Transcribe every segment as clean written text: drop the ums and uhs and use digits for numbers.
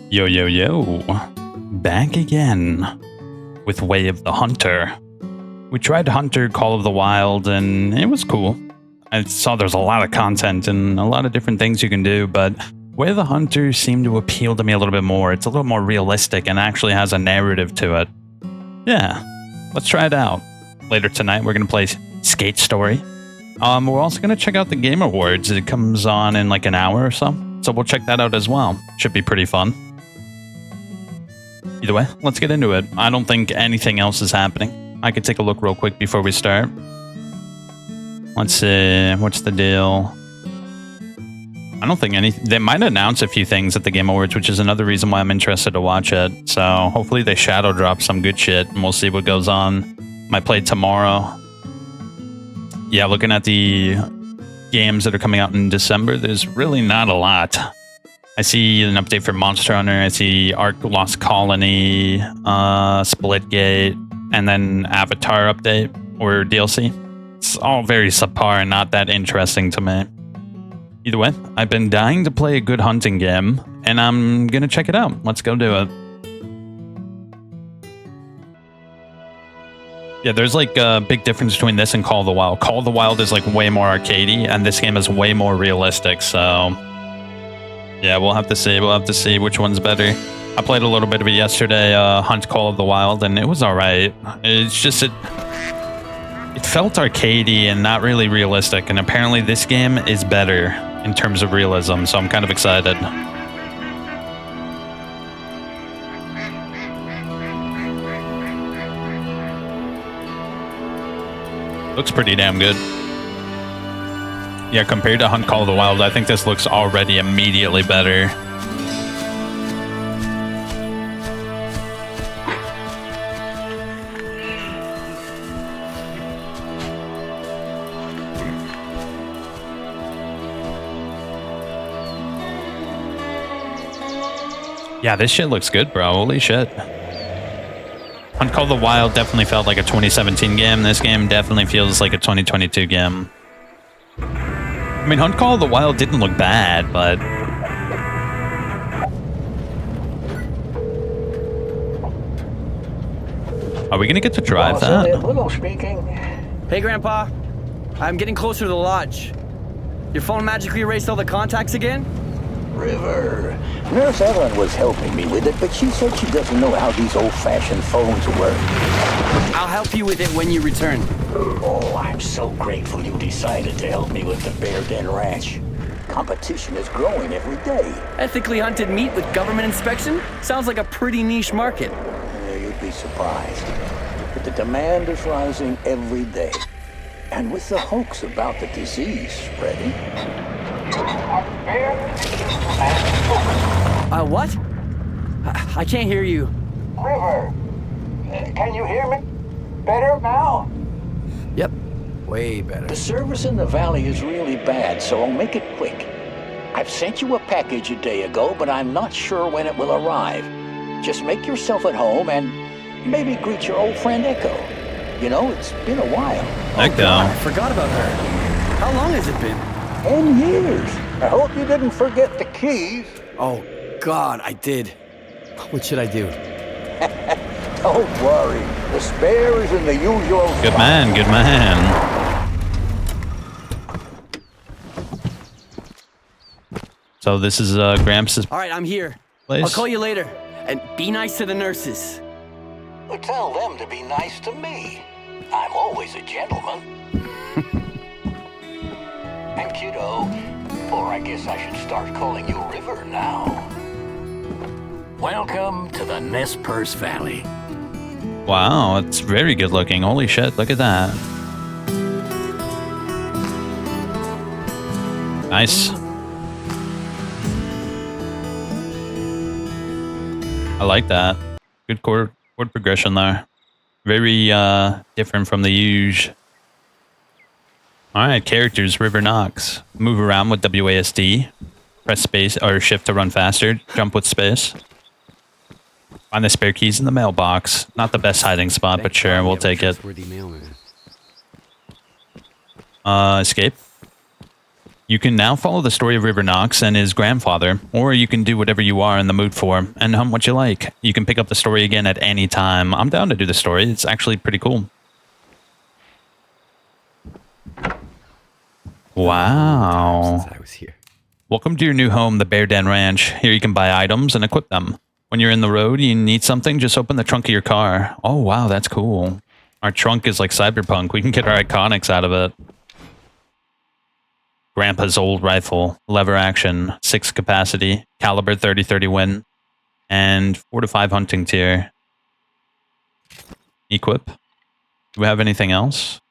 Yo, yo, yo. Back again with Way of the Hunter. We tried Hunter Call of the Wild and it was cool. I saw there's a lot of content and a lot of different things you can do, but Way of the Hunter seemed to appeal to me a little bit more. It's a little more realistic and actually has a narrative to it. Yeah, let's try it out. Later tonight, we're going to play Skate Story. We're also going to check out the Game Awards. It comes on in like an hour or so. So we'll check that out as well. Should be pretty fun. Either way, let's get into it. I don't think anything else is happening. I could take a look real quick before we start. Let's see. What's the deal? I don't think anything. They might announce a few things at the Game Awards, which is another reason why I'm interested to watch it. So hopefully they shadow drop some good shit and we'll see what goes on. Might play tomorrow. Yeah, looking at the games that are coming out in December, there's really not a lot. I see an update for Monster Hunter. I see Ark Lost Colony, Splitgate, and then Avatar update or DLC. It's all very subpar and not that interesting to me. Either way, I've been dying to play a good hunting game, and I'm gonna check it out. Let's go do it. Yeah, there's like a big difference between this and Call of the Wild. Call of the Wild is like way more arcadey, and this game is way more realistic, so... yeah, we'll have to see. We'll have to see which one's better. I played a little bit of it yesterday, Hunt Call of the Wild, and it was alright. It's just... it felt arcadey and not really realistic, and apparently this game is better in terms of realism, so I'm kind of excited. Looks pretty damn good. Yeah, compared to Hunt Call of the Wild, I think this looks already immediately better. Yeah, this shit looks good, bro. Holy shit. Hunt Call of the Wild definitely felt like a 2017 game. This game definitely feels like a 2022 game. I mean, Hunt Call of the Wild didn't look bad, but... are we gonna get to drive that? Hello, speaking. Hey, Grandpa. I'm getting closer to the lodge. Your phone magically erased all the contacts again? River. Nurse Ellen was helping me with it, but she said she doesn't know how these old-fashioned phones work. I'll help you with it when you return. Oh, I'm so grateful you decided to help me with the Bear Den Ranch. Competition is growing every day. Ethically hunted meat with government inspection? Sounds like a pretty niche market. Yeah, you'd be surprised. But the demand is rising every day. And with the hoax about the disease spreading... What? I can't hear you. River, can you hear me? Better now? Yep, way better. The service in the valley is really bad, so I'll make it quick. I've sent you a package a day ago, but I'm not sure when it will arrive. Just make yourself at home and maybe greet your old friend Echo. You know, it's been a while. Echo. I forgot about her. How long has it been? 10 years. I hope you didn't forget the keys. Oh, God, I did. What should I do? Don't worry. The spare is in the usual spot. Good man, good man. So this is Gramps' All right, I'm here. place. I'll call you later. And be nice to the nurses. Well, tell them to be nice to me. I'm always a gentleman. And kiddo, or I guess I should start calling you River now. Welcome to the Nez Perce Valley. Wow, it's very good looking. Holy shit, look at that. Nice. I like that. Good chord progression there. Very different from the usual. Alright, characters, River Knox. Move around with WASD. Press space or shift to run faster. Jump with space. Find the spare keys in the mailbox. Not the best hiding spot, but sure, we'll take it. Escape. You can now follow the story of River Knox and his grandfather, or you can do whatever you are in the mood for and hunt what you like. You can pick up the story again at any time. I'm down to do the story. It's actually pretty cool. Wow. Since I was here. Welcome to your new home, the Bear Den Ranch. Here you can buy items and equip them. When you're in the road, you need something, just open the trunk of your car. Oh, wow, that's cool. Our trunk is like cyberpunk. We can get our iconics out of it. Grandpa's old rifle, lever action, 6 capacity, caliber 30-30 win, and 4 to 5 hunting tier. Equip. Do we have anything else?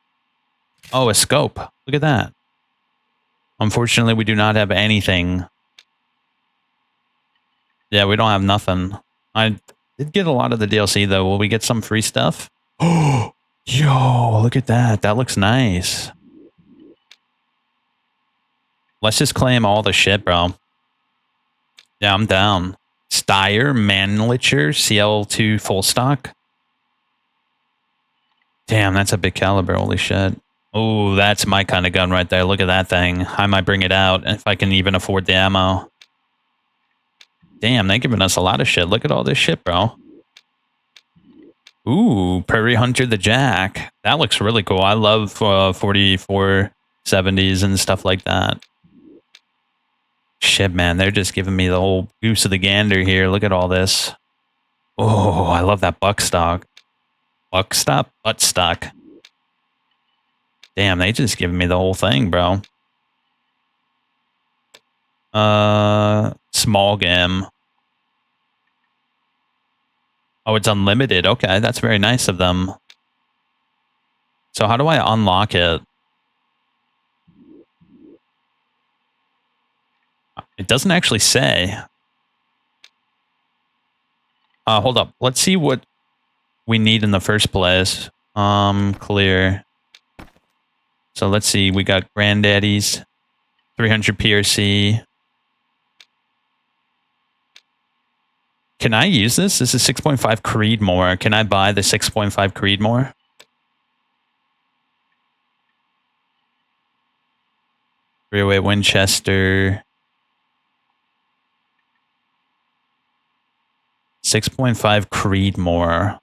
Oh, a scope. Look at that. Unfortunately, we do not have anything. Yeah, we don't have nothing. I did get a lot of the DLC, though. Will we get some free stuff? Oh, yo, look at that. That looks nice. Let's just claim all the shit, bro. Yeah, I'm down. Steyr, Mannlicher, CL2 full stock. Damn, that's a big caliber. Holy shit. Oh, that's my kind of gun right there. Look at that thing. I might bring it out if I can even afford the ammo. Damn, they're giving us a lot of shit. Look at all this shit, bro. Ooh, Prairie Hunter the Jack. That looks really cool. I love 4470s and stuff like that. Shit, man. They're just giving me the whole goose of the gander here. Look at all this. Oh, I love that buckstock. Buckstock? Buttstock. Damn, they just giving me the whole thing, bro. Small game. Oh, it's unlimited. Okay, that's very nice of them. So how do I unlock it? It doesn't actually say. Hold up. Let's see what we need in the first place. Clear. So let's see. We got Granddaddy's 300 PRC. Can I use this? This is 6.5 Creedmoor. Can I buy the 6.5 Creedmoor? Rearway Winchester. 6.5 Creedmoor.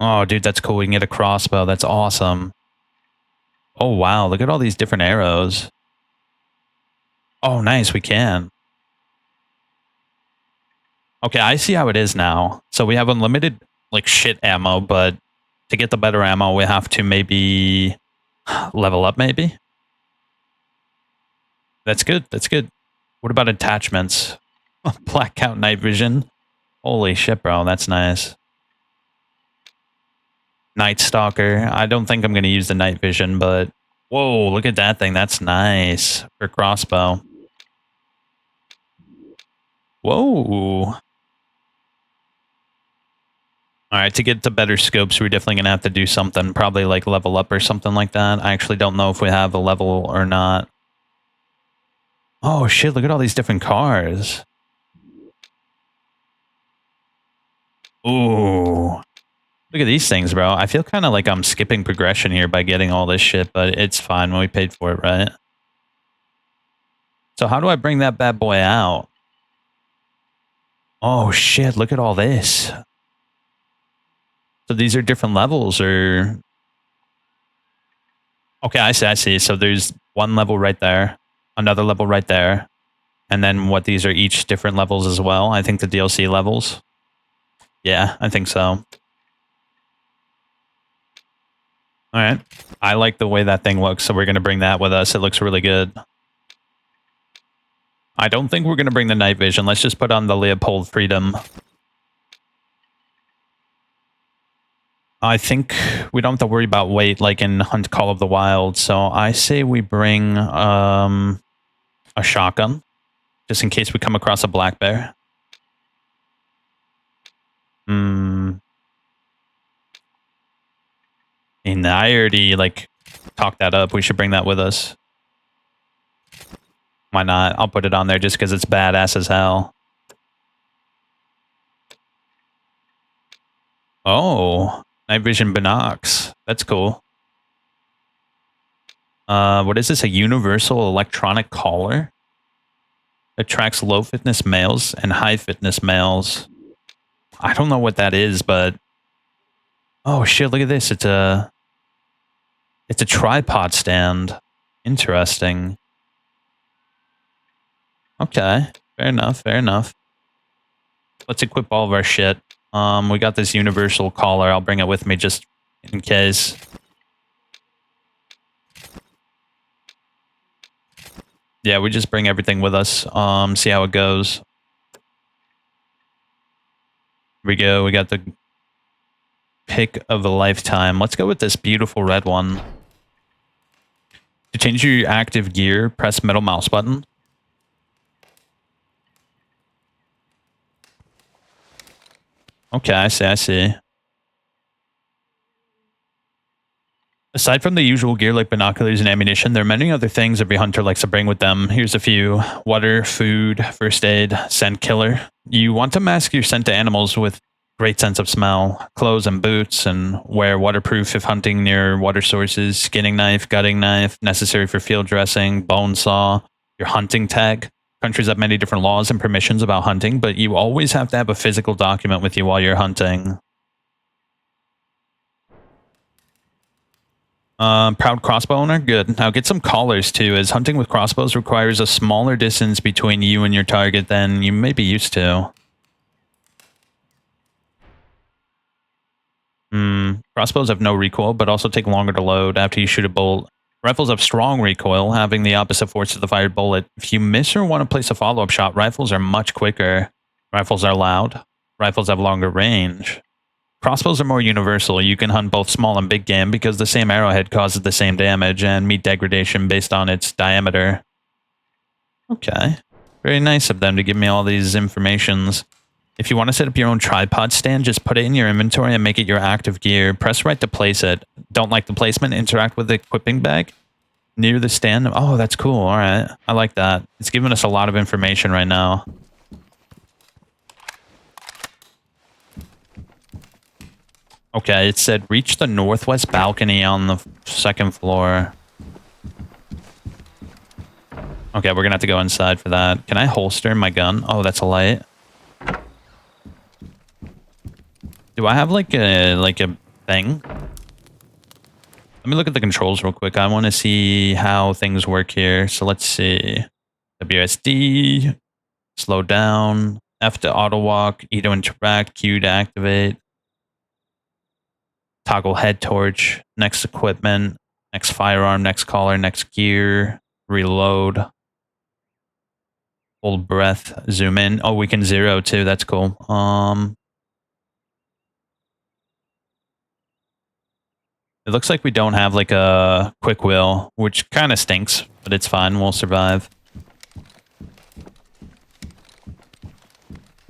Oh, dude, that's cool. We can get a crossbow. That's awesome. Oh, wow. Look at all these different arrows. Oh, nice. We can. Okay, I see how it is now. So we have unlimited, like, shit ammo, but to get the better ammo, we have to maybe level up, maybe? That's good. That's good. What about attachments? Blackout night vision. Holy shit, bro. That's nice. Night Stalker. I don't think I'm going to use the night vision, but whoa, look at that thing. That's nice for crossbow. Whoa. All right, to get to better scopes, we're definitely going to have to do something, probably like level up or something like that. I actually don't know if we have a level or not. Oh, shit, look at all these different cars. Ooh. Look at these things, bro. I feel kind of like I'm skipping progression here by getting all this shit, but it's fine when we paid for it, right? So how do I bring that bad boy out? Oh, shit, look at all this. So these are different levels, or... Okay, I see, I see. So there's one level right there, another level right there, and then what, these are each different levels as well? I think the DLC levels. Yeah, I think so. All right. I like the way that thing looks, so we're going to bring that with us. It looks really good. I don't think we're going to bring the night vision. Let's just put on the Leopold Freedom. I think we don't have to worry about weight like in Hunt Call of the Wild, so I say we bring a shotgun, just in case we come across a black bear. And I already like talked that up. We should bring that with us. Why not? I'll put it on there just because it's badass as hell. Oh, night vision binocs. That's cool. What is this? A universal electronic collar? Attracts low fitness males and high fitness males. I don't know what that is, but oh shit, look at this. It's a tripod stand. Interesting. Okay, fair enough, fair enough. Let's equip all of our shit. We got this universal collar. I'll bring it with me just in case. Yeah, we just bring everything with us. See how it goes. Here we go. We got the pick of a lifetime. Let's go with this beautiful red one. To change your active gear, press middle mouse button. Okay, I see. Aside from the usual gear like binoculars and ammunition, there are many other things every hunter likes to bring with them. Here's a few. Water, food, first aid, scent killer. You want to mask your scent to animals with great sense of smell. Clothes and boots, and wear waterproof if hunting near water sources. Skinning knife, gutting knife, necessary for field dressing. Bone saw. Your hunting tag. Countries have many different laws and permissions about hunting, but you always have to have a physical document with you while you're hunting. Proud crossbow owner? Good. Now get some collars too, as hunting with crossbows requires a smaller distance between you and your target than you may be used to. Crossbows have no recoil, but also take longer to load after you shoot a bolt. Rifles have strong recoil, having the opposite force to the fired bullet. If you miss or want to place a follow-up shot, rifles are much quicker. Rifles are loud. Rifles have longer range. Crossbows are more universal. You can hunt both small and big game because the same arrowhead causes the same damage and meat degradation based on its diameter. Okay. Very nice of them to give me all these informations. If you want to set up your own tripod stand, just put it in your inventory and make it your active gear. Press right to place it. Don't like the placement? Interact with the equipping bag near the stand. Oh, that's cool. All right. I like that. It's giving us a lot of information right now. Okay, it said reach the northwest balcony on the second floor. Okay, we're gonna have to go inside for that. Can I holster my gun? Oh, that's a light. Do I have like a thing? Let me look at the controls real quick. I want to see how things work here. So let's see. WSD, slow down, F to auto walk, E to interact, Q to activate. Toggle head torch, next equipment, next firearm, next collar, next gear, reload. Hold breath, zoom in. Oh, we can zero too. That's cool. It looks like we don't have like a quick wheel, which kind of stinks, but it's fine. We'll survive.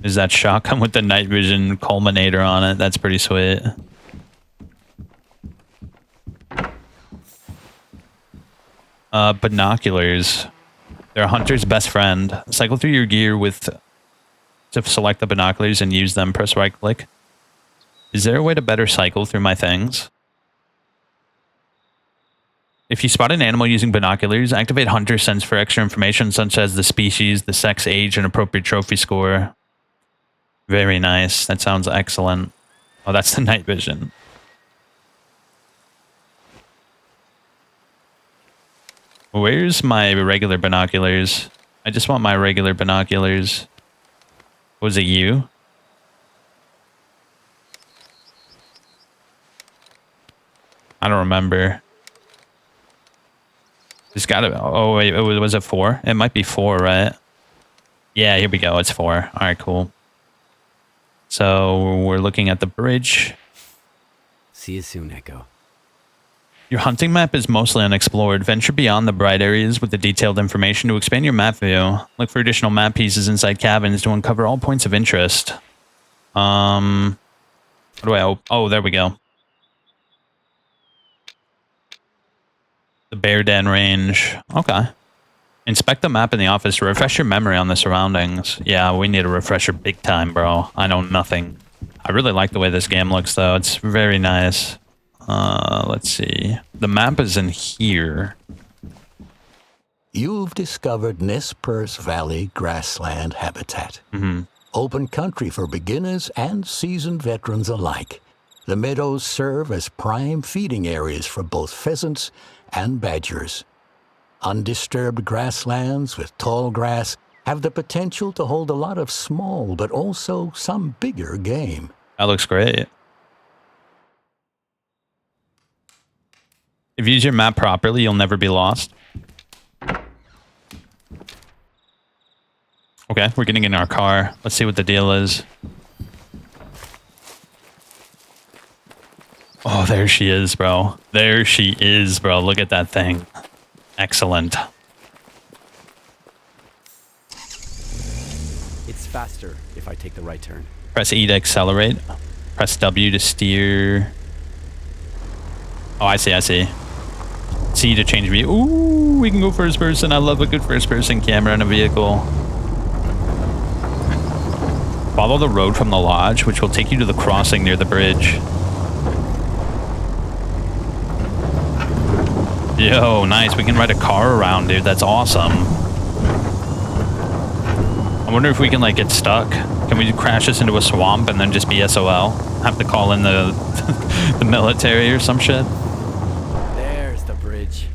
Is that shotgun with the night vision culminator on it? That's pretty sweet. Binoculars. They're a hunter's best friend. Cycle through your gear to select the binoculars and use them. Press right click. Is there a way to better cycle through my things? If you spot an animal using binoculars, activate Hunter Sense for extra information such as the species, the sex, age, and appropriate trophy score. Very nice. That sounds excellent. Oh, that's the night vision. Where's my regular binoculars? I just want my regular binoculars. Was it you? I don't remember. It's gotta. Oh wait, was it 4? It might be 4, right? Yeah, here we go. It's 4. All right, cool. So we're looking at the bridge. See you soon, Echo. Your hunting map is mostly unexplored. Venture beyond the bright areas with the detailed information to expand your map view. Look for additional map pieces inside cabins to uncover all points of interest. How do I open? Oh, there we go. The Bear Den range. Okay. Inspect the map in the office to refresh your memory on the surroundings. Yeah, we need a refresher big time, bro. I know nothing. I really like the way this game looks, though. It's very nice. Let's see. The map is in here. You've discovered Nez Perce Valley grassland habitat. Open country for beginners and seasoned veterans alike. The meadows serve as prime feeding areas for both pheasants and badgers. Undisturbed grasslands with tall grass have the potential to hold a lot of small but also some bigger game. That looks great. If you use your map properly, you'll never be lost. Okay, we're getting in our car. Let's see what the deal is. Oh, there she is, bro. There she is, bro. Look at that thing. Excellent. It's faster if I take the right turn. Press E to accelerate. Press W to steer. Oh, I see, I see. C to change view. Ooh, we can go first person. I love a good first person camera in a vehicle. Follow the road from the lodge, which will take you to the crossing near the bridge. Yo, nice. We can ride a car around, dude. That's awesome. I wonder if we can, like, get stuck. Can we crash this into a swamp and then just be SOL? Have to call in the the military or some shit? There's the bridge.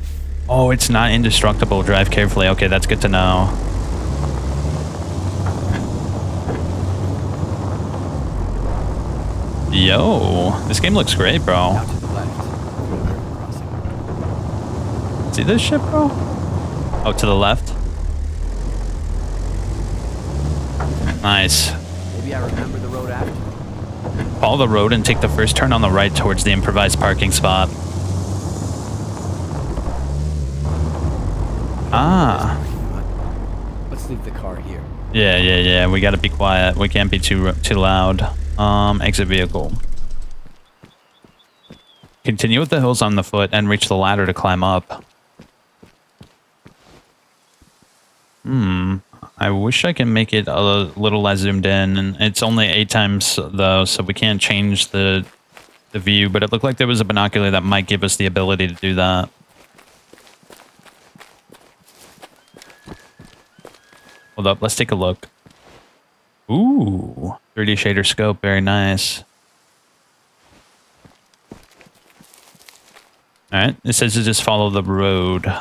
Oh, it's not indestructible. Drive carefully. Okay, that's good to know. Yo, this game looks great, bro. Out to the left. Through the river crossing. See this shit, bro? Oh, to the left. Nice. Maybe I remember the road after. Follow the road and take the first turn on the right towards the improvised parking spot. Ah. Let's leave the car here. Yeah. We gotta be quiet. We can't be too loud. Exit vehicle. Continue with the hills on the foot and reach the ladder to climb up. I wish I can make it a little less zoomed in, and it's only 8 times though, so we can't change the view, but it looked like there was a binocular that might give us the ability to do that. Hold up, let's take a look. Ooh, 3D shader scope, very nice. Alright, it says to just follow the road.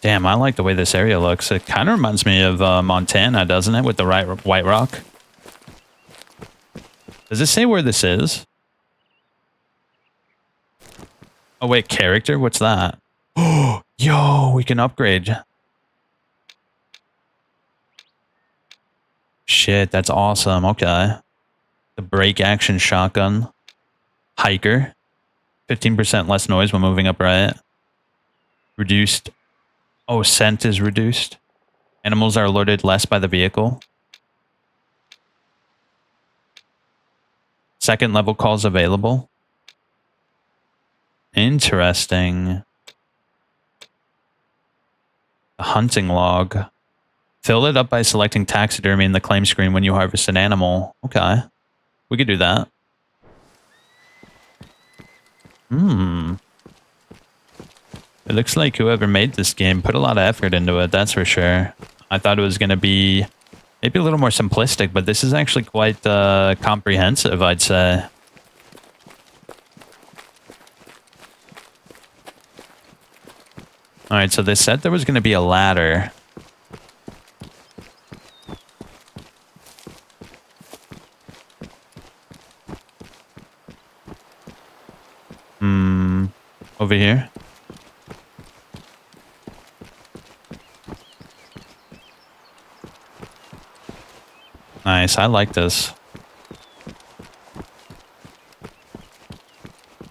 Damn, I like the way this area looks. It kind of reminds me of Montana, doesn't it? With the White Rock. Does it say where this is? Oh wait, character? What's that? Oh, yo, we can upgrade. Shit, that's awesome. Okay. The brake action shotgun. Hiker. 15% less noise when moving upright. Reduced. Oh, scent is reduced. Animals are alerted less by the vehicle. Second level calls available. Interesting. The hunting log. Fill it up by selecting taxidermy in the claim screen when you harvest an animal. Okay. We could do that. It looks like whoever made this game put a lot of effort into it, that's for sure. I thought it was going to be maybe a little more simplistic, but this is actually quite comprehensive, I'd say. Alright, so they said there was going to be a ladder. Over here. Nice, I like this.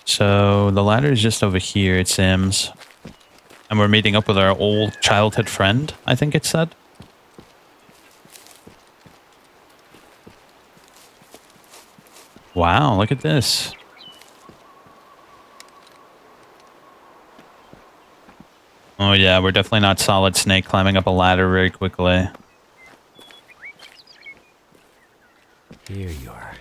So the ladder is just over here, it seems. And we're meeting up with our old childhood friend, I think it said. Wow, look at this. Oh yeah, we're definitely not Solid Snake climbing up a ladder very quickly. Here you are.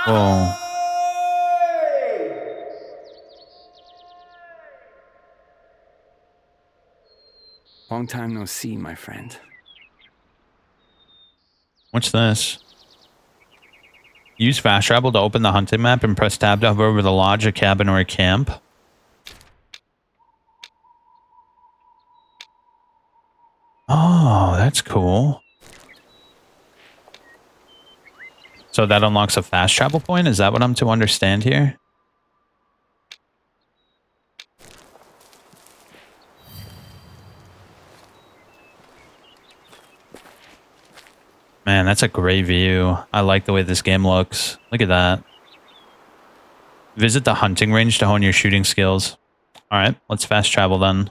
Whoa. Long time no see, my friend. What's this? Use fast travel to open the hunting map and press tab to hover over the lodge, a cabin, or a camp. Oh, that's cool. So that unlocks a fast travel point? Is that what I'm to understand here? Man, that's a great view. I like the way this game looks. Look at that. Visit the hunting range to hone your shooting skills. All right, let's fast travel then.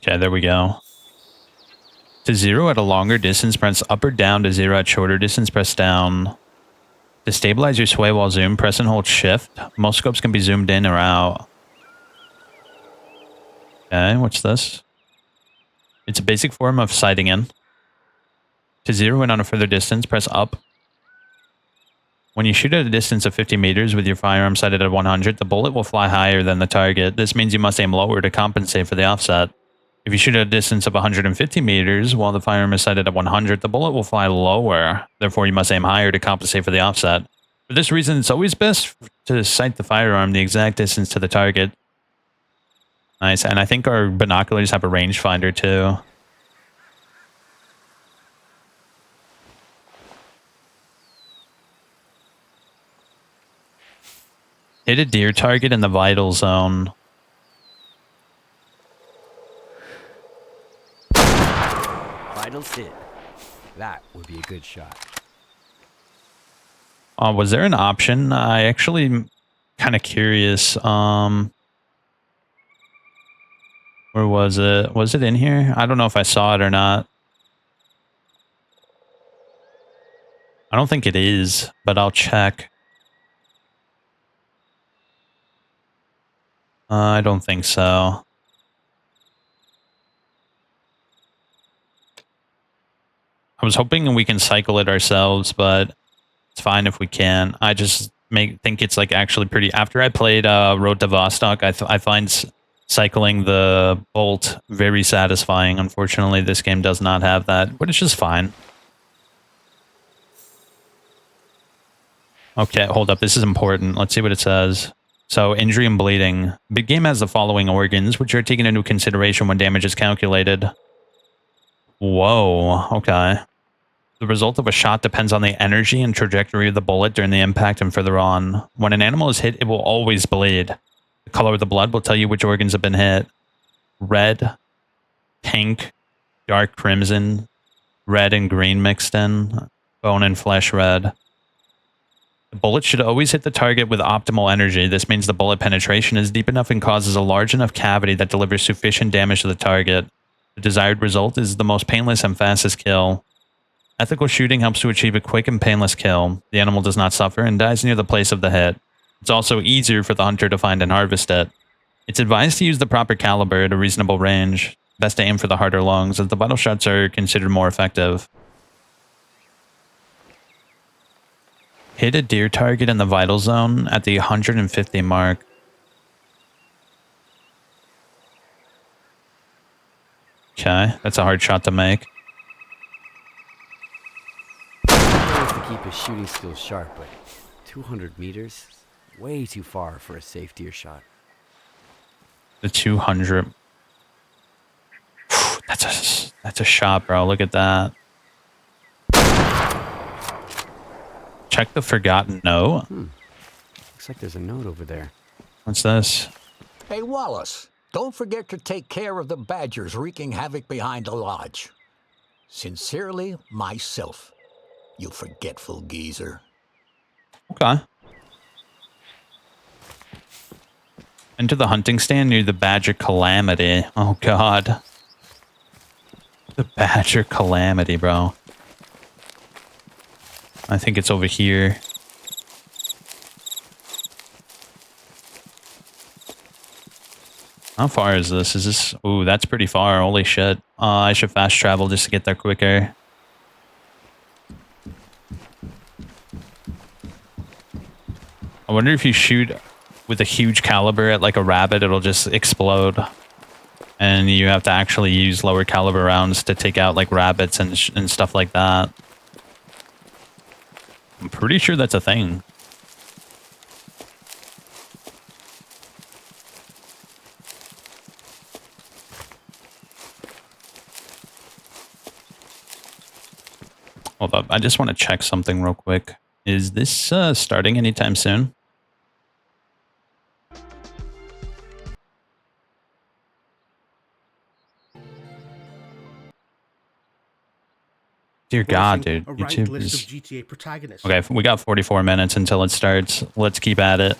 Okay, there we go. To zero at a longer distance, press up or down. To zero at shorter distance, press down. To stabilize your sway while zoom, press and hold shift. Most scopes can be zoomed in or out. Okay, what's this? It's a basic form of sighting in. To zero in on a further distance, press up. When you shoot at a distance of 50 meters with your firearm sighted at 100, the bullet will fly higher than the target. This means you must aim lower to compensate for the offset. If you shoot at a distance of 150 meters while the firearm is sighted at 100, the bullet will fly lower. Therefore, you must aim higher to compensate for the offset. For this reason, it's always best to sight the firearm the exact distance to the target. Nice, and I think our binoculars have a rangefinder too. Hit a deer target in the vital zone. Vitals hit. That would be a good shot. Was there an option? I actually kind of curious. Where was it? Was it in here? I don't know if I saw it or not. I don't think it is, but I'll check. I don't think so. I was hoping we can cycle it ourselves, but it's fine if we can. I just think it's like actually pretty. After I played Road to Vostok, I find cycling the bolt very satisfying. Unfortunately, this game does not have that, but it's just fine. Okay, hold up. This is important. Let's see what it says. So, injury and bleeding. The game has the following organs, which are taken into consideration when damage is calculated. Whoa, okay. The result of a shot depends on the energy and trajectory of the bullet during the impact and further on. When an animal is hit, it will always bleed. The color of the blood will tell you which organs have been hit. Red, pink, dark crimson, red and green mixed in, bone and flesh red. The bullet should always hit the target with optimal energy. This means the bullet penetration is deep enough and causes a large enough cavity that delivers sufficient damage to the target. The desired result is the most painless and fastest kill. Ethical shooting helps to achieve a quick and painless kill. The animal does not suffer and dies near the place of the hit. It's also easier for the hunter to find and harvest it. It's advised to use the proper caliber at a reasonable range. Best to aim for the heart or lungs, as the vital shots are considered more effective. Hit a deer target in the vital zone at the 150 mark. Okay, that's a hard shot to make. He wants to keep his shooting skills sharp, but 200 meters? Way too far for a safe deer shot. The 200. That's a shot, bro. Look at that. Check the forgotten note. Looks like there's a note over there. What's this? Hey, Wallace, don't forget to take care of the badgers wreaking havoc behind the lodge. Sincerely, myself. You forgetful geezer. Okay. Enter the hunting stand near the badger calamity. Oh, God. The badger calamity, bro. I think it's over here. How far is this? Is this... Ooh, that's pretty far. Holy shit. I should fast travel just to get there quicker. I wonder if you shoot with a huge caliber at like a rabbit, it'll just explode. And you have to actually use lower caliber rounds to take out like rabbits and stuff like that. I'm pretty sure that's a thing. Hold up, I just want to check something real quick. Is this starting anytime soon? Dear God, dude. YouTube is... GTA protagonists. Okay, we got 44 minutes until it starts. Let's keep at it.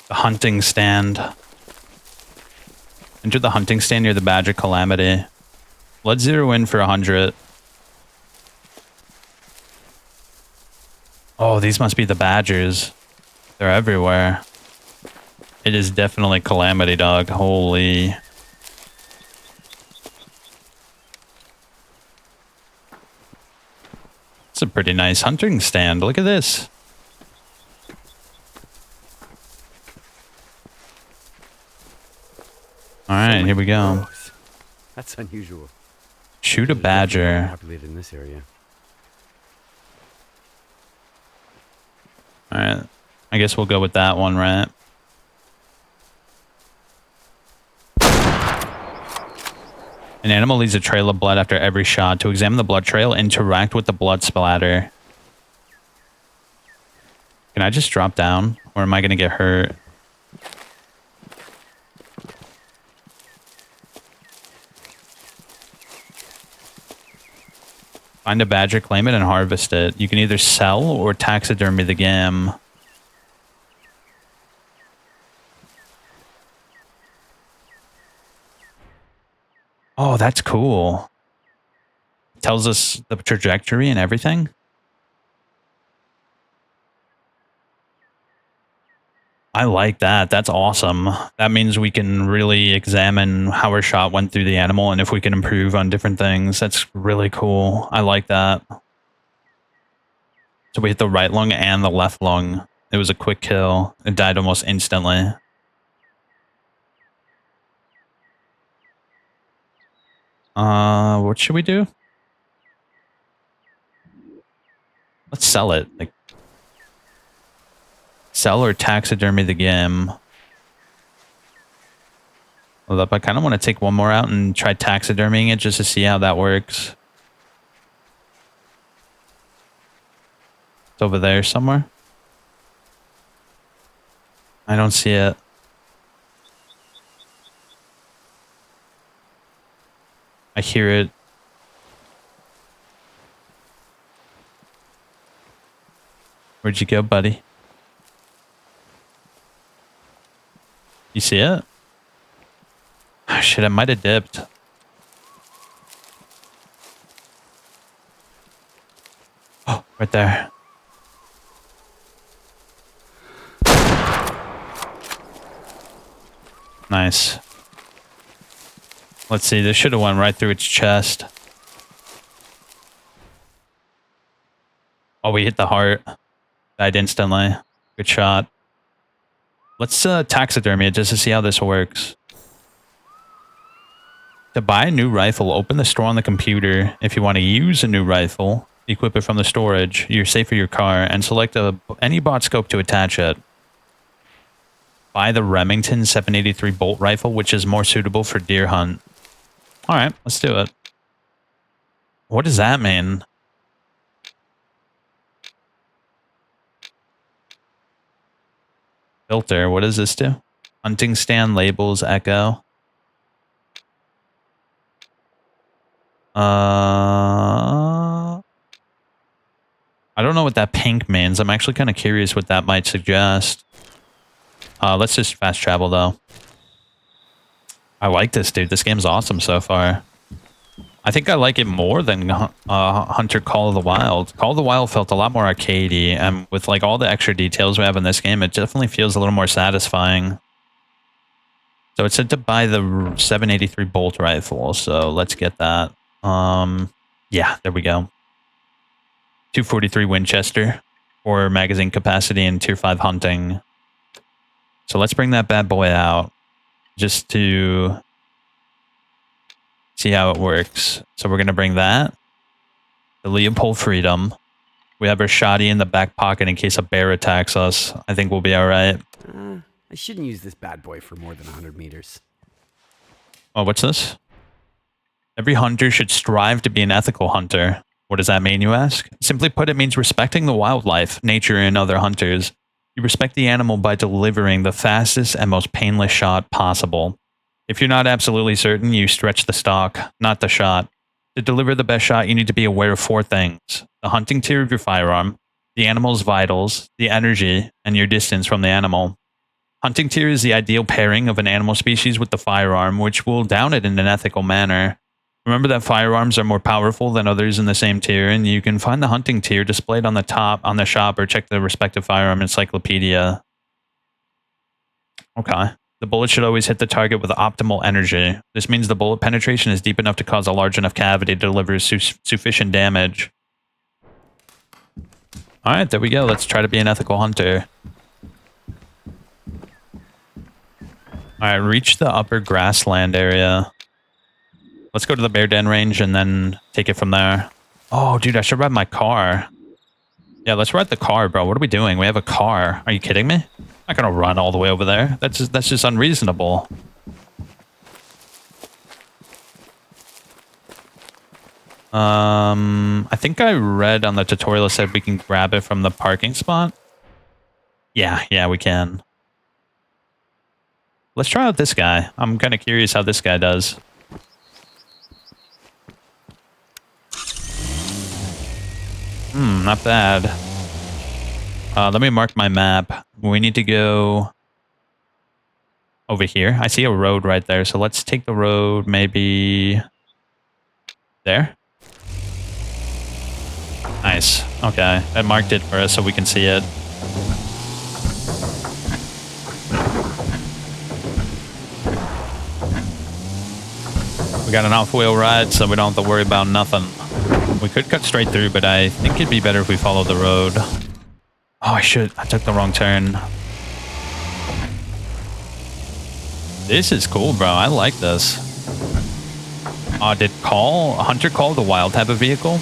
The hunting stand. Enter the hunting stand near the Badge of Calamity. Let's zero in for 100. Oh, these must be the badgers. They're everywhere. It is definitely Calamity, dog. Holy... It's a pretty nice hunting stand. Look at this. All right, here we go. That's unusual. Shoot a badger. Populated in this area. All right. I guess we'll go with that one, right? An animal leaves a trail of blood after every shot. To examine the blood trail, interact with the blood splatter. Can I just drop down? Or am I going to get hurt? Find a badger, claim it, and harvest it. You can either sell or taxidermy the game. Oh, that's cool. Tells us the trajectory and everything. I like that. That's awesome. That means we can really examine how our shot went through the animal and if we can improve on different things. That's really cool. I like that. So we hit the right lung and the left lung. It was a quick kill. It died almost instantly. What should we do? Let's sell it. Like, sell or taxidermy the game. Hold up, I kind of want to take one more out and try taxidermying it just to see how that works. It's over there somewhere. I don't see it. I hear it. Where'd you go, buddy? You see it? Oh, shit, I might have dipped. Oh, right there. Nice. Let's see, this should have went right through its chest. Oh, we hit the heart. Died instantly. Good shot. Let's taxidermy it just to see how this works. To buy a new rifle, open the store on the computer. If you want to use a new rifle, equip it from the storage, your safe for your car, and select any bot scope to attach it. Buy the Remington 783 bolt rifle, which is more suitable for deer hunt. All right, let's do it. What does that mean? Filter, what does this do? Hunting stand, labels, echo. I don't know what that pink means. I'm actually kind of curious what that might suggest. Let's just fast travel though. I like this, dude. This game's awesome so far. I think I like it more than Hunter Call of the Wild. Call of the Wild felt a lot more arcadey, and with like all the extra details we have in this game, it definitely feels a little more satisfying. So it said to buy the 783 bolt rifle, so let's get that. Yeah, there we go. 243 Winchester for magazine capacity and tier 5 hunting. So let's bring that bad boy out just to see how it works. So we're going to bring that. The Leopold Freedom. We have our shotty in the back pocket in case a bear attacks us. I think we'll be all right. I shouldn't use this bad boy for more than 100 meters. Oh, what's this? Every hunter should strive to be an ethical hunter. What does that mean, you ask? Simply put, it means respecting the wildlife, nature, and other hunters. You respect the animal by delivering the fastest and most painless shot possible. If you're not absolutely certain, you stretch the stock, not the shot. To deliver the best shot, you need to be aware of 4 things. The hunting tier of your firearm, the animal's vitals, the energy, and your distance from the animal. Hunting tier is the ideal pairing of an animal species with the firearm, which will down it in an ethical manner. Remember that firearms are more powerful than others in the same tier, and you can find the hunting tier displayed on the top on the shop or check the respective firearm encyclopedia. Okay. The bullet should always hit the target with optimal energy. This means the bullet penetration is deep enough to cause a large enough cavity to deliver sufficient damage. Alright, there we go. Let's try to be an ethical hunter. Alright, reach the upper grassland area. Let's go to the bear den range and then take it from there. Oh, dude, I should ride my car. Yeah, let's ride the car, bro. What are we doing? We have a car. Are you kidding me? I'm not gonna run all the way over there. That's just unreasonable. I think I read on the tutorial it said we can grab it from the parking spot. Yeah, we can. Let's try out this guy. I'm kind of curious how this guy does. Not bad. Let me mark my map. We need to go over here. I see a road right there, so let's take the road maybe there. Nice. Okay, that marked it for us so we can see it. We got an off-wheel ride, so we don't have to worry about nothing. We could cut straight through, but I think it'd be better if we follow the road. Oh, I took the wrong turn. This is cool, bro. I like this. Did Hunter Call the Wild have a vehicle?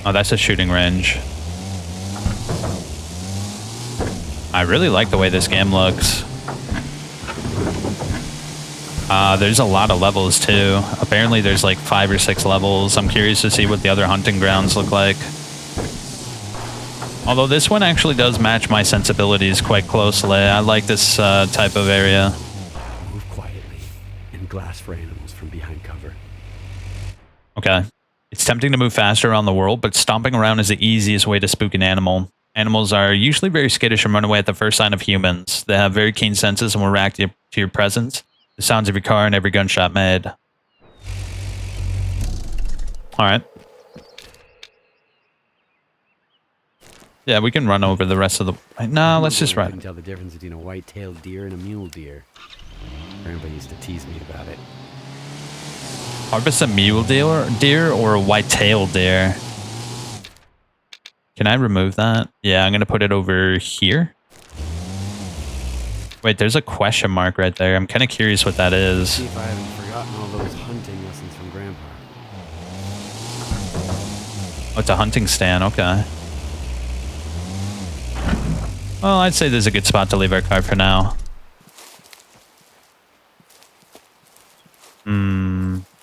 Oh, that's a shooting range. I really like the way this game looks. There's a lot of levels too. Apparently there's like 5 or 6 levels. I'm curious to see what the other hunting grounds look like. Although this one actually does match my sensibilities quite closely. I like this type of area. Move quietly and glass for animals from behind cover. Okay. It's tempting to move faster around the world, but stomping around is the easiest way to spook an animal. Animals are usually very skittish and run away at the first sign of humans. They have very keen senses and will react to your presence, the sounds of your car, and every gunshot made. Alright. Yeah, we can run over the rest of the... No, let's just run. I can tell the difference between a white-tailed deer and a mule deer. Grandpa used to tease me about it. Harvest a mule deer or a white-tailed deer? Can I remove that? Yeah, I'm going to put it over here. Wait, there's a question mark right there. I'm kind of curious what that is. See if I haven't forgotten all those hunting lessons from Grandpa. Oh, it's a hunting stand. Okay. Well, I'd say there's a good spot to leave our car for now.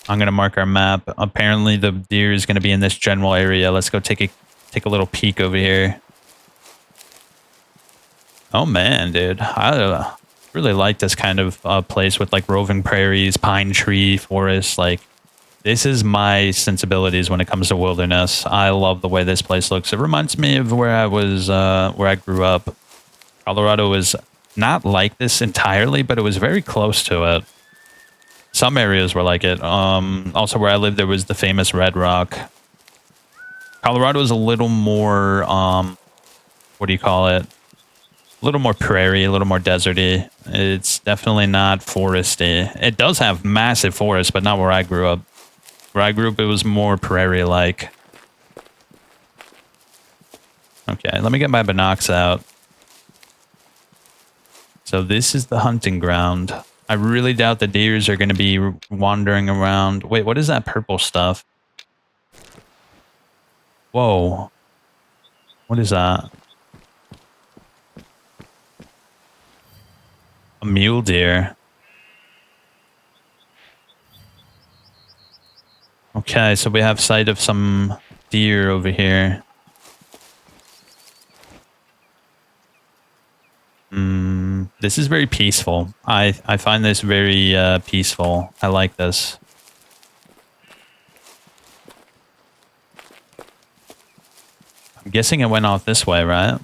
I'm going to mark our map. Apparently, the deer is going to be in this general area. Let's go take a little peek over here. Oh man, dude, I really like this kind of place with like roving prairies, pine tree, forest. Like, this is my sensibilities when it comes to wilderness. I love the way this place looks. It reminds me of where I was, where I grew up. Colorado was not like this entirely, but it was very close to it. Some areas were like it. Also, where I lived, there was the famous Red Rock. Colorado is a little more, what do you call it? A little more prairie, a little more deserty. It's definitely not foresty. It does have massive forests, but not where I grew up. Where I grew up, it was more prairie-like. Okay, let me get my binocs out. So this is the hunting ground. I really doubt the deers are going to be wandering around. Wait, what is that purple stuff? Whoa. What is that? A mule deer. Okay, so we have sight of some deer over here. This is very peaceful. I find this very peaceful. I like this. I'm guessing it went off this way, right?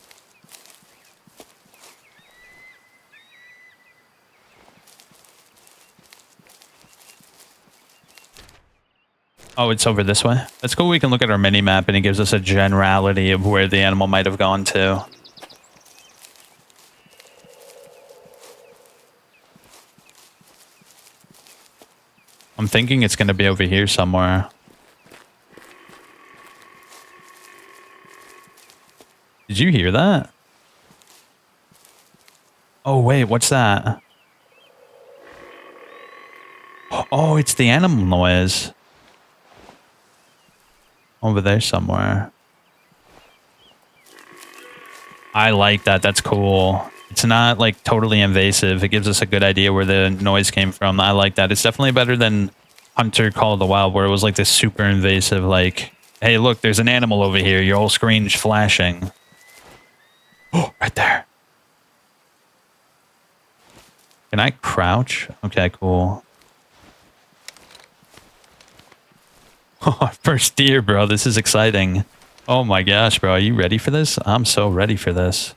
Oh, it's over this way. Let's go. We can look at our mini map and it gives us a generality of where the animal might have gone to. I'm thinking it's going to be over here somewhere. Did you hear that? Oh, wait, what's that? Oh, it's the animal noise. Over there somewhere. I like that. That's cool. It's not like totally invasive. It gives us a good idea where the noise came from. I like that. It's definitely better than Hunter Call of the Wild, where it was like this super invasive, like, hey, look, there's an animal over here. Your whole screen's flashing. Oh, right there. Can I crouch? Okay, cool. Oh, first deer, bro. This is exciting. Oh my gosh, bro. Are you ready for this? I'm so ready for this.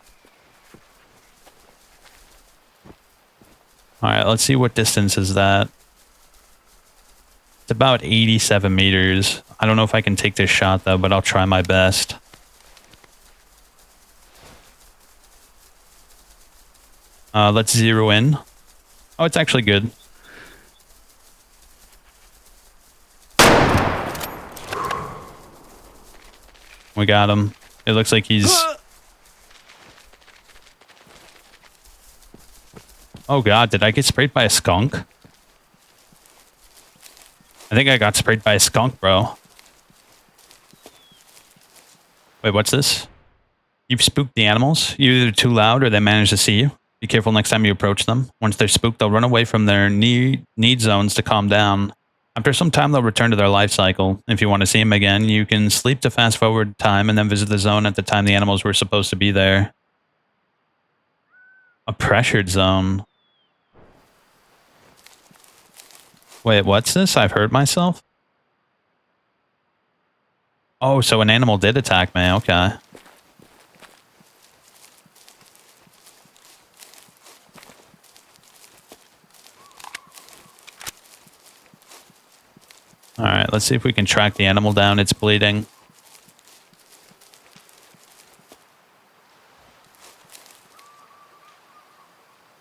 All right, let's see what distance is that. It's about 87 meters. I don't know if I can take this shot, though, but I'll try my best. Let's zero in. Oh, it's actually good. We got him. It looks like he's... Oh god, did I get sprayed by a skunk? I think I got sprayed by a skunk, bro. Wait, what's this? You've spooked the animals. You're either too loud or they manage to see you. Be careful next time you approach them. Once they're spooked, they'll run away from their need zones to calm down. After some time, they'll return to their life cycle. If you want to see them again, you can sleep to fast forward time and then visit the zone at the time the animals were supposed to be there. A pressured zone. Wait, what's this? I've hurt myself? Oh, so an animal did attack me. Okay. Alright, let's see if we can track the animal down. It's bleeding.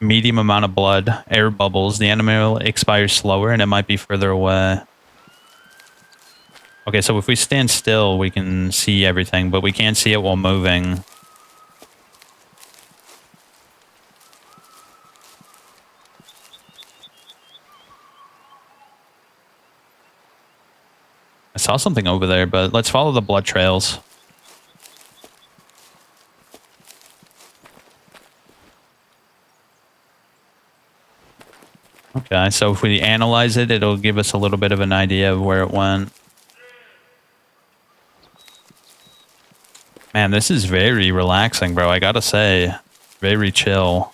Medium amount of blood. Air bubbles. The animal expires slower and it might be further away. Okay, so if we stand still, we can see everything, but we can't see it while moving. I saw something over there, but let's follow the blood trails. Okay, so if we analyze it, it'll give us a little bit of an idea of where it went. Man, this is very relaxing, bro. I gotta say, very chill.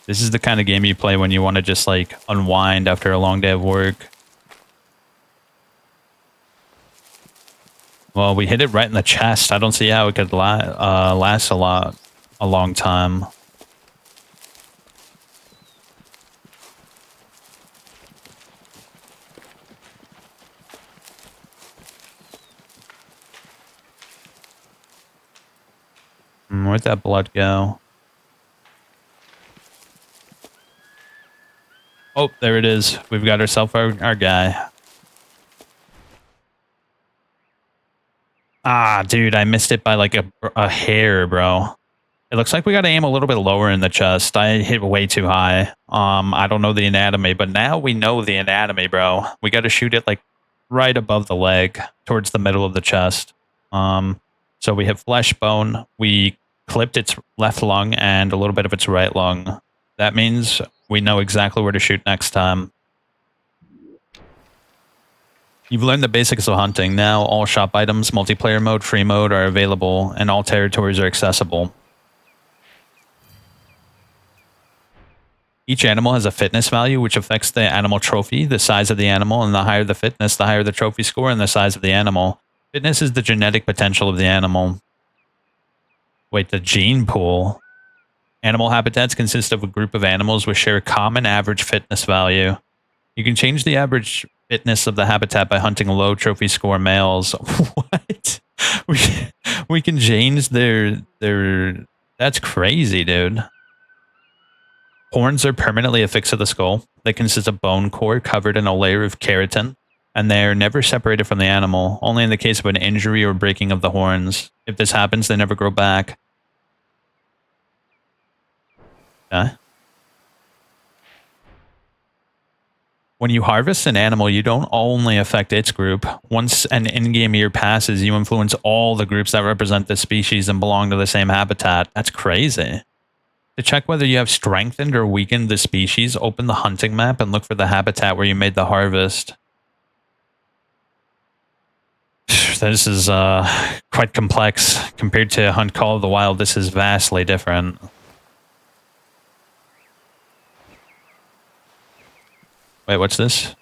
This is the kind of game you play when you want to just, like, unwind after a long day of work. Well, we hit it right in the chest. I don't see how it could last a long time. Where'd that blood go? Oh, there it is. We've got ourselves our guy. Ah, dude, I missed it by like a hair, bro. It looks like we got to aim a little bit lower in the chest. I hit way too high. I don't know the anatomy, but now we know the anatomy, bro. We got to shoot it like right above the leg, towards the middle of the chest. So we have flesh bone. We clipped its left lung and a little bit of its right lung. That means we know exactly where to shoot next time. You've learned the basics of hunting. Now all shop items, multiplayer mode, free mode are available, and all territories are accessible. Each animal has a fitness value, which affects the animal trophy, the size of the animal, and the higher the fitness, the higher the trophy score and the size of the animal. Fitness is the genetic potential of the animal. Wait, the gene pool. Animal habitats consist of a group of animals which share a common average fitness value. You can change the average fitness of the habitat by hunting low trophy score males. What? We can change their... That's crazy, dude. Horns are permanently affixed to the skull. They consist of bone core covered in a layer of keratin, and they are never separated from the animal, only in the case of an injury or breaking of the horns. If this happens, they never grow back. Okay. When you harvest an animal, you don't only affect its group. Once an in-game year passes, you influence all the groups that represent the species and belong to the same habitat. That's crazy. To check whether you have strengthened or weakened the species, open the hunting map and look for the habitat where you made the harvest. This is quite complex. Compared to Hunt Call of the Wild, this is vastly different. Wait, what's this?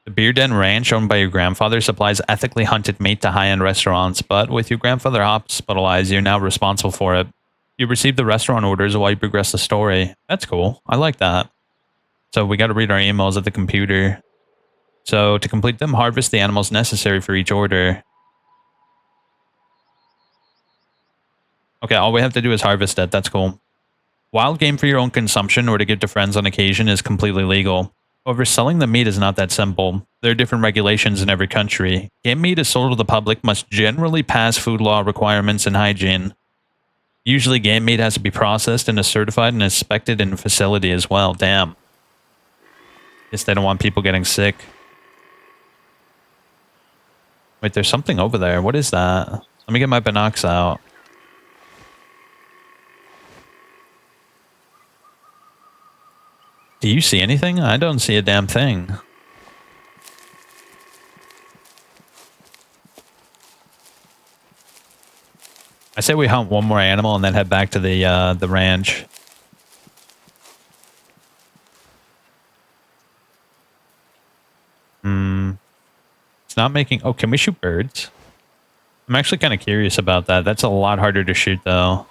The Beer Den Ranch, owned by your grandfather, supplies ethically hunted meat to high-end restaurants, but with your grandfather hospitalized, you're now responsible for it. You receive the restaurant orders while you progress the story. That's cool. I like that. So we got to read our emails at the computer. So to complete them, harvest the animals necessary for each order. Okay, all we have to do is harvest it. That's cool. Wild game for your own consumption or to give to friends on occasion is completely legal. However, selling the meat is not that simple. There are different regulations in every country. Game meat is sold to the public must generally pass food law requirements and hygiene. Usually game meat has to be processed and is certified and inspected in a facility as well. Damn. Guess they don't want people getting sick. Wait, there's something over there. What is that? Let me get my binocs out. Do you see anything? I don't see a damn thing. I say we hunt one more animal and then head back to the ranch. It's not making... Oh, can we shoot birds? I'm actually kind of curious about that. That's a lot harder to shoot, though.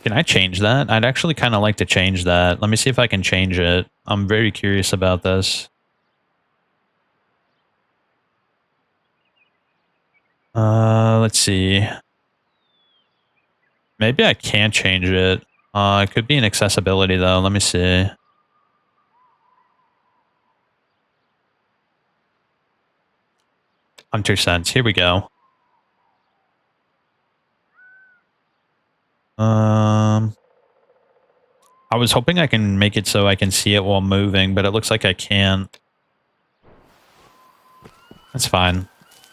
Can I change that? I'd actually kind of like to change that. Let me see if I can change it. I'm very curious about this. Let's see. Maybe I can't change it. It could be an accessibility though. Let me see. Hunter sense. Here we go. I was hoping I can make it so I can see it while moving, but it looks like I can't. That's fine.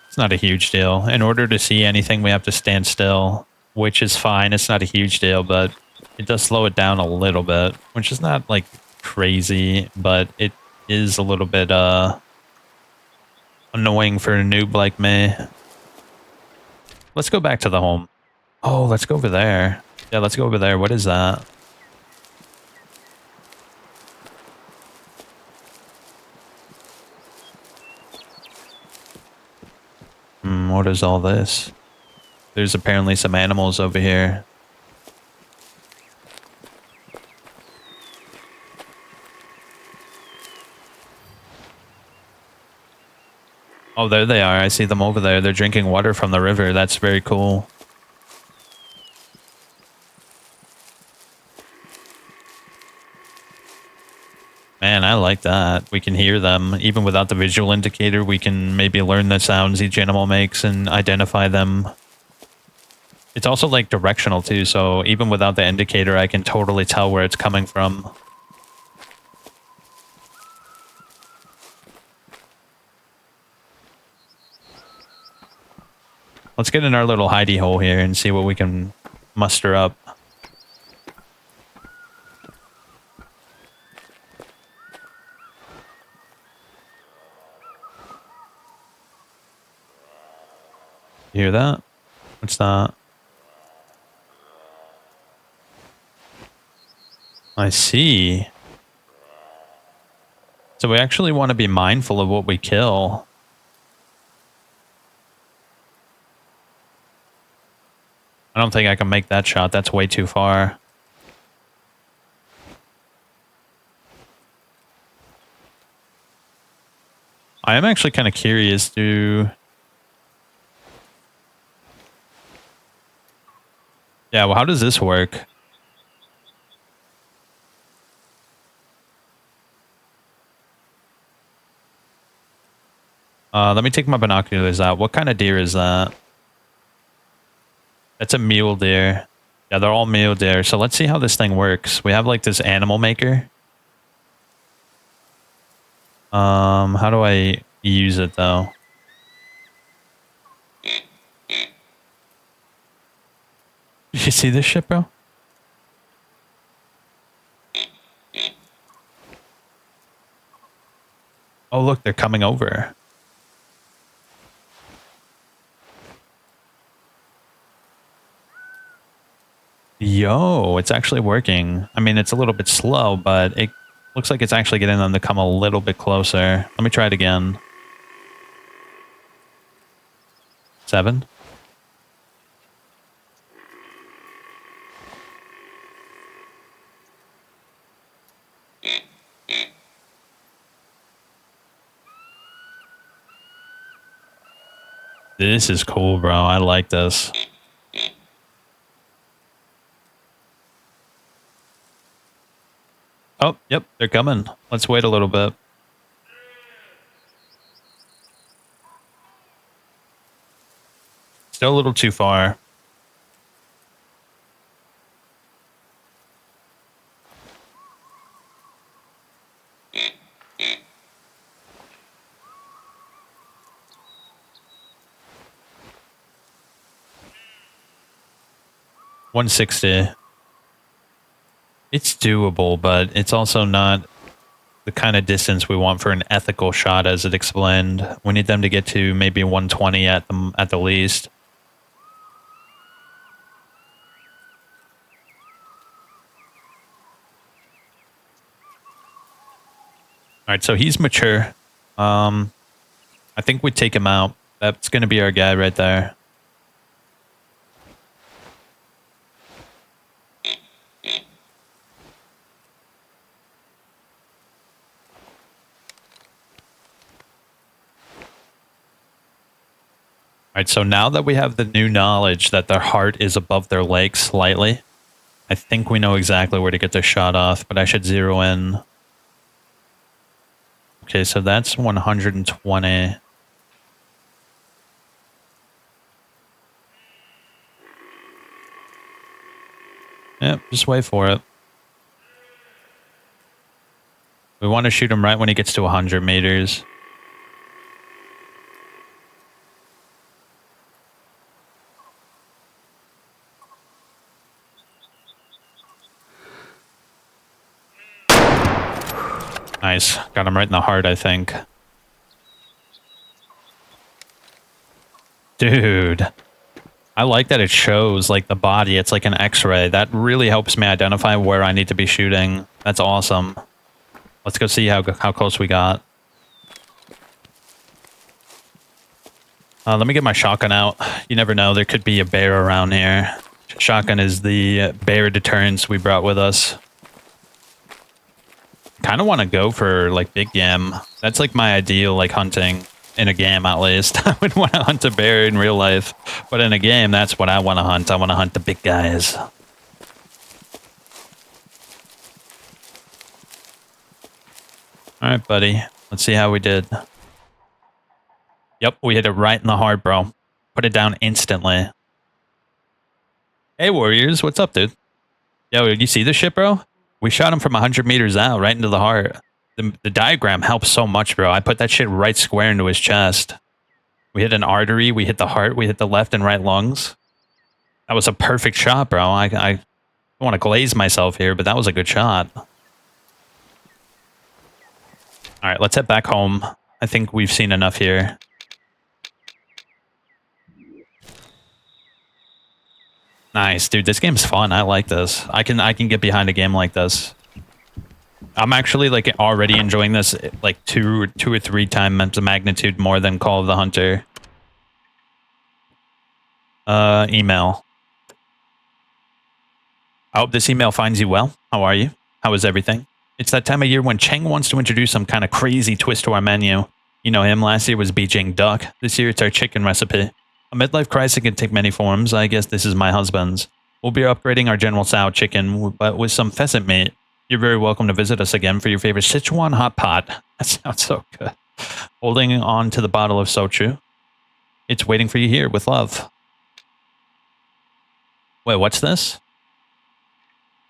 It's not a huge deal. In order to see anything, we have to stand still, which is fine. It's not a huge deal, but it does slow it down a little bit, which is not like crazy, but it is a little bit annoying for a noob like me. Let's go back to the home. Oh, let's go over there. Yeah, let's go over there. What is that? What is all this? There's apparently some animals over here. Oh, there they are. I see them over there. They're drinking water from the river. That's very cool. like that. We can hear them. Even without the visual indicator, we can maybe learn the sounds each animal makes and identify them. It's also like directional too, so even without the indicator, I can totally tell where it's coming from. Let's get in our little hidey hole here and see what we can muster up. You hear that? What's that? I see. So we actually want to be mindful of what we kill. I don't think I can make that shot. That's way too far. I am actually kind of curious to... Yeah, well, how does this work? Let me take my binoculars out. What kind of deer is that? That's a mule deer. Yeah, they're all mule deer. So let's see how this thing works. We have like this animal maker. How do I use it though? Did you see this shit, bro? Oh, look, they're coming over. Yo, it's actually working. I mean, it's a little bit slow, but it looks like it's actually getting them to come a little bit closer. Let me try it again. 7. This is cool, bro. I like this. Oh, yep, they're coming. Let's wait a little bit. Still a little too far. $160. It's doable, but it's also not the kind of distance we want for an ethical shot, as it explained. We need them to get to maybe 120 at the least. All right, so he's mature. I think we take him out. That's going to be our guy right there. All right, so now that we have the new knowledge that their heart is above their legs slightly, I think we know exactly where to get their shot off, but I should zero in. Okay, so that's 120. Yep, just wait for it. We want to shoot him right when he gets to 100 meters. Nice. Got him right in the heart, I think. Dude. I like that it shows, like, the body. It's like an X-ray. That really helps me identify where I need to be shooting. That's awesome. Let's go see how close we got. Let me get my shotgun out. You never know. There could be a bear around here. Shotgun is the bear deterrence we brought with us. Kind of want to go for like big game. That's like my ideal like hunting in a game, at least. I would want to hunt a bear in real life, but in a game, that's what I want to hunt. I want to hunt the big guys. All right, buddy. Let's see how we did. Yep, we hit it right in the heart, bro. Put it down instantly. Hey, Warriors. What's up, dude? Yo, did you see this shit, bro? We shot him from 100 meters out, right into the heart. The diagram helps so much, bro. I put that shit right square into his chest. We hit an artery. We hit the heart. We hit the left and right lungs. That was a perfect shot, bro. I don't want to glaze myself here, but that was a good shot. All right, let's head back home. I think we've seen enough here. Nice, dude. This game's fun. I like this. I can get behind a game like this. I'm actually like already enjoying this like two or three times the magnitude more than Call of the Hunter. Email. I hope this email finds you well. How are you? How is everything? It's that time of year when Cheng wants to introduce some kind of crazy twist to our menu. You know him, last year was Beijing duck. This year it's our chicken recipe. A midlife crisis can take many forms. I guess this is my husband's. We'll be upgrading our General Tso chicken, but with some pheasant meat. You're very welcome to visit us again for your favorite Sichuan hot pot. That sounds so good. Holding on to the bottle of sochu. It's waiting for you here with love. Wait, what's this?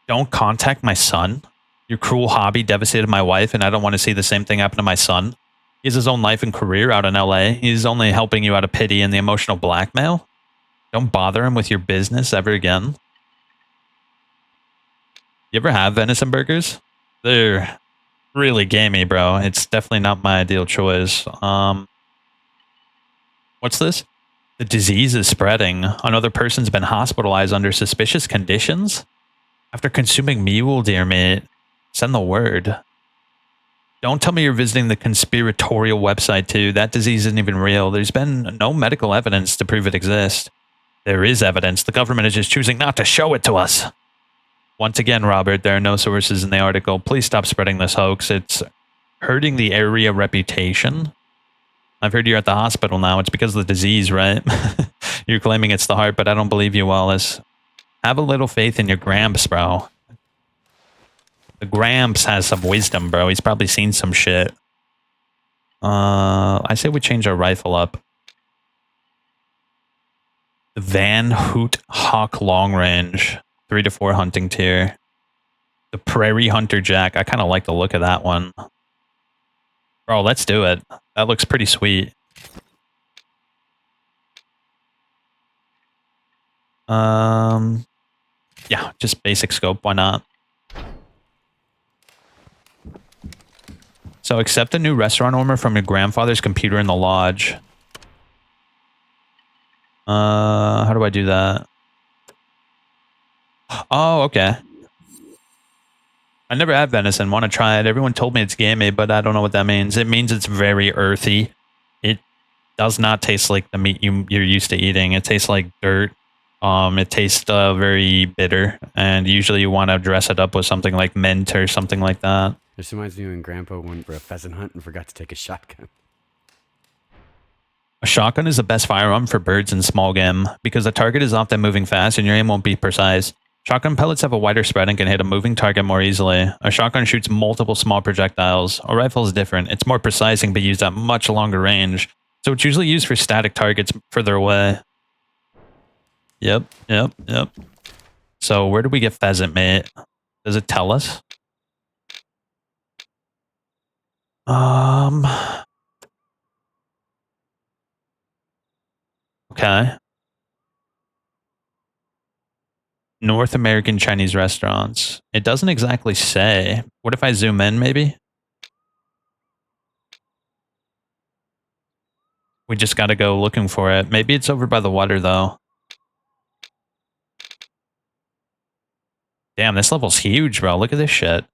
Don't contact my son. Your cruel hobby devastated my wife, and I don't want to see the same thing happen to my son. He has his own life and career out in LA. He's only helping you out of pity and the emotional blackmail. Don't bother him with your business ever again. You ever have venison burgers? They're really gamey, bro. It's definitely not my ideal choice. What's this? The disease is spreading. Another person's been hospitalized under suspicious conditions? After consuming mule deer meat, send the word. Don't tell me you're visiting the conspiratorial website too. That disease isn't even real. There's been no medical evidence to prove it exists. There is evidence. The government is just choosing not to show it to us. Once again, Robert, there are no sources in the article. Please stop spreading this hoax. It's hurting the area reputation. I've heard you're at the hospital now. It's because of the disease, right? You're claiming it's the heart, but I don't believe you, Wallace. Have a little faith in your Gramps, bro. The Gramps has some wisdom, bro. He's probably seen some shit. I say we change our rifle up. The Van Hoot Hawk Long Range. 3 to 4 hunting tier. The Prairie Hunter Jack. I kind of like the look of that one. Bro, let's do it. That looks pretty sweet. Yeah, just basic scope. Why not? So accept a new restaurant order from your grandfather's computer in the lodge. How do I do that? Oh, okay. I never had venison. Want to try it. Everyone told me it's gamey, but I don't know what that means. It means it's very earthy. It does not taste like the meat you're used to eating. It tastes like dirt. It tastes very bitter, and usually you want to dress it up with something like mint or something like that. This reminds me when Grandpa went for a pheasant hunt and forgot to take a shotgun. A shotgun is the best firearm for birds and small game because the target is often moving fast and your aim won't be precise. Shotgun pellets have a wider spread and can hit a moving target more easily. A shotgun shoots multiple small projectiles. A rifle is different. It's more precise and can be used at much longer range. So it's usually used for static targets further away. Yep. So where do we get pheasant meat? Does it tell us? Okay. North American Chinese restaurants. It doesn't exactly say. What if I zoom in, maybe? We just got to go looking for it. Maybe it's over by the water, though. Damn, this level's huge, bro. Look at this shit.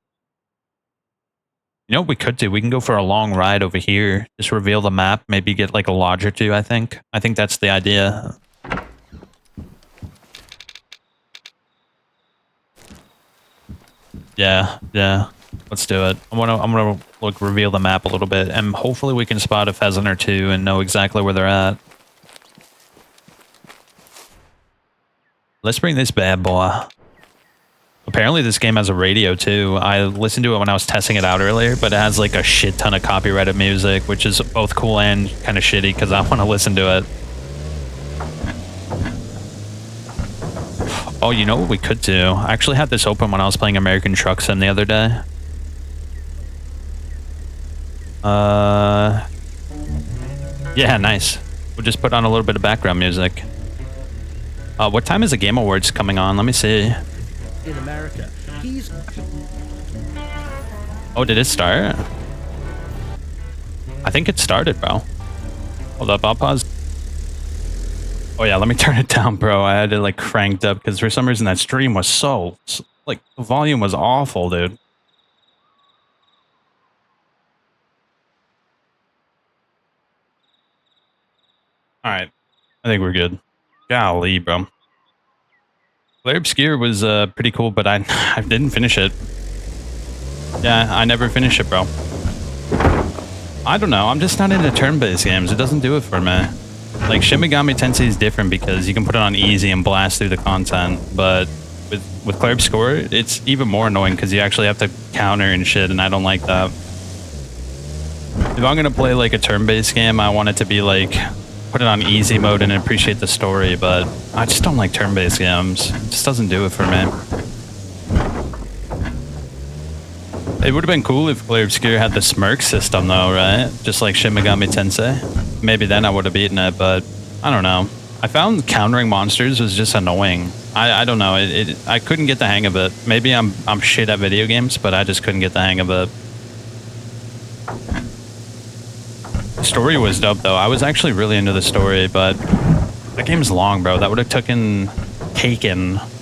You know what we could do? We can go for a long ride over here. Just reveal the map. Maybe get like a lodge or two, I think. I think that's the idea. Yeah. Let's do it. I'm gonna reveal the map a little bit, and hopefully we can spot a pheasant or two and know exactly where they're at. Let's bring this bad boy. Apparently this game has a radio too. I listened to it when I was testing it out earlier, but it has like a shit ton of copyrighted music, which is both cool and kind of shitty because I want to listen to it. Oh, you know what we could do? I actually had this open when I was playing American Truck Sim the other day. Yeah, nice. We'll just put on a little bit of background music. What time is the Game Awards coming on? Let me see. In America, he's... Oh, did it start? I think it started, bro. Hold up, I'll pause. Oh yeah, let me turn it down, bro. I had it like cranked up because for some reason that stream was so... Like, the volume was awful, dude. Alright. I think we're good. Golly, bro. Flare Obscure was pretty cool, but I didn't finish it. Yeah, I never finished it, bro. I don't know. I'm just not into turn-based games. It doesn't do it for me. Like, Shin Megami Tensei is different because you can put it on easy and blast through the content, but with Flare Obscure, it's even more annoying because you actually have to counter and shit, and I don't like that. If I'm gonna play like a turn-based game, I want it to be like... put it on easy mode and appreciate the story, but I just don't like turn-based games. It just doesn't do it for me. It would have been cool if Flare Obscure had the smirk system though, right? Just like Shin Megami Tensei. Maybe then I would have beaten it, but I don't know. I found countering monsters was just annoying. I don't know. I couldn't get the hang of it. Maybe I'm shit at video games, but I just couldn't get the hang of it. The story was dope though. I was actually really into the story, but that game's long, bro. That would have taken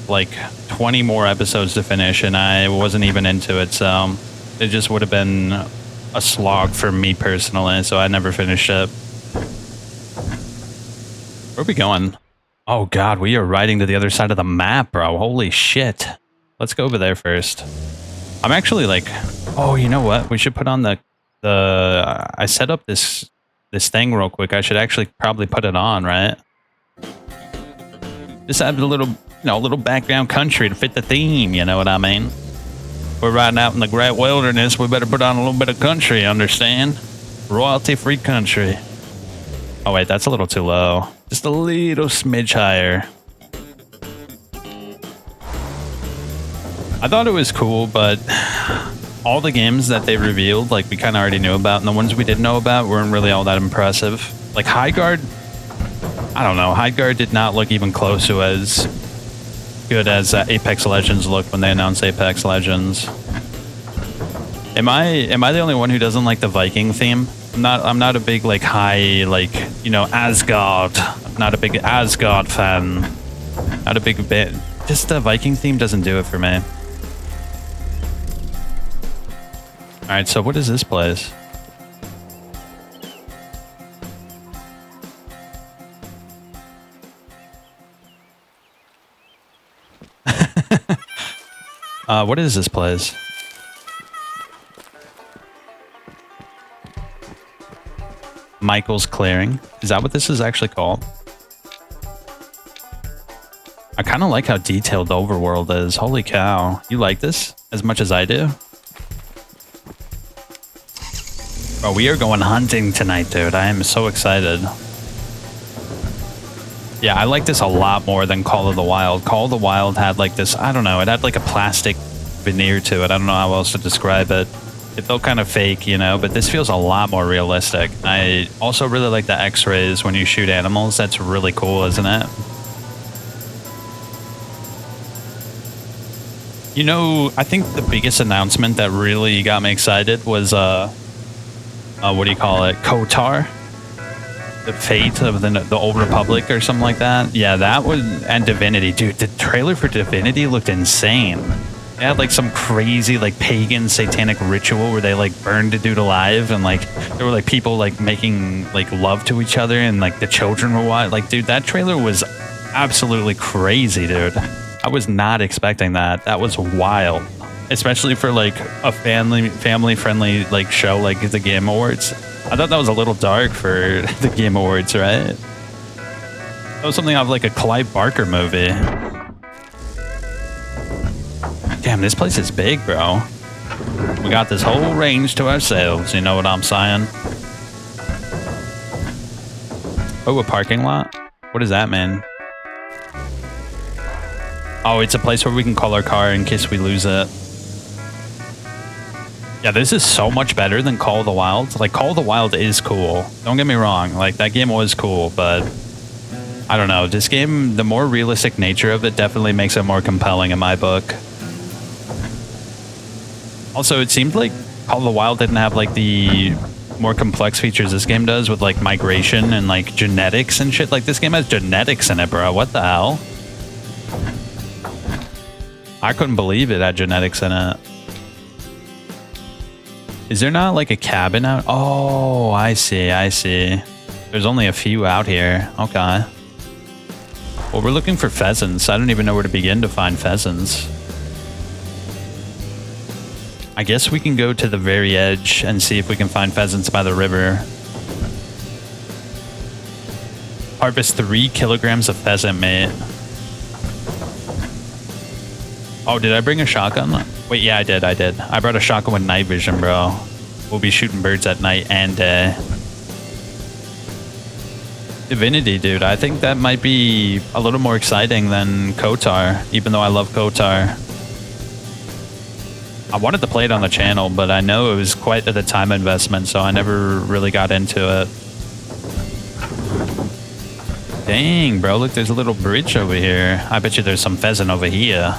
like 20 more episodes to finish, and I wasn't even into it, so it just would have been a slog for me personally, so I never finished it. Where are we going? Oh god, we are riding to the other side of the map, bro. Holy shit. Let's go over there first. I'm actually like, oh, you know what? We should put on I set up this thing real quick. I should actually probably put it on, right? Just add a little, little background country to fit the theme, you know what I mean? We're riding out in the great wilderness, we better put on a little bit of country, understand? Royalty-free country. Oh wait, that's a little too low. Just a little smidge higher. I thought it was cool, but all the games that they revealed, like, we kind of already knew about, and the ones we didn't know about weren't really all that impressive. Like, Highguard, I don't know, Highguard did not look even close to as good as Apex Legends looked when they announced Apex Legends. Am I the only one who doesn't like the Viking theme? I'm not a big, like, high, like, Asgard. I'm not a big Asgard fan. Not a big bit. Just the Viking theme doesn't do it for me. Alright, so what is this place? What is this place? Michael's Clearing. Is that what this is actually called? I kind of like how detailed the overworld is. Holy cow. You like this as much as I do? Bro, we are going hunting tonight, dude. I am so excited. Yeah, I like this a lot more than Call of the Wild. Call of the Wild had like this, I don't know, it had like a plastic veneer to it. I don't know how else to describe it. It felt kind of fake, but this feels a lot more realistic. I also really like the X-rays when you shoot animals. That's really cool, isn't it? I think the biggest announcement that really got me excited was, what do you call it? KOTOR? The Fate of the Old Republic or something like that. Yeah, that was, and Divinity. Dude, the trailer for Divinity looked insane. They had like some crazy like pagan satanic ritual where they like burned a dude alive, and like there were like people like making like love to each other, and like the children were wild. Like, dude, that trailer was absolutely crazy, dude. I was not expecting that. That was wild. Especially for like a family friendly like show like the Game Awards. I thought that was a little dark for the Game Awards, right? That was something out of like a Clive Barker movie. Damn, this place is big, bro. We got this whole range to ourselves, you know what I'm saying? Oh, a parking lot? What does that mean? Oh, it's a place where we can call our car in case we lose it. Yeah, this is so much better than Call of the Wild. Like, Call of the Wild is cool. Don't get me wrong. Like, that game was cool, but I don't know. This game, the more realistic nature of it definitely makes it more compelling in my book. Also, it seemed like Call of the Wild didn't have, like, the more complex features this game does with, like, migration and, like, genetics and shit. Like, this game has genetics in it, bro. What the hell? I couldn't believe it had genetics in it. Is there not like a cabin out? Oh, I see. I see. There's only a few out here. Okay. Well, we're looking for pheasants. I don't even know where to begin to find pheasants. I guess we can go to the very edge and see if we can find pheasants by the river. Harvest 3 kilograms of pheasant meat. Oh, did I bring a shotgun? Wait, yeah, I did. I brought a shotgun with night vision, bro. We'll be shooting birds at night and day. Divinity, dude. I think that might be a little more exciting than KOTOR, even though I love KOTOR. I wanted to play it on the channel, but I know it was quite a time investment, so I never really got into it. Dang, bro. Look, there's a little bridge over here. I bet you there's some pheasant over here.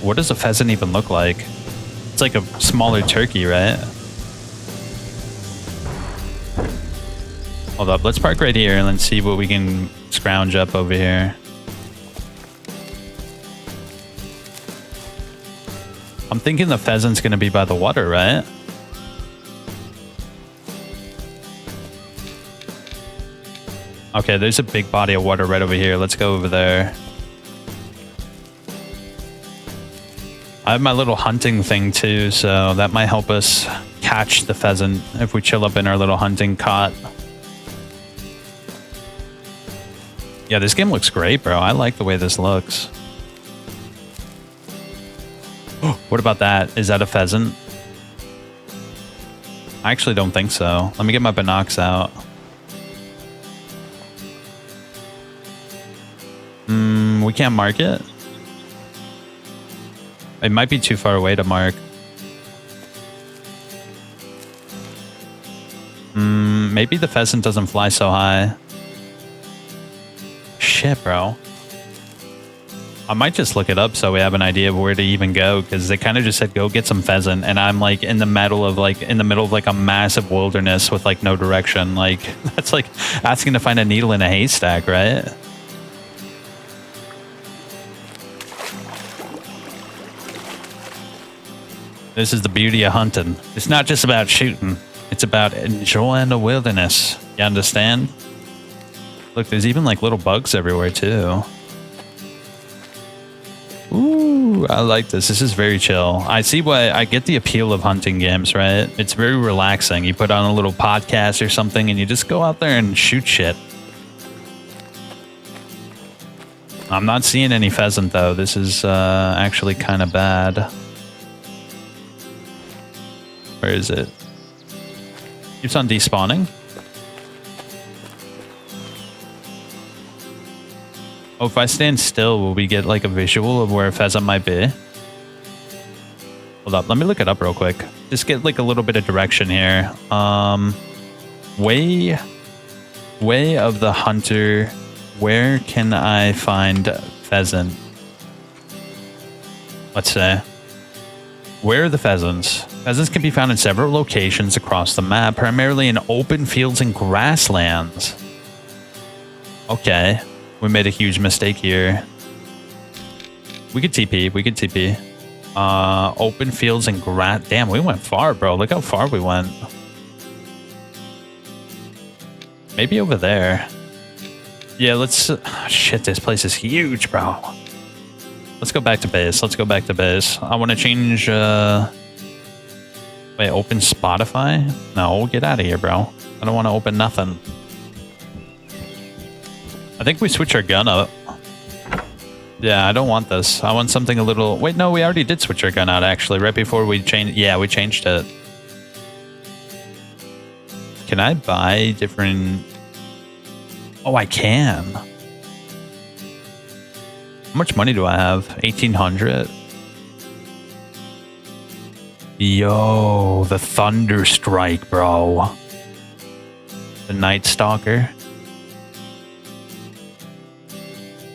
What does a pheasant even look like? It's like a smaller turkey, right? Hold up, let's park right here and let's see what we can scrounge up over here. I'm thinking the pheasant's gonna be by the water, right? Okay, there's a big body of water right over here. Let's go over there. I have my little hunting thing too, so that might help us catch the pheasant if we chill up in our little hunting cot. Yeah, this game looks great, bro. I like the way this looks. What about that? Is that a pheasant? I actually don't think so. Let me get my binocs out. We can't mark it? It might be too far away to mark. Maybe the pheasant doesn't fly so high. Shit, bro. I might just look it up so we have an idea of where to even go, because they kind of just said go get some pheasant, and I'm like in the middle of like a massive wilderness with like no direction. Like that's like asking to find a needle in a haystack, right? This is the beauty of hunting. It's not just about shooting. It's about enjoying the wilderness. You understand? Look, there's even like little bugs everywhere too. Ooh, I like this. This is very chill. I see why I get the appeal of hunting games, right? It's very relaxing. You put on a little podcast or something and you just go out there and shoot shit. I'm not seeing any pheasant though. This is actually kind of bad. Where is it? Keeps on despawning. Oh, if I stand still, will we get like a visual of where a pheasant might be? Hold up, let me look it up real quick. Just get like a little bit of direction here. Way of the hunter. Where can I find pheasant? Let's say. Where are the pheasants? Pheasants can be found in several locations across the map, primarily in open fields and grasslands. Okay, we made a huge mistake here. We could TP, open fields and grass. Damn, we went far, bro. Look how far we went. Maybe over there. Yeah, let's... shit, this place is huge, bro. Let's go back to base. I want to change... Wait, open Spotify? No, get out of here, bro. I don't want to open nothing. I think we switch our gun up. Yeah, I don't want this. I want something a little... Wait, no, we already did switch our gun out, actually. Right before we changed... Yeah, we changed it. Can I buy different... Oh, I can. How much money do I have? 1,800? Yo, the Thunder Strike, bro. The Night Stalker.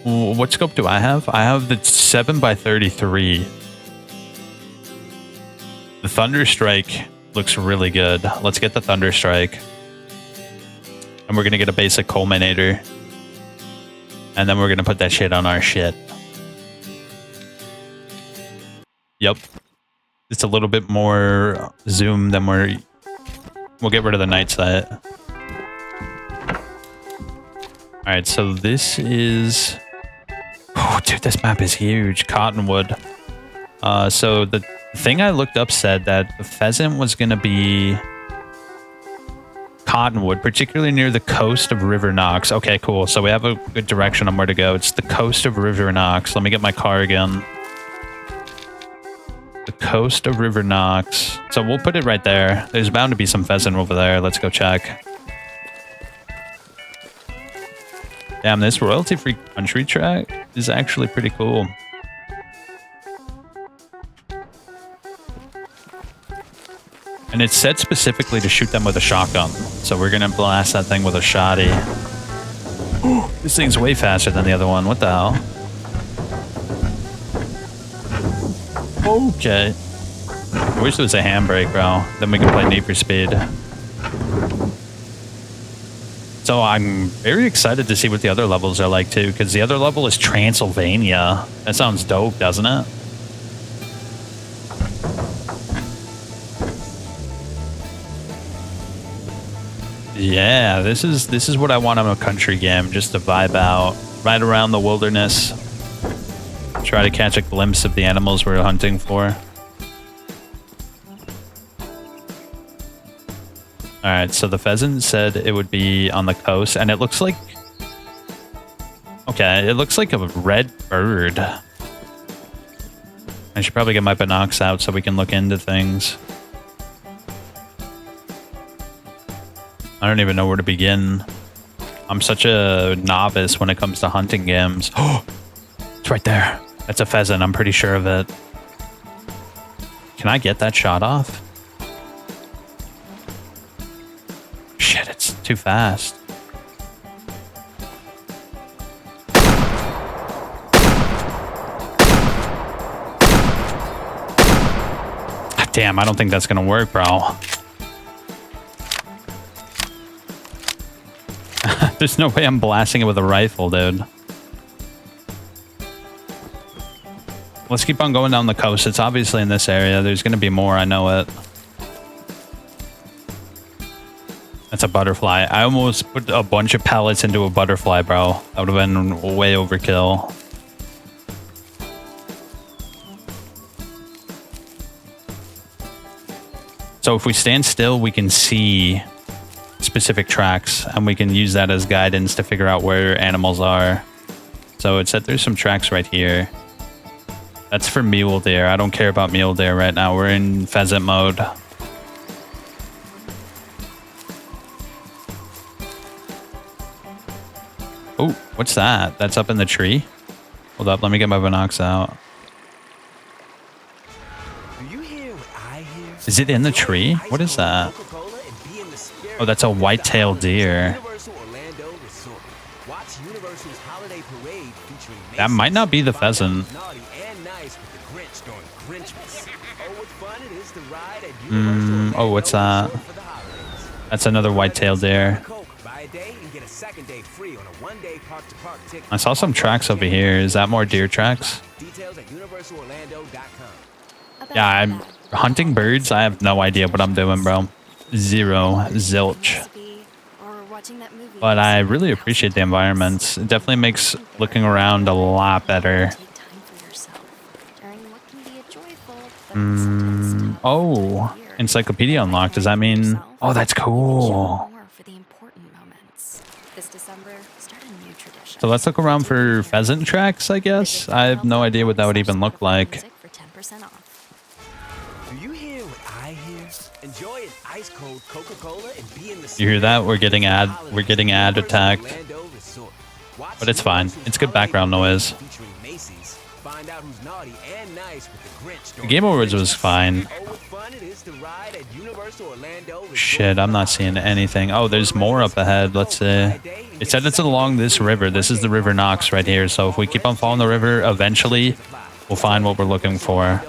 What scope do I have? I have the 7x33. The Thunder Strike looks really good. Let's get the Thunder Strike. And we're gonna get a basic culminator. And then we're gonna put that shit on our shit. Yep. It's a little bit more zoom than we'll get rid of the night sight. Alright, so this is... Oh, dude, this map is huge. Cottonwood. So the thing I looked up said that the pheasant was going to be Cottonwood, particularly near the coast of River Knox. Okay, cool. So we have a good direction on where to go. It's the coast of River Knox. Let me get my car again. The coast of River Knox. So we'll put it right there. There's bound to be some pheasant over there. Let's go check. Damn, this royalty-free country track is actually pretty cool. And it's set specifically to shoot them with a shotgun. So we're gonna blast that thing with a shotty. This thing's way faster than the other one. What the hell? Okay. I wish there was a handbrake, bro. Then we can play Need for Speed. So I'm very excited to see what the other levels are like too, because the other level is Transylvania. That sounds dope, doesn't it? Yeah, this is what I want in a country game, just to vibe out, ride around the wilderness, try to catch a glimpse of the animals we're hunting for. Alright, so the pheasant said it would be on the coast, and it looks like... Okay, it looks like a red bird. I should probably get my binocs out so we can look into things. I don't even know where to begin. I'm such a novice when it comes to hunting games. Oh, it's right there. That's a pheasant, I'm pretty sure of it. Can I get that shot off? Shit, it's too fast. Damn, I don't think that's gonna work, bro. There's no way I'm blasting it with a rifle, dude. Let's keep on going down the coast. It's obviously in this area. There's gonna be more, I know it. That's a butterfly. I almost put a bunch of pellets into a butterfly, bro. That would have been way overkill. So if we stand still, we can see specific tracks, and we can use that as guidance to figure out where animals are. So it said there's some tracks right here. That's for mule deer. I don't care about mule deer right now. We're in pheasant mode. Oh, what's that? That's up in the tree? Hold up, let me get my binocs out. Is it in the tree? What is that? Oh, that's a white-tailed deer. That might not be the pheasant. Oh, what's that? That's another white-tailed deer. I saw some tracks over here. Is that more deer tracks? Yeah, I'm hunting birds. I have no idea what I'm doing, bro. Zero. Zilch. But I really appreciate the environment. It definitely makes looking around a lot better. Oh, encyclopedia unlocked. Does that mean... Oh, that's cool. So let's look around for pheasant tracks, I guess. I have no idea what that would even look like. Do you hear what I hear? Enjoy an ice cold Coca-Cola and be in the You hear that? We're getting ad attacked. But it's fine. It's good background noise. The Game Awards was fine. Shit, I'm not seeing anything. Oh, there's more up ahead. Let's see. It said it's along this river. This is the River Knox right here. So if we keep on following the river, eventually we'll find what we're looking for.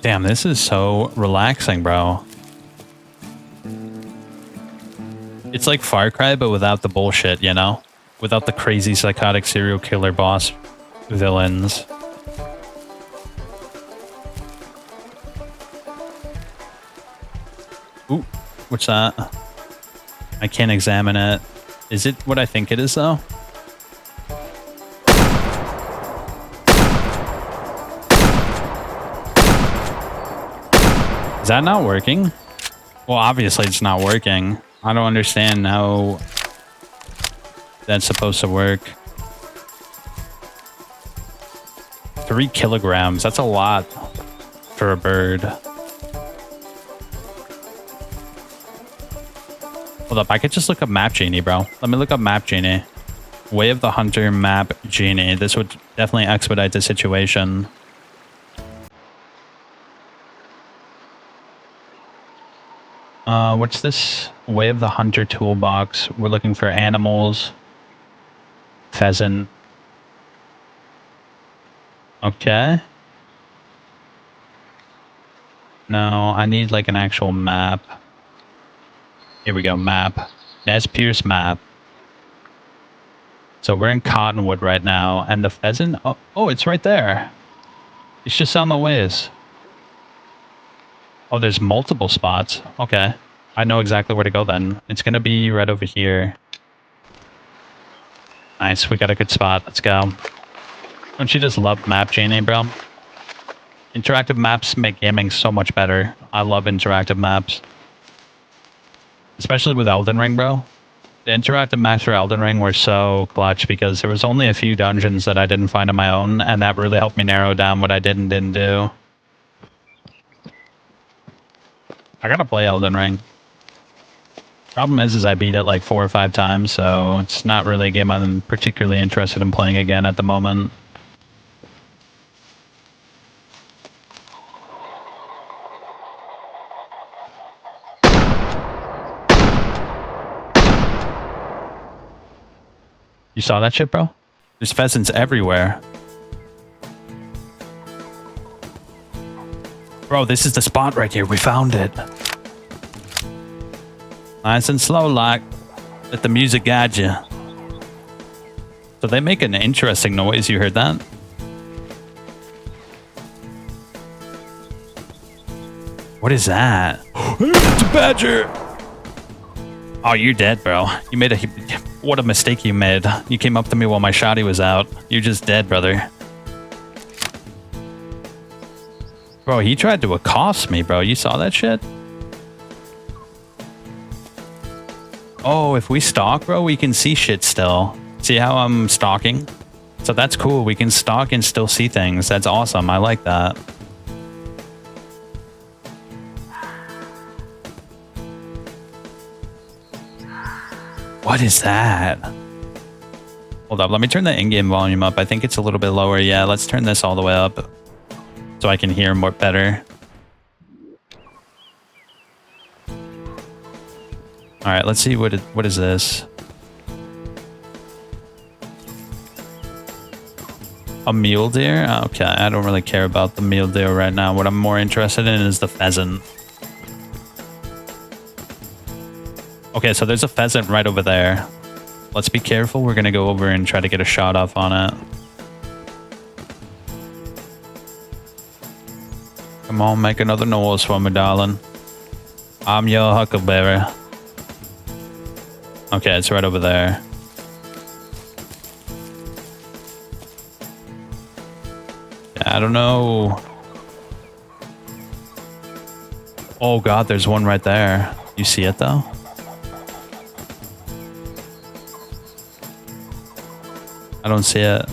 Damn, this is so relaxing, bro. It's like Far Cry, but without the bullshit, you know? Without the crazy psychotic serial killer boss villains. Ooh, what's that? I can't examine it. Is it what I think it is, though? Is that not working? Well, obviously it's not working. I don't understand how that's supposed to work. 3 kilograms. That's a lot for a bird. Hold up. I could just look up Map Genie, bro. Let me look up Map Genie. Way of the Hunter Map Genie. This would definitely expedite the situation. What's this? Way of the Hunter toolbox. We're looking for animals. Pheasant. Okay. No, I need like an actual map. Here we go, map. Nez Pierce map. So we're in Cottonwood right now, and the pheasant, oh, it's right there. It's just on the ways. Oh, there's multiple spots. Okay. I know exactly where to go then. It's gonna be right over here. Nice, we got a good spot. Let's go. Don't you just love Map Genie, bro? Interactive maps make gaming so much better. I love interactive maps. Especially with Elden Ring, bro. The interactive maps for Elden Ring were so clutch because there was only a few dungeons that I didn't find on my own, and that really helped me narrow down what I did and didn't do. I gotta play Elden Ring. Problem is I beat it like 4 or 5 times, so it's not really a game I'm particularly interested in playing again at the moment. You saw that shit, bro? There's pheasants everywhere. Bro, this is the spot right here. We found it. Nice and slow, like. Let the music guide you. So they make an interesting noise. You heard that? What is that? It's a badger! Oh, you're dead, bro. You made a... What a mistake you made. You came up to me while my shotty was out. You're just dead, brother. Bro, he tried to accost me, bro. You saw that shit? Oh, if we stalk, bro, we can see shit still. See how I'm stalking? So that's cool. We can stalk and still see things. That's awesome. I like that. What is that? Hold up. Let me turn the in-game volume up. I think it's a little bit lower. Yeah, let's turn this all the way up so I can hear more better. All right, let's see what is this? A mule deer? Okay, I don't really care about the mule deer right now. What I'm more interested in is the pheasant. Okay, so there's a pheasant right over there. Let's be careful. We're gonna go over and try to get a shot off on it. Come on, make another noise for me, darling. I'm your huckleberry. Okay, it's right over there. Yeah, I don't know. Oh god, there's one right there. You see it though? I don't see it.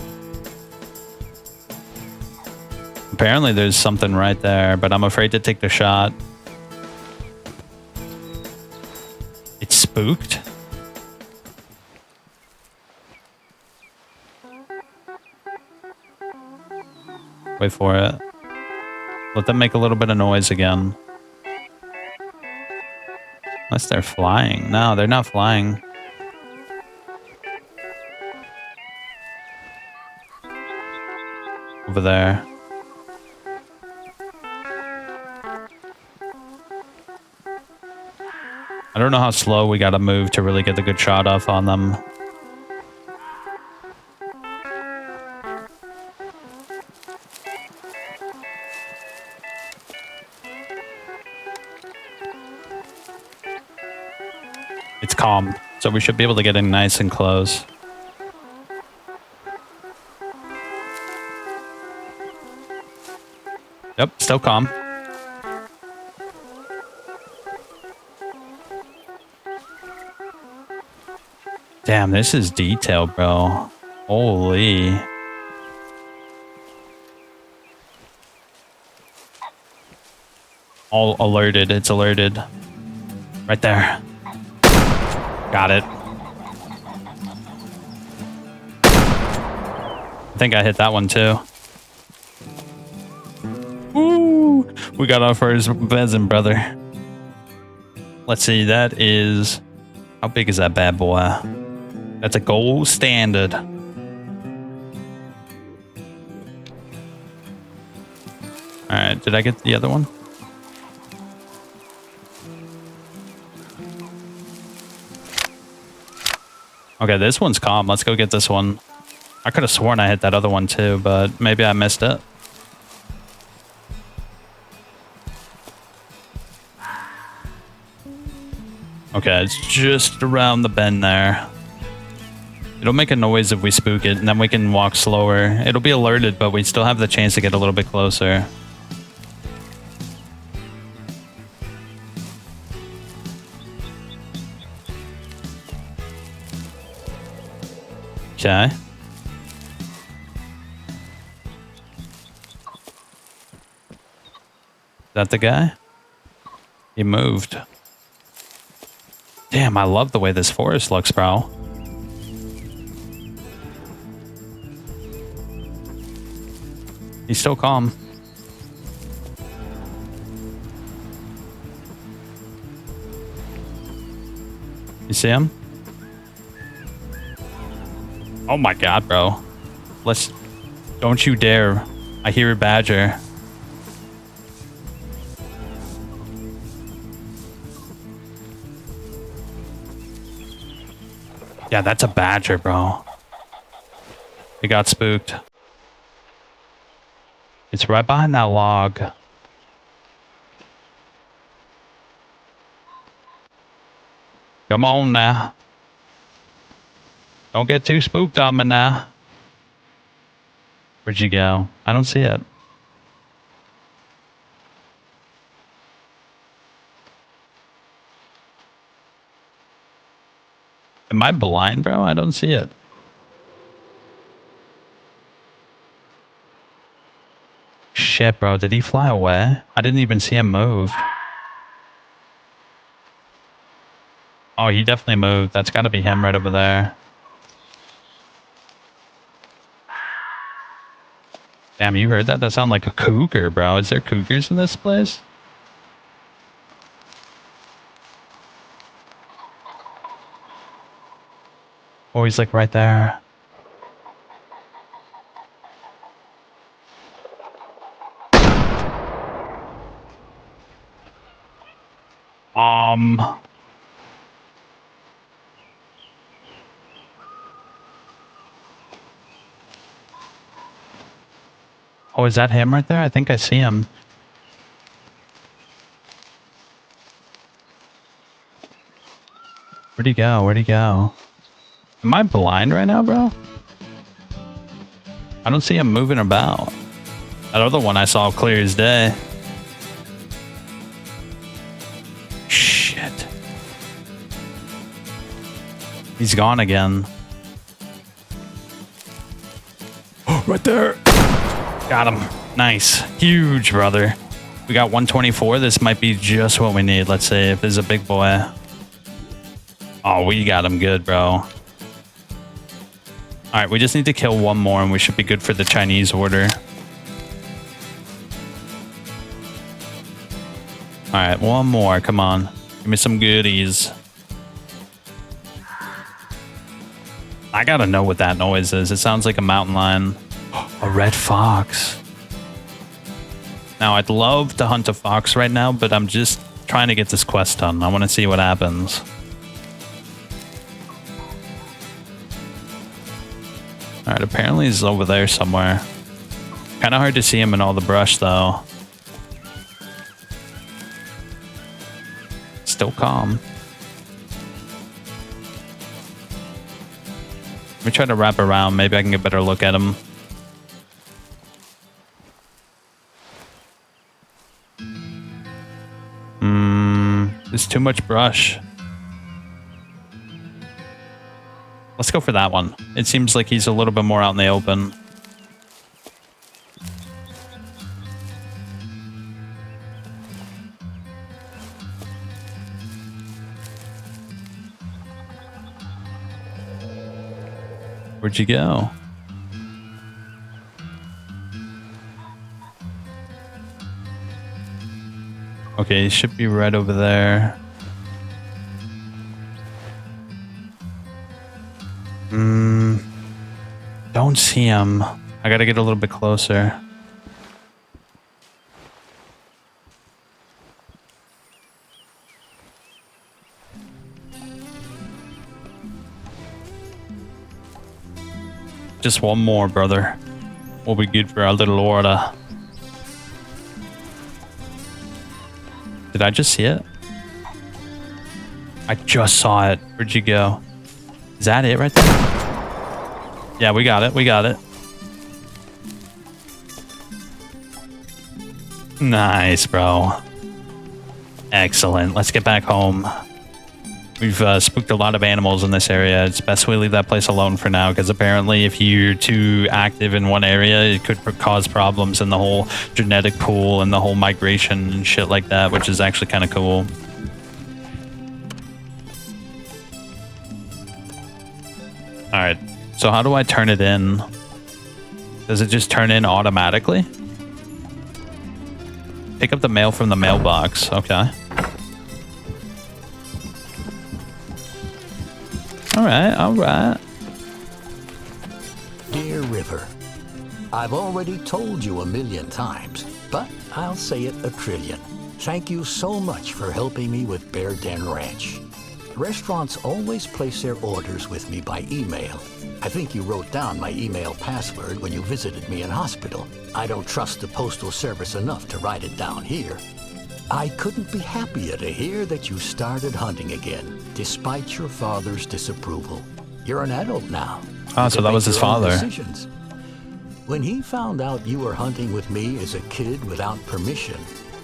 Apparently there's something right there, but I'm afraid to take the shot. It's spooked. Wait for it. Let them make a little bit of noise again. Unless they're flying. No, they're not flying. Over there. I don't know how slow we gotta move to really get the good shot off on them. It's calm, so we should be able to get in nice and close. Yep, still calm. Damn, this is detailed, bro. Holy. All alerted. It's alerted. Right there. Got it. I think I hit that one too. Woo! We got our first pheasant, brother. Let's see, that is... How big is that bad boy? That's a gold standard. Alright, did I get the other one? Okay, this one's calm. Let's go get this one. I could have sworn I hit that other one too, but maybe I missed it. Okay, it's just around the bend there. It'll make a noise if we spook it, and then we can walk slower. It'll be alerted, but we still have the chance to get a little bit closer. Okay. Is that the guy? He moved. Damn, I love the way this forest looks, bro. He's still calm. You see him? Oh my god, bro. Let's... Don't you dare. I hear a badger. Yeah, that's a badger, bro. He got spooked. It's right behind that log. Come on now. Don't get too spooked on me now. Where'd you go? I don't see it. Am I blind, bro? I don't see it. Shit, bro. Did he fly away? I didn't even see him move. Oh, he definitely moved. That's got to be him right over there. Damn, you heard that? That sounded like a cougar, bro. Is there cougars in this place? Oh, he's like right there. Oh, is that him right there? I think I see him. Where'd he go? Where'd he go? Am I blind right now, bro? I don't see him moving about. That other one I saw clear as day. Shit. He's gone again. Right there. Got him. Nice. Huge, brother. We got 124. This might be just what we need. Let's see if there's a big boy. Oh, we got him good, bro. All right, we just need to kill one more and we should be good for the Chinese order. All right, one more. Come on. Give me some goodies. I gotta know what that noise is. It sounds like a mountain lion. A red fox. Now, I'd love to hunt a fox right now, but I'm just trying to get this quest done. I want to see what happens. All right, apparently he's over there somewhere. Kind of hard to see him in all the brush, though. Still calm. Let me try to wrap around. Maybe I can get a better look at him. There's too much brush. Let's go for that one. It seems like he's a little bit more out in the open. Where'd you go? Okay, he should be right over there. Don't see him. I gotta get a little bit closer. Just one more, brother. We'll be good for our little order. Did I just see it? I just saw it. Where'd you go? Is that it right there? Yeah, we got it. We got it. Nice, bro. Excellent. Let's get back home. We've spooked a lot of animals in this area. It's best we leave that place alone for now, because apparently if you're too active in one area, it could cause problems in the whole genetic pool and the whole migration and shit like that, which is actually kind of cool. All right, so how do I turn it in? Does it just turn in automatically? Pick up the mail from the mailbox. Okay. All right. Dear River, I've already told you 1,000,000 times, but I'll say it 1,000,000,000,000. Thank you so much for helping me with Bear Den Ranch. Restaurants always place their orders with me by email. I think you wrote down my email password when you visited me in hospital. I don't trust the Postal Service enough to write it down here. I couldn't be happier to hear that you started hunting again, despite your father's disapproval. You're an adult now. Ah, so that was his father. Decisions. When he found out you were hunting with me as a kid without permission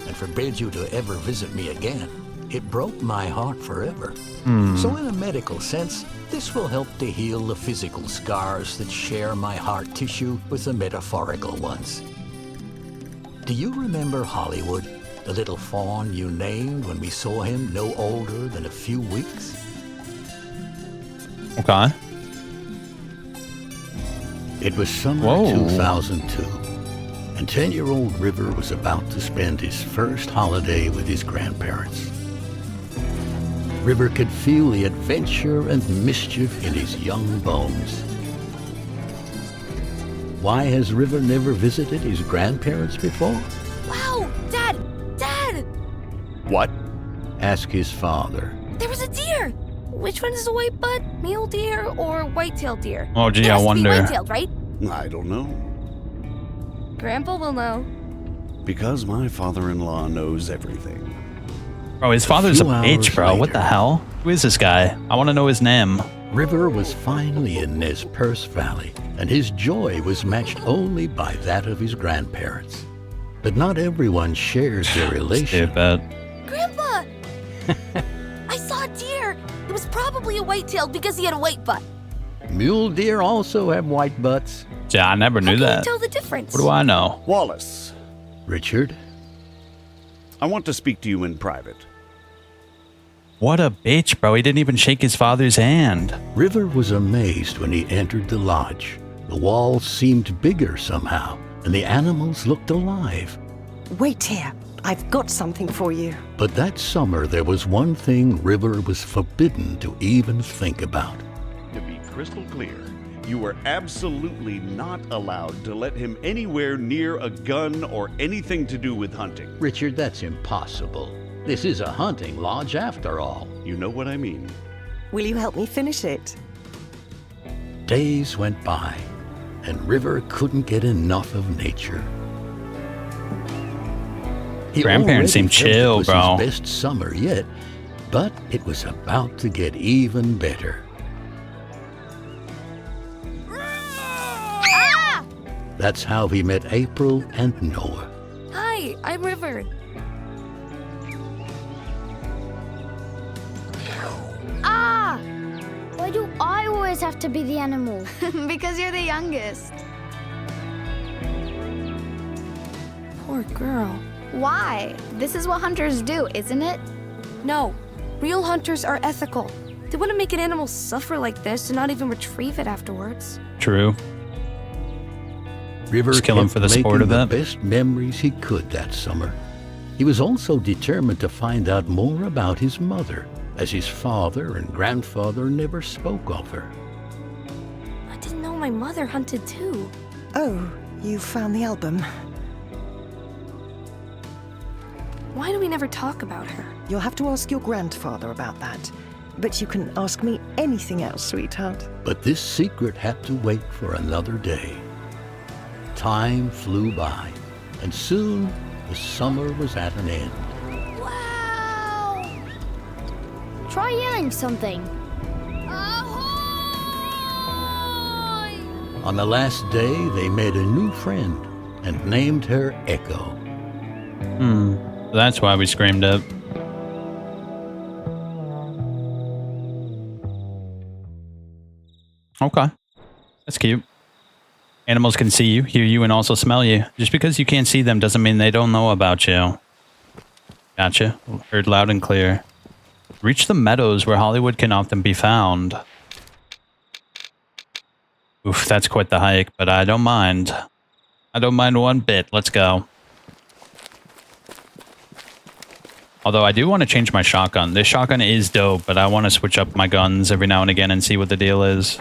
and forbade you to ever visit me again, it broke my heart forever. So in a medical sense, this will help to heal the physical scars that share my heart tissue with the metaphorical ones. Do you remember Hollywood, the little fawn you named when we saw him no older than a few weeks? Okay. It was summer 2002, and 10-year-old River was about to spend his first holiday with his grandparents. River could feel the adventure and mischief in his young bones. Why has River never visited his grandparents before? Wow! Dad! Dad! What? Asked his father. There was a deer! Which one is a white butt? Mule deer or white-tailed deer? Oh, gee, It I has to be wonder. white-tailed, right? I don't know. Grandpa will know. Because my father-in-law knows everything. Bro, his father's a few bitch, hours bro. What later. the hell? Who is this guy? I want to know his name. River was finally in Nez Perce Valley, and his joy was matched only by that of his grandparents. But not everyone shares their relation. Stupid. Grandpa! I saw a deer! It was probably a white-tailed because he had a white butt. Mule deer also have white butts. Yeah, I never knew How can that. you tell the difference? What do I know? Wallace, Richard? I want to speak to you in private. What a bitch, bro. He didn't even shake his father's hand. River was amazed when he entered the lodge. The walls seemed bigger somehow, and the animals looked alive. Wait here. I've got something for you. But that summer, there was one thing River was forbidden to even think about. To be crystal clear, you were absolutely not allowed to let him anywhere near a gun or anything to do with hunting. Richard, that's impossible. This is a hunting lodge after all. You know what I mean. Will you help me finish it? Days went by, and River couldn't get enough of nature. He Grandparents seem already felt chill, it was bro. his best summer yet, but it was about to get even better. Ah! That's how he met April and Noah. Hi, I'm River. Ah! Why do I always have to be the animal? Because you're the youngest. Poor girl. Why? This is what hunters do, isn't it? No. Real hunters are ethical. They wouldn't make an animal suffer like this and not even retrieve it afterwards. True. River Just kill him kept for the sport making of the it. best memories he could that summer. He was also determined to find out more about his mother, as his father and grandfather never spoke of her. I didn't know my mother hunted too. Oh, you found the album. Why do we never talk about her? You'll have to ask your grandfather about that. But you can ask me anything else, sweetheart. But this secret had to wait for another day. Time flew by, and soon the summer was at an end. Wow! Try yelling something. Ahoy! On the last day, they made a new friend and named her Echo. That's why we screamed it. Okay. That's cute. Animals can see you, hear you, and also smell you. Just because you can't see them doesn't mean they don't know about you. Gotcha. Heard loud and clear. Reach the meadows where Hollywood can often be found. Oof, that's quite the hike, but I don't mind. I don't mind one bit. Let's go. Although I do want to change my shotgun. This shotgun is dope, but I want to switch up my guns every now and again and see what the deal is.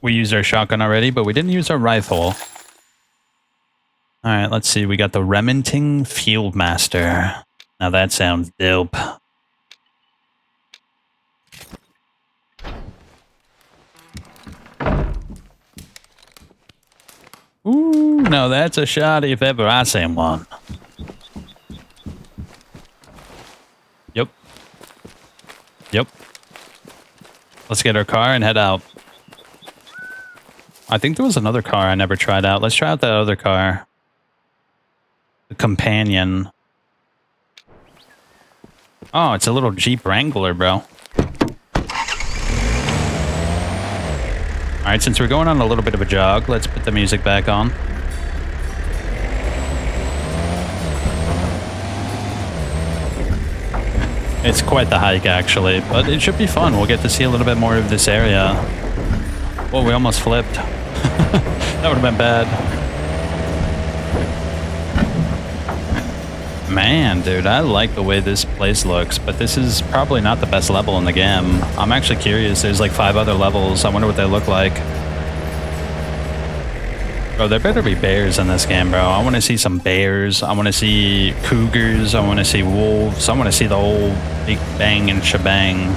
We used our shotgun already, but we didn't use our rifle. Alright, let's see. We got the Remington Fieldmaster. Now that sounds dope. Ooh, no, that's a shot if ever I seen one. Yep. Yep. Let's get our car and head out. I think there was another car I never tried out. Let's try out that other car. The Companion. Oh, it's a little Jeep Wrangler, bro. Alright, since we're going on a little bit of a jog, let's put the music back on. It's quite the hike, actually, but it should be fun. We'll get to see a little bit more of this area. Whoa, we almost flipped. That would have been bad. Man, dude, I like the way this place looks, but this is probably not the best level in the game. I'm actually curious. There's like 5 other levels. I wonder what they look like. Bro, there better be bears in this game, bro. I want to see some bears. I want to see cougars. I want to see wolves. I want to see the whole big bang and shebang.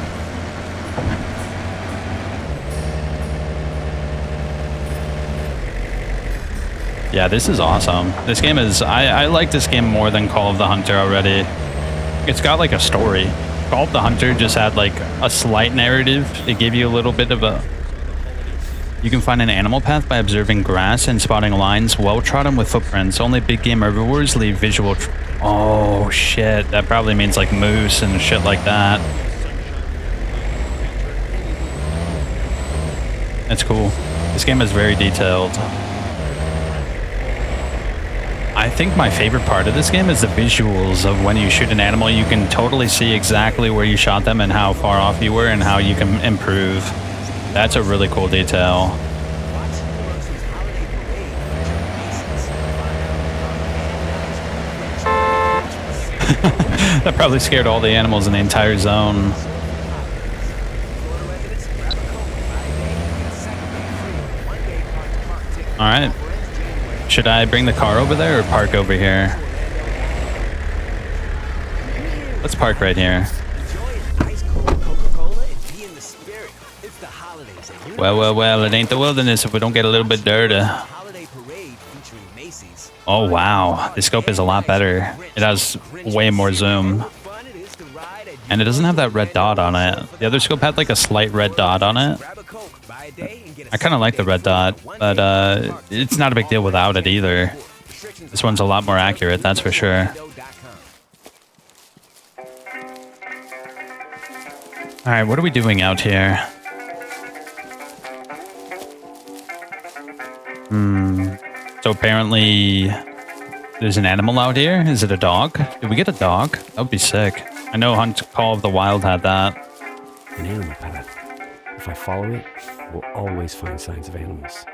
Yeah, this is awesome. This game is... I like this game more than Call of the Hunter already. It's got like a story. Call of the Hunter just had like a slight narrative. It gave you a little bit of a... You can find an animal path by observing grass and spotting lines well trodden with footprints. Only big game herbivores leave visual... Oh, shit. That probably means like moose and shit like that. That's cool. This game is very detailed. I think my favorite part of this game is the visuals of when you shoot an animal. You can totally see exactly where you shot them and how far off you were and how you can improve. That's a really cool detail. That probably scared all the animals in the entire zone. Alright. Should I bring the car over there or park over here? Let's park right here. Well, it ain't the wilderness if we don't get a little bit dirty. Oh wow, the scope is a lot better. It has way more zoom. And it doesn't have that red dot on it. The other scope had like a slight red dot on it. I kind of like the red dot, but it's not a big deal without it either. This one's a lot more accurate, that's for sure. Alright, what are we doing out here? So apparently there's an animal out here. Is it a dog? Did we get a dog? That would be sick. I know Hunt Call of the Wild had that. An animal path. If I follow it, we'll always find signs of animals.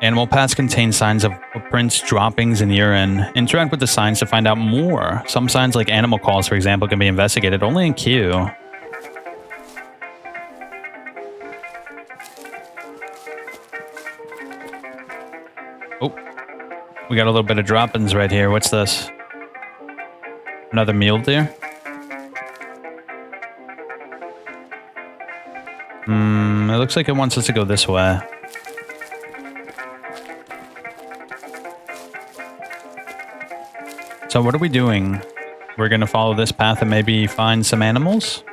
Animal paths contain signs of footprints, droppings, and urine. Interact with the signs to find out more. Some signs, like animal calls, for example, can be investigated only in queue. Oh, we got a little bit of droppings right here. What's this? Another mule deer? It looks like it wants us to go this way. So what are we doing? We're gonna follow this path and maybe find some animals?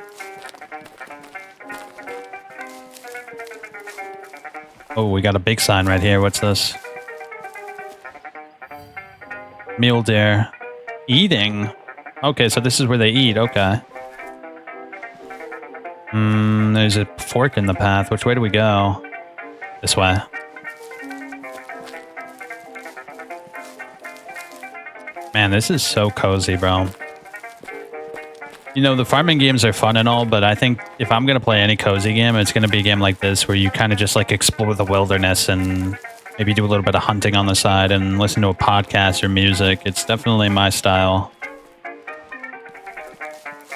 Oh, we got a big sign right here. What's this? Mule deer. Eating? Okay, so this is where they eat. Okay. There's a fork in the path. Which way do we go? This way. Man, this is so cozy, bro. You know, the farming games are fun and all, but I think if I'm going to play any cozy game, it's going to be a game like this where you kind of just like explore the wilderness and maybe do a little bit of hunting on the side and listen to a podcast or music. It's definitely my style.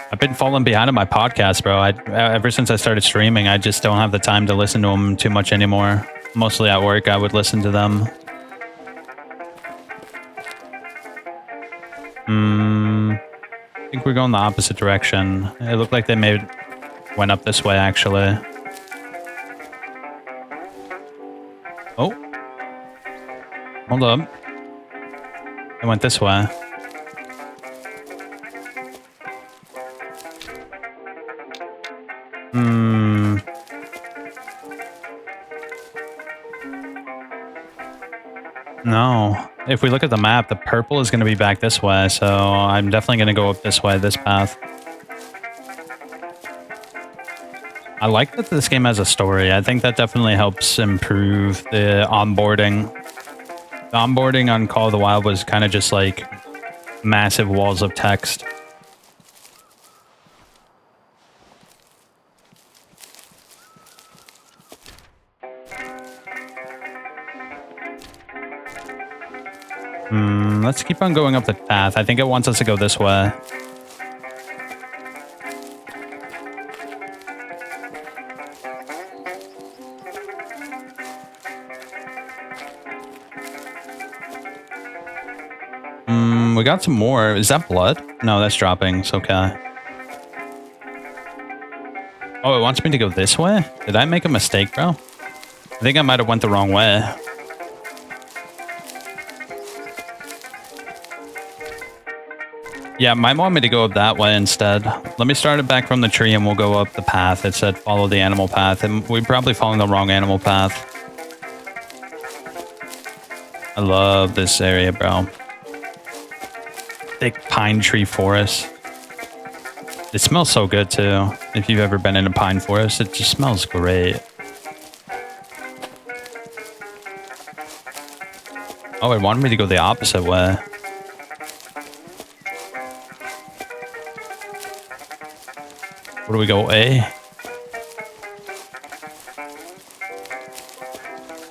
I've been falling behind on my podcast, bro. Ever since I started streaming, I just don't have the time to listen to them too much anymore. Mostly at work, I would listen to them. I think we're going the opposite direction. It looked like they went up this way, actually. Oh. Hold up. They went this way. No. If we look at the map, the purple is going to be back this way, so I'm definitely going to go up this way, this path. I like that this game has a story. I think that definitely helps improve the onboarding. The onboarding on Call of the Wild was kind of just like massive walls of text. Let's keep on going up the path. I think it wants us to go this way. We got some more. Is that blood? No, that's droppings. Okay. Oh, it wants me to go this way? Did I make a mistake, bro? I think I might have went the wrong way. Yeah, mine want me to go up that way instead. Let me start it back from the tree and we'll go up the path. It said follow the animal path, and we're probably following the wrong animal path. I love this area, bro. Thick pine tree forest. It smells so good too. If you've ever been in a pine forest, it just smells great. Oh, it wanted me to go the opposite way. Where do we go? A?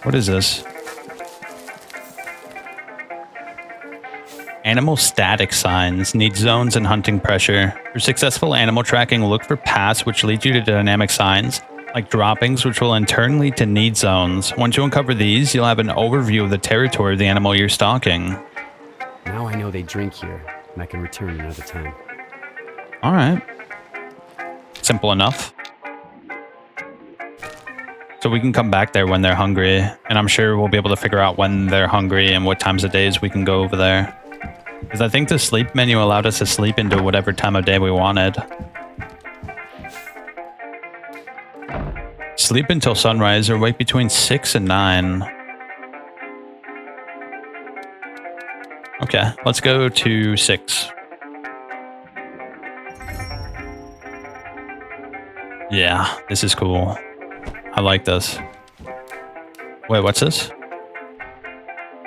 What is this? Animal static signs need zones and hunting pressure. For successful animal tracking, look for paths which lead you to dynamic signs, like droppings, which will in turn lead to need zones. Once you uncover these, you'll have an overview of the territory of the animal you're stalking. Now I know they drink here, and I can return another time. Alright. Simple enough. So we can come back there when they're hungry, and I'm sure we'll be able to figure out when they're hungry and what times of days we can go over there. Because I think the sleep menu allowed us to sleep into whatever time of day we wanted. Sleep until sunrise or wake between 6 and 9. Okay, let's go to 6. Yeah, this is cool. I like this. Wait, what's this?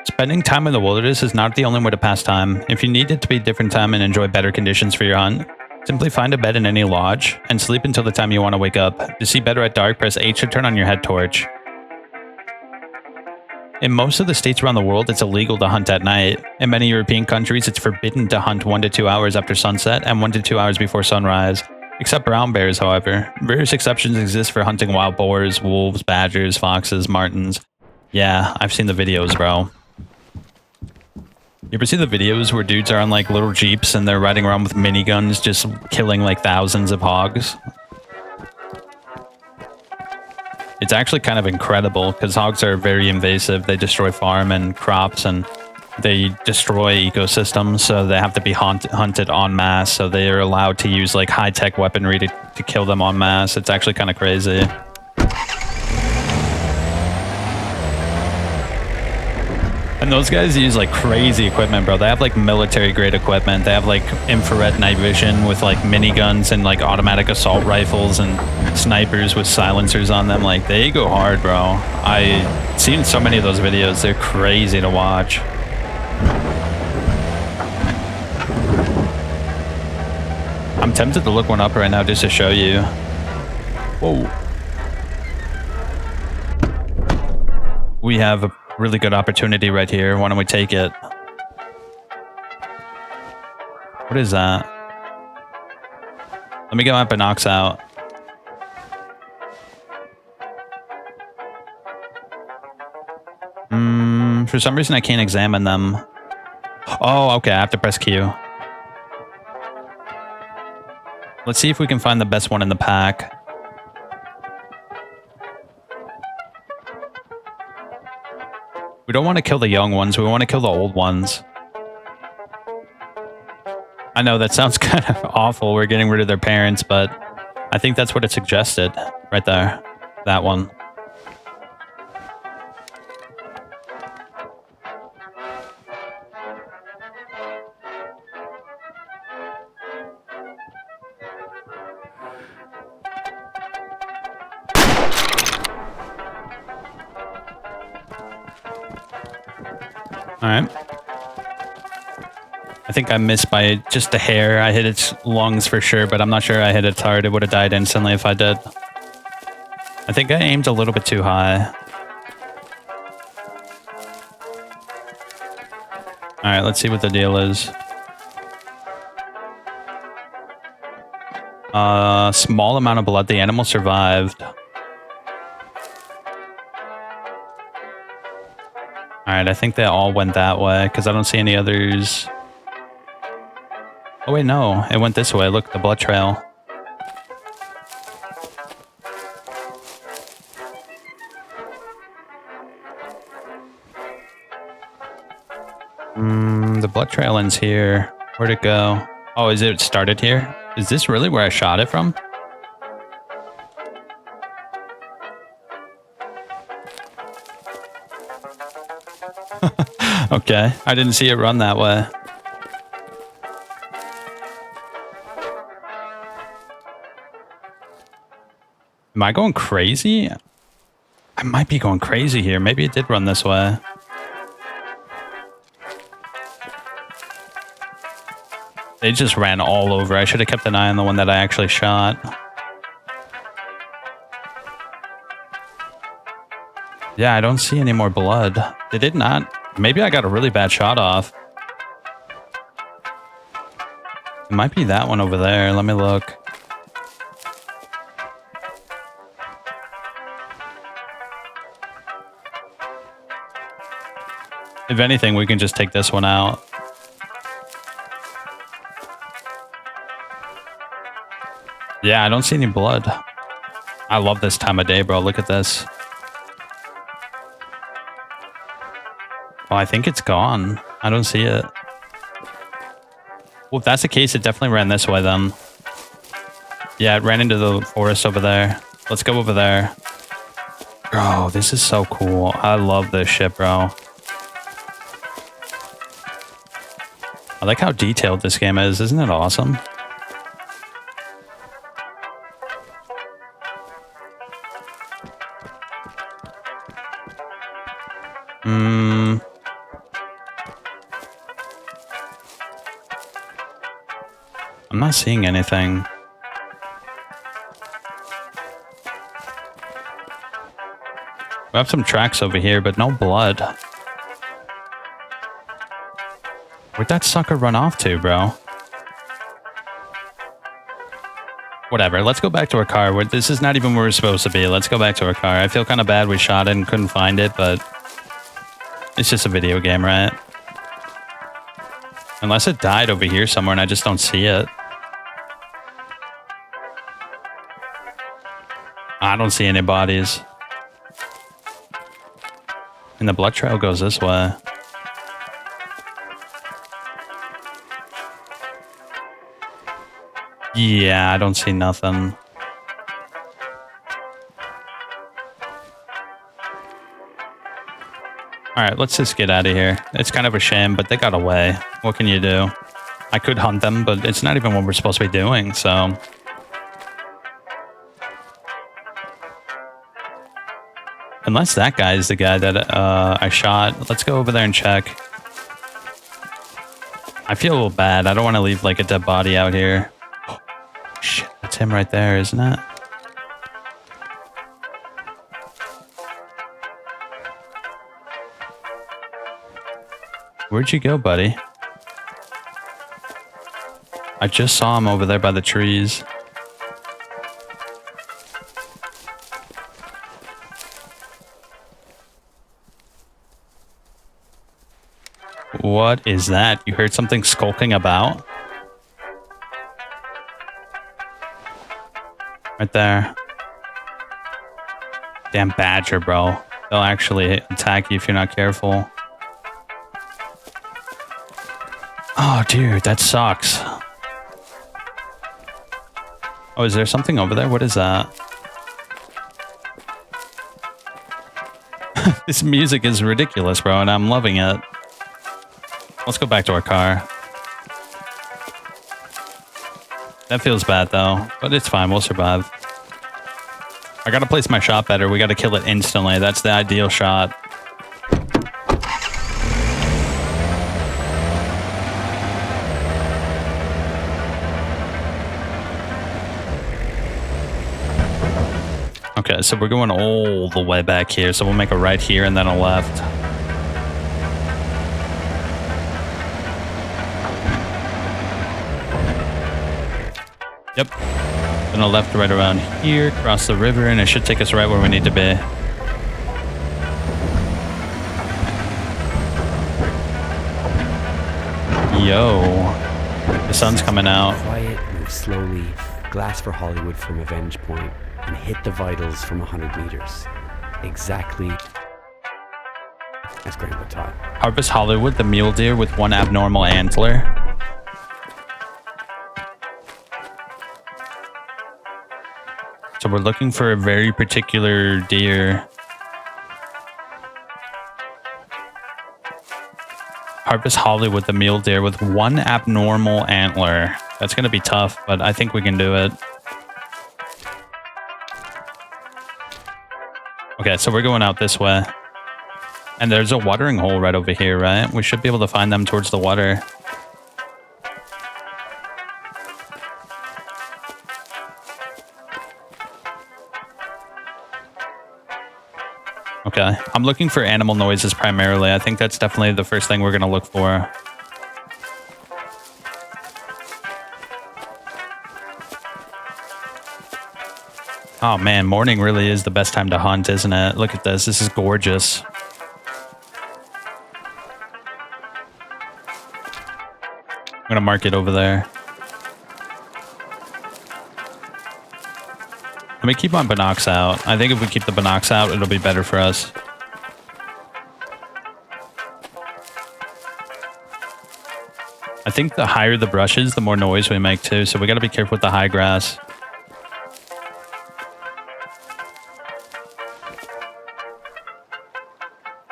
Spending time in the wilderness is not the only way to pass time. If you need it to be a different time and enjoy better conditions for your hunt, simply find a bed in any lodge and sleep until the time you want to wake up. To see better at dark, press H to turn on your head torch. In most of the states around the world, it's illegal to hunt at night. In many European countries, it's forbidden to hunt 1 to 2 hours after sunset and 1 to 2 hours before sunrise. Except brown bears, however. Various exceptions exist for hunting wild boars, wolves, badgers, foxes, martens. Yeah, I've seen the videos, bro. You ever see the videos where dudes are on like little jeeps and they're riding around with miniguns just killing like thousands of hogs? It's actually kind of incredible because hogs are very invasive. They destroy farm and crops and they destroy ecosystems, so they have to be hunted en masse. So they are allowed to use like high-tech weaponry to kill them en masse. It's actually kind of crazy. And those guys use like crazy equipment, bro. They have like military grade equipment. They have like infrared night vision with like miniguns and like automatic assault rifles and snipers with silencers on them. Like they go hard, bro. I've seen so many of those videos. They're crazy to watch. I'm tempted to look one up right now just to show you. Whoa. We have a really good opportunity right here. Why don't we take it? What is that? Let me get my binocs out. For some reason I can't examine them. Oh, okay, I have to press Q. Let's see if we can find the best one in the pack. We don't want to kill the young ones, we want to kill the old ones. I know that sounds kind of awful, we're getting rid of their parents, but I think that's what it suggested right there. That one. Alright. I think I missed by just a hair. I hit its lungs for sure, but I'm not sure I hit its heart. It would have died instantly if I did. I think I aimed a little bit too high. Alright, let's see what the deal is. Small amount of blood. The animal survived. Alright, I think they all went that way, because I don't see any others. Oh wait, no. It went this way. Look, the blood trail. The blood trail ends here. Where'd it go? Oh, is it started here? Is this really where I shot it from? Okay, I didn't see it run that way. Am I going crazy? I might be going crazy here. Maybe it did run this way. They just ran all over. I should have kept an eye on the one that I actually shot. Yeah, I don't see any more blood. They did not. Maybe I got a really bad shot off. It might be that one over there. Let me look. If anything, we can just take this one out. Yeah, I don't see any blood. I love this time of day, bro. Look at this. Well, I think it's gone. I don't see it. Well, if that's the case, it definitely ran this way then. Yeah, it ran into the forest over there. Let's go over there. Bro, this is so cool. I love this shit, bro. I like how detailed this game is. Isn't it awesome? I'm not seeing anything. We have some tracks over here, but no blood. Where'd that sucker run off to, bro? Whatever, let's go back to our car. This is not even where we're supposed to be. Let's go back to our car. I feel kind of bad we shot it and couldn't find it, but it's just a video game, right? Unless it died over here somewhere and I just don't see it. I don't see any bodies. And the blood trail goes this way. Yeah, I don't see nothing. Alright, let's just get out of here. It's kind of a shame, but they got away. What can you do? I could hunt them, but it's not even what we're supposed to be doing, so... Unless that guy is the guy that I shot. Let's go over there and check. I feel a little bad. I don't want to leave like a dead body out here. Oh, shit, that's him right there, isn't it? Where'd you go, buddy? I just saw him over there by the trees. What is that? You heard something skulking about? Right there. Damn badger, bro. They'll actually attack you if you're not careful. Oh, dude, that sucks. Oh, is there something over there? What is that? This music is ridiculous, bro, and I'm loving it. Let's go back to our car. That feels bad, though, but it's fine. We'll survive. I gotta place my shot better. We gotta kill it instantly. That's the ideal shot. Okay, so we're going all the way back here. So we'll make a right here and then a left. Yep. Then a left right around here, cross the river, and it should take us right where we need to be. Yo. The sun's coming out. Quiet, move slowly, glass for Hollywood from Avenge Point, and hit the vitals from 100 meters. Exactly as Grandpa taught. Harvest Hollywood, the mule deer with one abnormal antler. So we're looking for a very particular deer. Harvest Hollywood, the mule deer with one abnormal antler. That's going to be tough, but I think we can do it. Okay, so we're going out this way. And there's a watering hole right over here, right? We should be able to find them towards the water. Okay. I'm looking for animal noises primarily. I think that's definitely the first thing we're going to look for. Oh man, morning really is the best time to hunt, isn't it? Look at this. This is gorgeous. I'm going to mark it over there. Let me keep my binocs out. I think if we keep the binocs out, it'll be better for us. I think the higher the brushes, the more noise we make too. So we got to be careful with the high grass.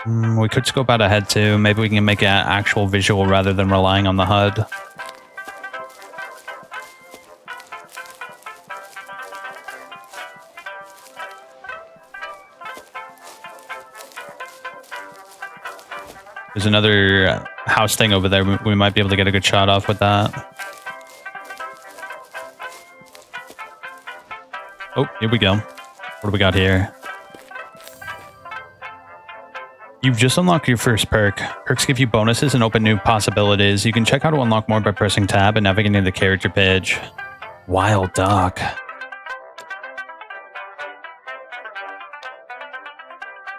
We could scope out ahead too. Maybe we can make an actual visual rather than relying on the HUD. There's another house thing over there. We might be able to get a good shot off with that. Oh, here we go. What do we got here? You've just unlocked your first perk. Perks give you bonuses and open new possibilities. You can check how to unlock more by pressing tab and navigating the character page. Wild duck.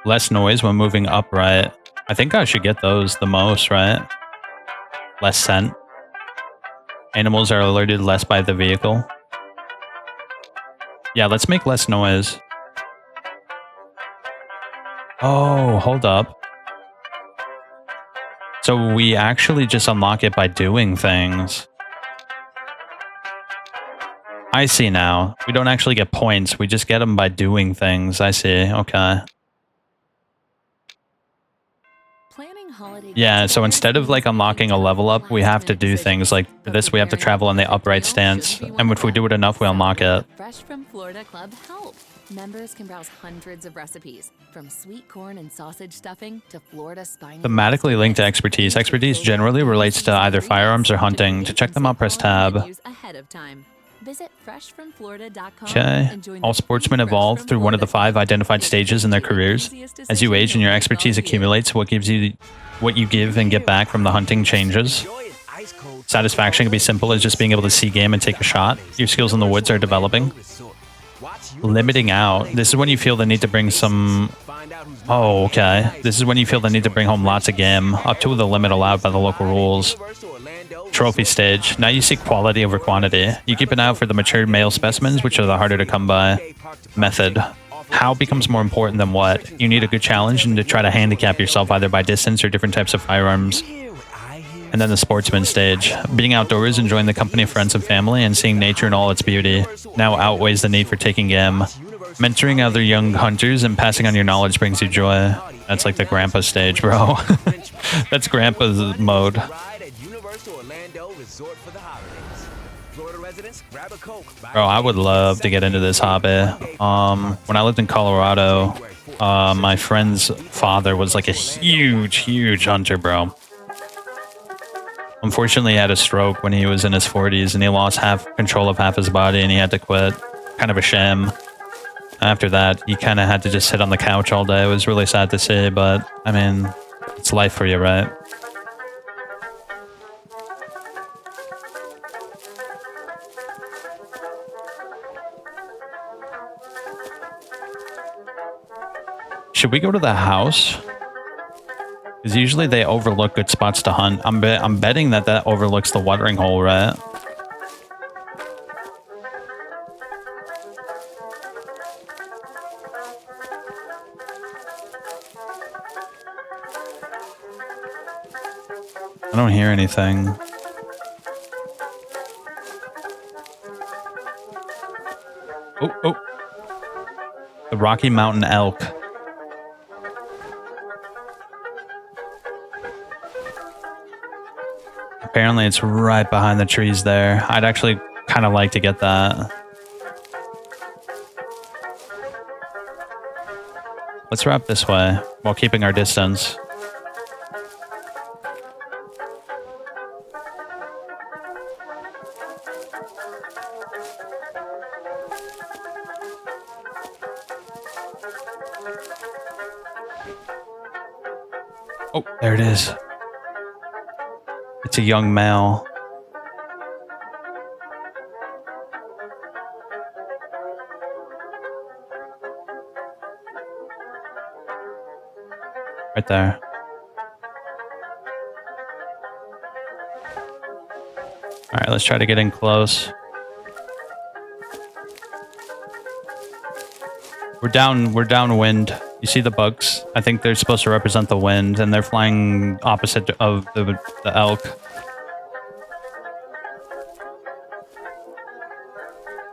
Less noise when moving upright. I think I should get those the most, right? Less scent. Animals are alerted less by the vehicle. Yeah, let's make less noise. Oh, hold up. So we actually just unlock it by doing things. I see now. We don't actually get points. We just get them by doing things. I see. Okay. Yeah, so instead of like unlocking a level up, we have to do things like for this. We have to travel in the upright stance. And if we do it enough, we unlock it. Fresh from Florida Club help. Members can browse hundreds of recipes, from sweet corn and sausage stuffing to Florida spiny. Thematically linked to expertise. Expertise generally relates to either firearms or hunting. To check them out, press tab. Visit freshfromflorida.com. Okay. All sportsmen evolve through one of the 5 identified stages in their careers. As you age and your expertise accumulates, what you give and get back from the hunting changes. Satisfaction can be simple as just being able to see game and take a shot. Your skills in the woods are developing. Limiting out. This is when you feel the need to bring some... Oh, okay. This is when you feel the need to bring home lots of game, up to the limit allowed by the local rules. Trophy stage. Now you seek quality over quantity. You keep an eye out for the mature male specimens, which are the harder to come by. Method. How becomes more important than what. You need a good challenge and to try to handicap yourself either by distance or different types of firearms. And then the sportsman stage. Being outdoors, enjoying the company of friends and family, and seeing nature in all its beauty now outweighs the need for taking game. Mentoring other young hunters and passing on your knowledge brings you joy. That's like the grandpa stage, bro. That's grandpa's mode. Bro, I would love to get into this hobby. When I lived in Colorado, my friend's father was like a huge hunter, bro. Unfortunately, he had a stroke when he was in his 40s, and he lost control of half his body, and he had to quit. Kind of a shame. After that, he kind of had to just sit on the couch all day. It was really sad to see, but, I mean, it's life for you, right? Should we go to the house? Because usually they overlook good spots to hunt. I'm betting that overlooks the watering hole, right? I don't hear anything. Oh. The Rocky Mountain elk. Apparently it's right behind the trees there. I'd actually kind of like to get that. Let's wrap this way while keeping our distance. Oh, there it is. It's a young male. Right there. All right, let's try to get in close. We're downwind. You see the bugs? I think they're supposed to represent the wind, and they're flying opposite of the elk.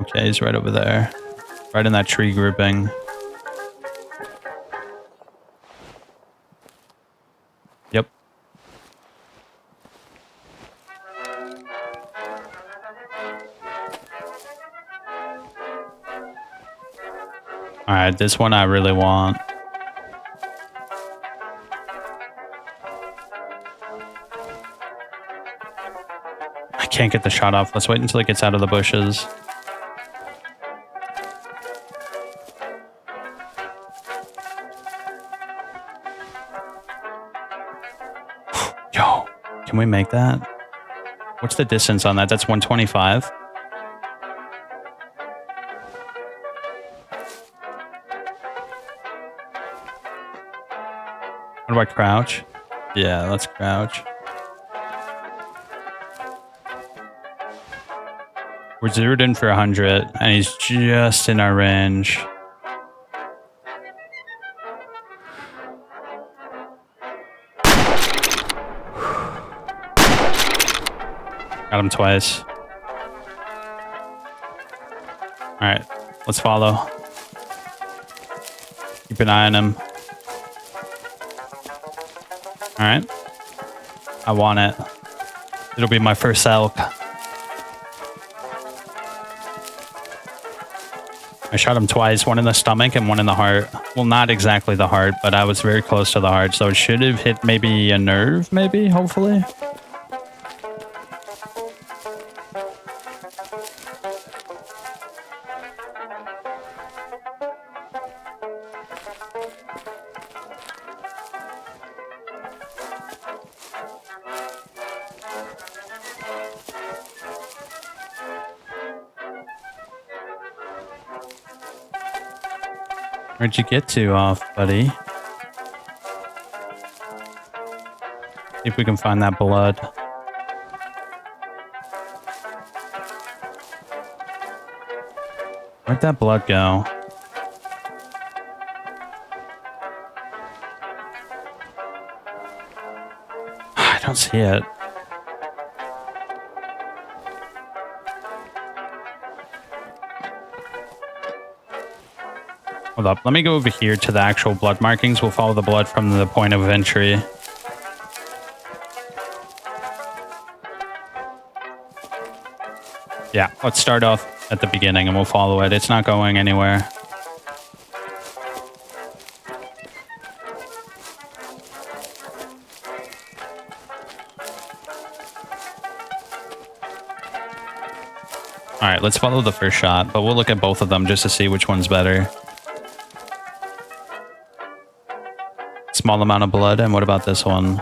Okay, he's right over there. Right in that tree grouping. Yep. Alright, this one I really want. I can't get the shot off. Let's wait until it gets out of the bushes. Yo, can we make that? What's the distance on that? That's 125. What do I crouch? Yeah, let's crouch. We're zeroed in for 100, and he's just in our range. Got him twice. Alright, let's follow. Keep an eye on him. Alright. I want it. It'll be my first elk. I shot him twice, one in the stomach and one in the heart. Well, not exactly the heart, but I was very close to the heart, so it should have hit maybe a nerve, maybe, hopefully. Where'd you get to off, buddy? See if we can find that blood. Where'd that blood go? I don't see it. Hold up, let me go over here to the actual blood markings. We'll follow the blood from the point of entry. Yeah, let's start off at the beginning and we'll follow it. It's not going anywhere. Alright, let's follow the first shot, but we'll look at both of them just to see which one's better. Small amount of blood, and what about this one?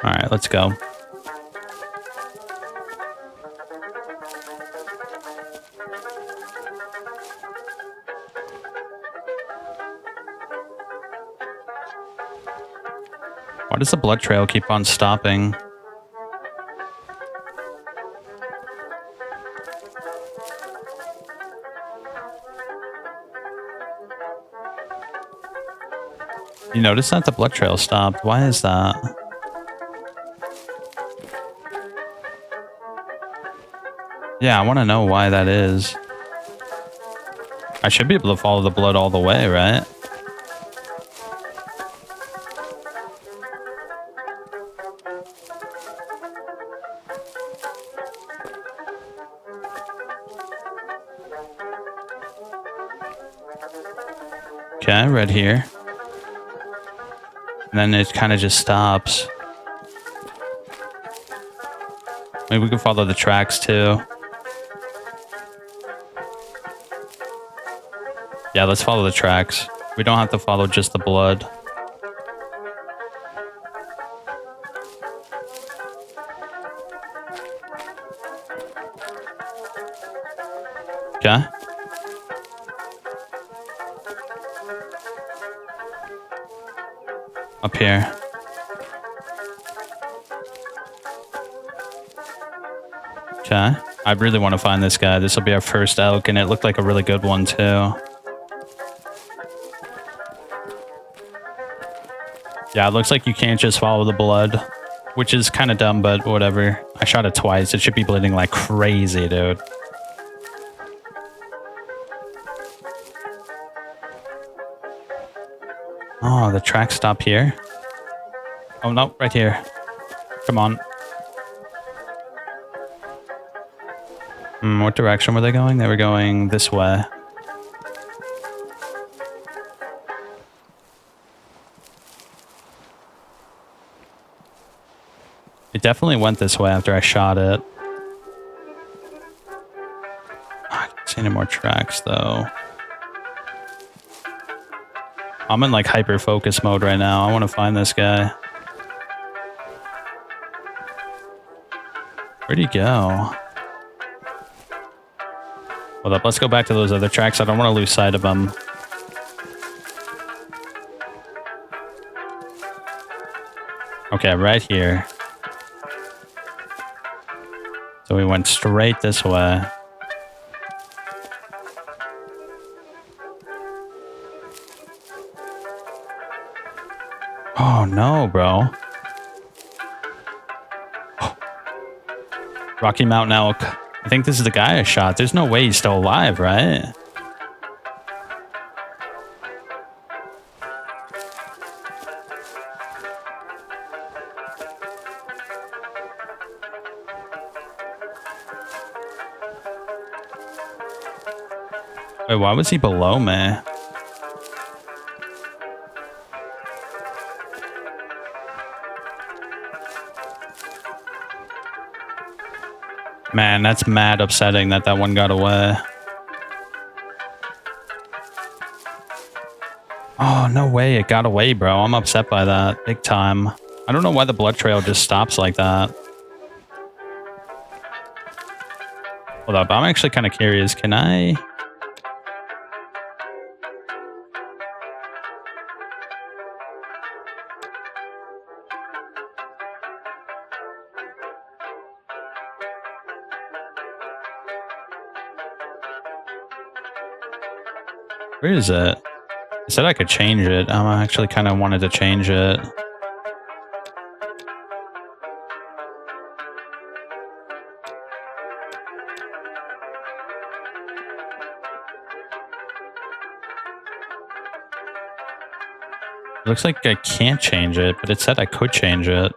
Alright, let's go. Why does the blood trail keep on stopping? You notice that the blood trail stopped? Why is that? Yeah, I want to know why that is. I should be able to follow the blood all the way, right? Okay, right here. And then it kind of just stops. Maybe we can follow the tracks too. Yeah, let's follow the tracks. We don't have to follow just the blood. Okay. Up here. Okay. I really want to find this guy. This will be our first elk, and it looked like a really good one, too. Yeah, it looks like you can't just follow the blood, which is kind of dumb, but whatever. I shot it twice. It should be bleeding like crazy, dude. Oh, the tracks stop here. Oh, no, right here. Come on. What direction were they going? They were going this way. It definitely went this way after I shot it. I can't see any more tracks, though. I'm in like hyper focus mode right now. I want to find this guy. Where'd he go? Hold up, let's go back to those other tracks. I don't want to lose sight of them. Okay, right here. So we went straight this way. Oh no, bro. Rocky Mountain elk. I think this is the guy I shot. There's no way he's still alive, right? Wait, why was he below me? Man, that's mad upsetting that that one got away. Oh, no way. It got away, bro. I'm upset by that. Big time. I don't know why the blood trail just stops like that. Hold up. I'm actually kind of curious. Can I... Where is it? I said I could change it. I actually kind of wanted to change it. Looks like I can't change it, but it said I could change it.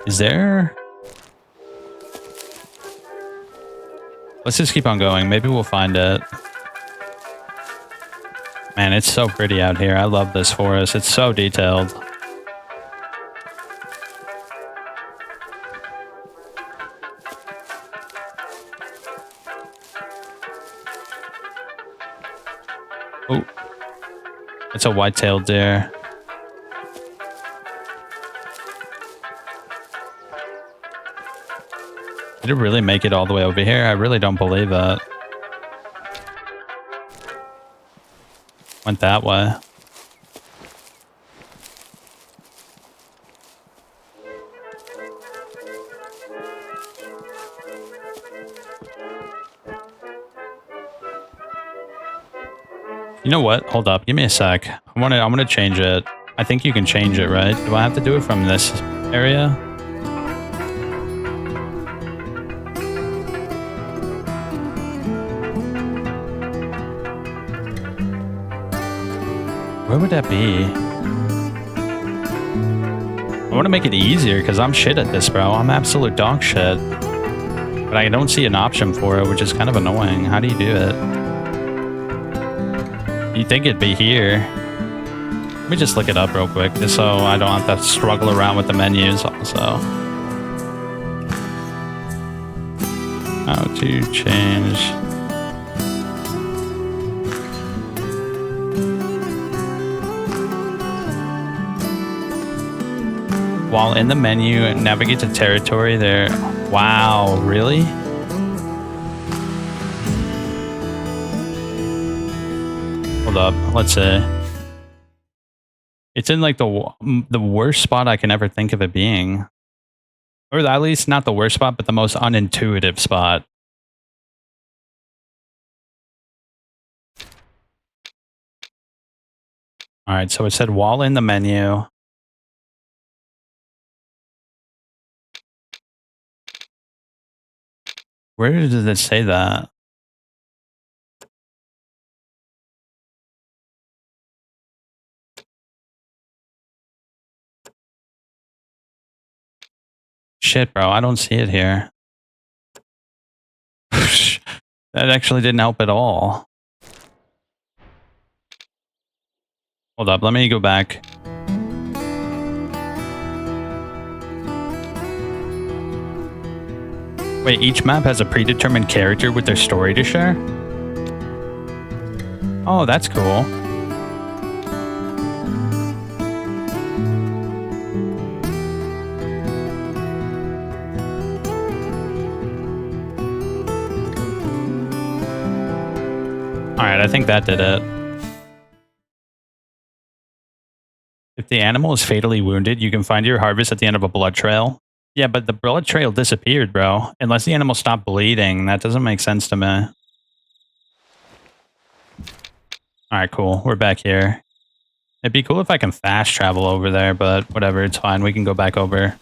Is there... Let's just keep on going. Maybe we'll find it. Man, it's so pretty out here. I love this forest. It's so detailed. Oh, it's a white-tailed deer. Did it really make it all the way over here? I really don't believe that. Went that way. You know what? Hold up. Give me a sec. I'm gonna change it. I think you can change it, right? Do I have to do it from this area? Where would that be? I want to make it easier because I'm shit at this, bro. I'm absolute dog shit. But I don't see an option for it, which is kind of annoying. How do you do it? You'd think it'd be here. Let me just look it up real quick, just so I don't have to struggle around with the menus also. How to change. While in the menu, navigate to territory there. Wow, really? Hold up, let's see. It's in like the worst spot I can ever think of it being. Or at least not the worst spot, but the most unintuitive spot. All right, so it said while in the menu. Where does it say that? Shit, bro, I don't see it here. That actually didn't help at all. Hold up, let me go back. Wait, each map has a predetermined character with their story to share? Oh, that's cool. Alright, I think that did it. If the animal is fatally wounded, you can find your harvest at the end of a blood trail. Yeah, but the blood trail disappeared, bro. Unless the animal stopped bleeding, that doesn't make sense to me. Alright, cool. We're back here. It'd be cool if I can fast travel over there, but whatever, it's fine. We can go back over.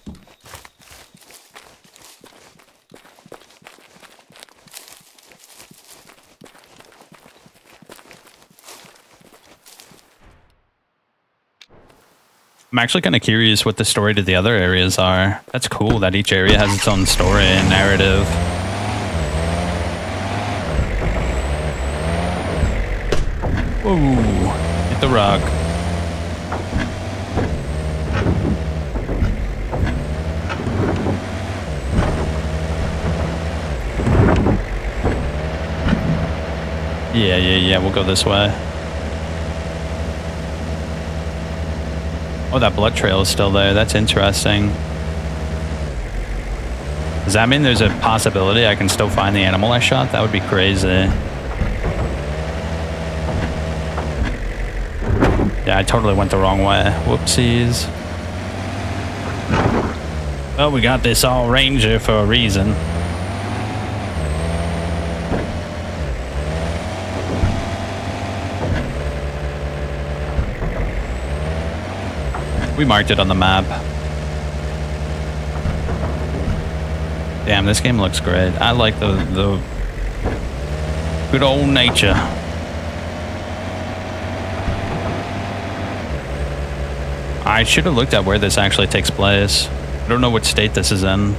I'm actually kind of curious what the story to the other areas are. That's cool that each area has its own story and narrative. Whoa, hit the rock. Yeah, we'll go this way. Oh, that blood trail is still there. That's interesting. Does that mean there's a possibility I can still find the animal I shot? That would be crazy. Yeah, I totally went the wrong way. Whoopsies. Well, we got this all ranger for a reason. We marked it on the map. Damn, this game looks great. I like the good old nature. I should have looked at where this actually takes place. I don't know what state this is in.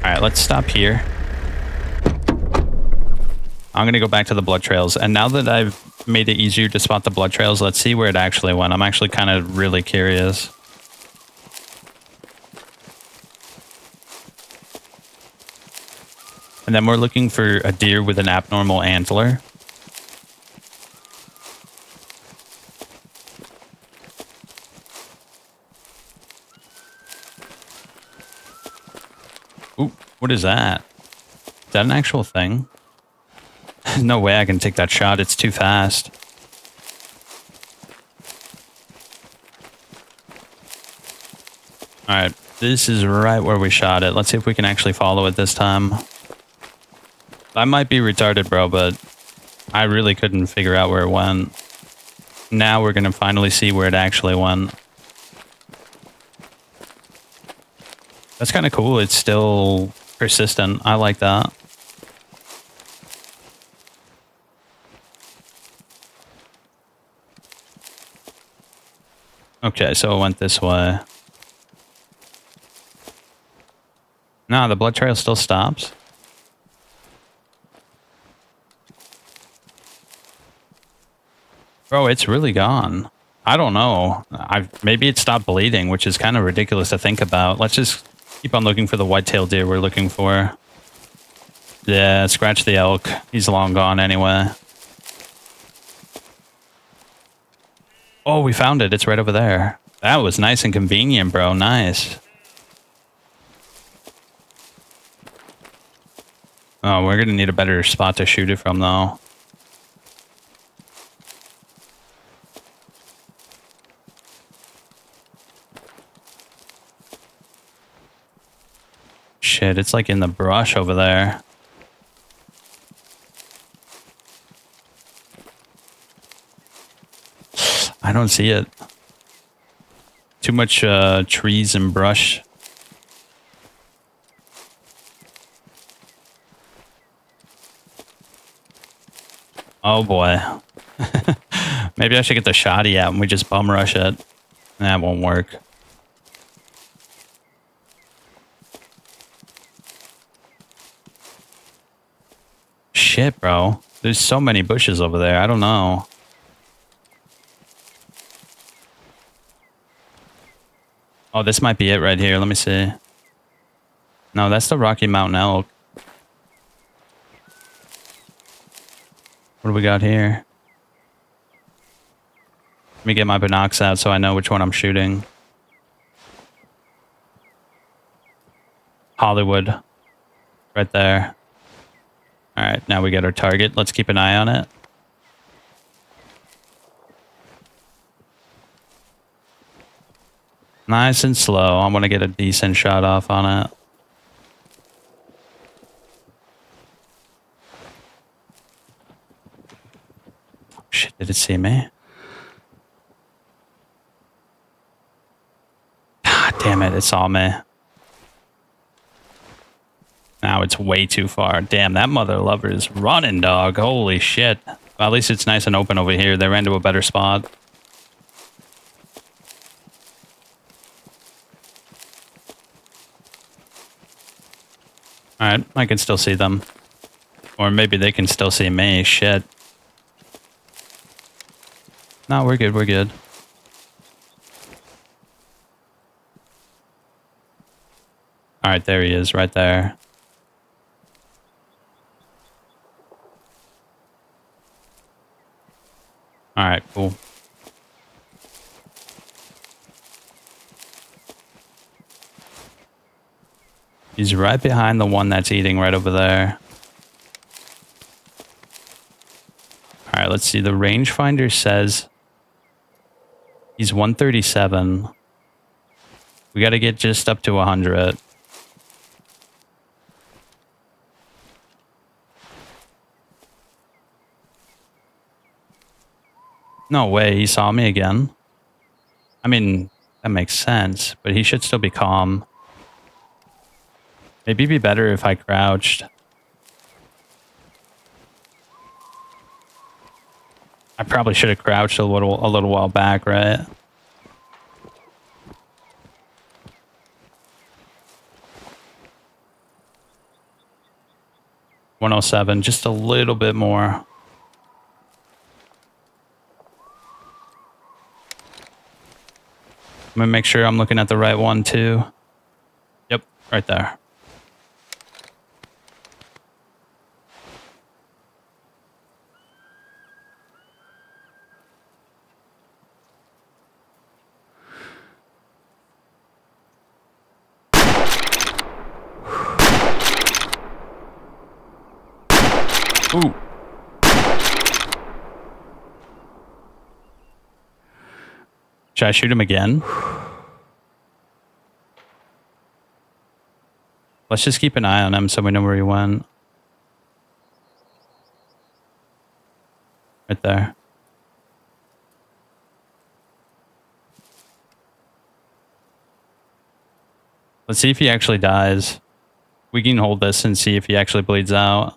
Alright, let's stop here. I'm going to go back to the blood trails. And now that I've made it easier to spot the blood trails, let's see where it actually went. I'm actually kind of really curious. And then we're looking for a deer with an abnormal antler. Ooh, what is that? Is that an actual thing? No way I can take that shot. It's too fast. Alright, this is right where we shot it. Let's see if we can actually follow it this time. I might be retarded, bro, but I really couldn't figure out where it went. Now we're going to finally see where it actually went. That's kind of cool. It's still persistent. I like that. Okay, so it went this way. No, the blood trail still stops. Bro, it's really gone. I don't know. Maybe it stopped bleeding, which is kind of ridiculous to think about. Let's just keep on looking for the white-tailed deer we're looking for. Yeah, scratch the elk. He's long gone anyway. Oh, we found it. It's right over there. That was nice and convenient, bro. Nice. Oh, we're going to need a better spot to shoot it from, though. Shit, it's like in the brush over there. I don't see it. Too much trees and brush. Oh boy. Maybe I should get the shoddy out and we just bum rush it. That won't work. Shit, bro. There's so many bushes over there. I don't know. Oh, this might be it right here. Let me see. No, that's the Rocky Mountain elk. What do we got here? Let me get my binocs out so I know which one I'm shooting. Hollywood. Right there. Alright, now we got our target. Let's keep an eye on it. Nice and slow. I want to get a decent shot off on it. Oh, shit, did it see me? Ah, damn it, it saw me. Now it's way too far. Damn, that mother lover is running, dog. Holy shit. Well, at least it's nice and open over here. They ran to a better spot. Alright, I can still see them. Or maybe they can still see me. Shit. No, we're good, we're good. Alright, there he is, right there. Alright, cool. He's right behind the one that's eating right over there. Alright, let's see. The rangefinder says he's 137. We got to get just up to 100. No way, he saw me again. I mean, that makes sense, but he should still be calm. Maybe it'd be better if I crouched. I probably should have crouched a little while back, right? $107, just a little bit more. I'm gonna make sure I'm looking at the right one too. Yep, right there. Ooh. Should I shoot him again? Let's just keep an eye on him so we know where he went. Right there. Let's see if he actually dies. We can hold this and see if he actually bleeds out.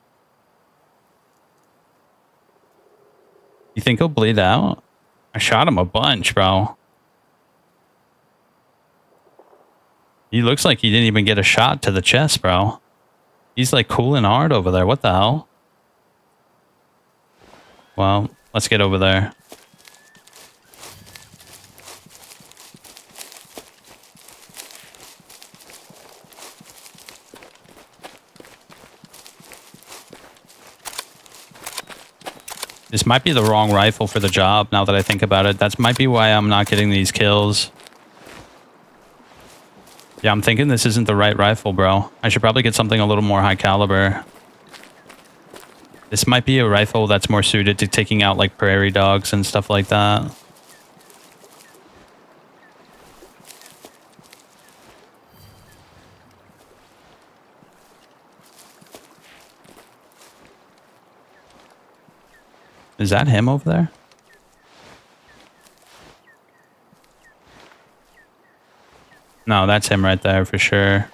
You think he'll bleed out? I shot him a bunch, bro. He looks like he didn't even get a shot to the chest, bro. He's like cooling hard over there. What the hell? Well, let's get over there. This might be the wrong rifle for the job, now that I think about it. That might be why I'm not getting these kills. Yeah, I'm thinking this isn't the right rifle, bro. I should probably get something a little more high caliber. This might be a rifle that's more suited to taking out, like, prairie dogs and stuff like that. Is that him over there? No, that's him right there for sure.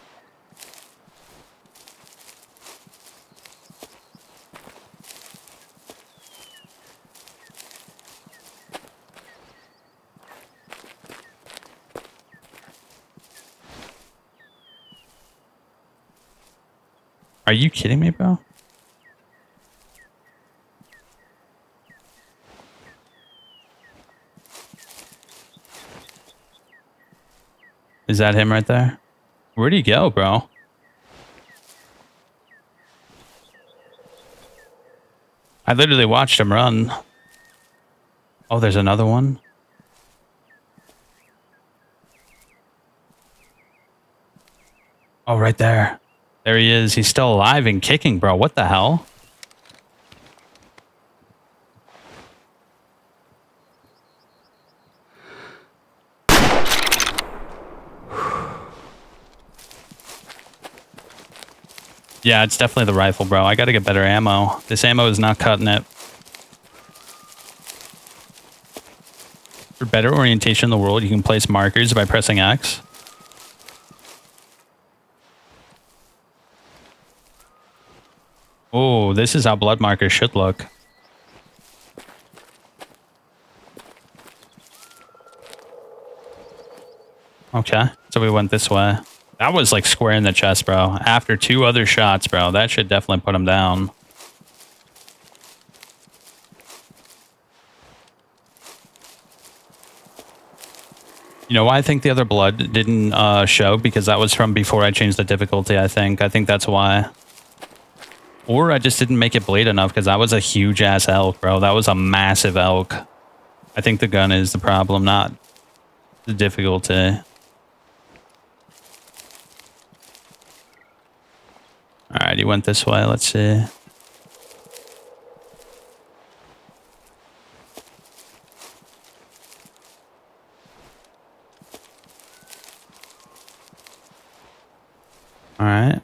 Are you kidding me, bro? Is that him right there? Where'd he go, bro? I literally watched him run. Oh, there's another one. Oh, right there. There he is. He's still alive and kicking, bro. What the hell? Yeah, it's definitely the rifle, bro. I gotta get better ammo. This ammo is not cutting it. For better orientation in the world, you can place markers by pressing X. Oh, this is how blood markers should look. Okay, so we went this way. That was like square in the chest, bro. After 2 other shots, bro. That should definitely put him down. You know why I think the other blood didn't show? Because that was from before I changed the difficulty, I think. I think that's why. Or I just didn't make it bleed enough because that was a huge-ass elk, bro. That was a massive elk. I think the gun is the problem, not the difficulty. Alright, he went this way. Let's see. Alright.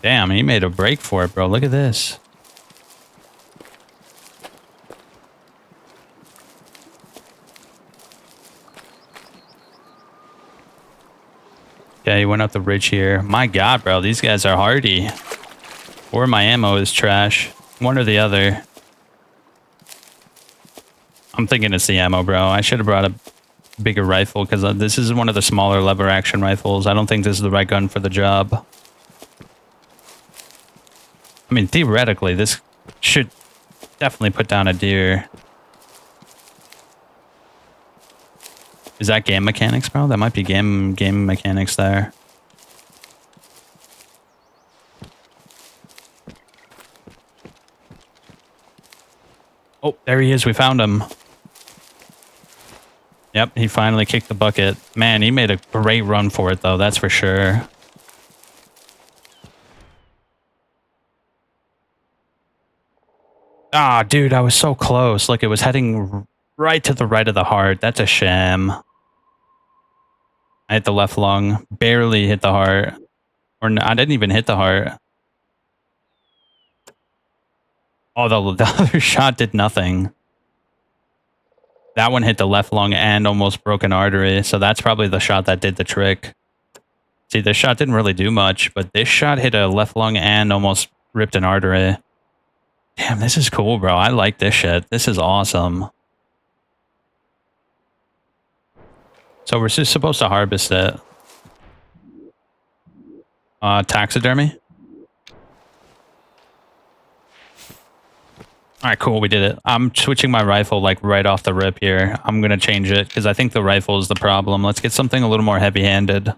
Damn, he made a break for it, bro. Look at this. Yeah, he went up the ridge here. My God, bro, these guys are hardy. Or my ammo is trash. One or the other. I'm thinking it's the ammo, bro. I should have brought a bigger rifle because this is one of the smaller lever action rifles. I don't think this is the right gun for the job. I mean, theoretically, this should definitely put down a deer. Is that game mechanics, bro? That might be game mechanics there. Oh, there he is. We found him. Yep, he finally kicked the bucket. Man, he made a great run for it, though. That's for sure. Ah, dude, I was so close. Look, it was heading right to the right of the heart. That's a sham. I hit the left lung. Barely hit the heart. Or no, I didn't even hit the heart. Oh, the other shot did nothing. That one hit the left lung and almost broke an artery. So that's probably the shot that did the trick. See, this shot didn't really do much, but this shot hit a left lung and almost ripped an artery. Damn, this is cool, bro. I like this shit. This is awesome. So we're just supposed to harvest it. Taxidermy? Alright, cool. We did it. I'm switching my rifle like right off the rip here. I'm going to change it because I think the rifle is the problem. Let's get something a little more heavy-handed.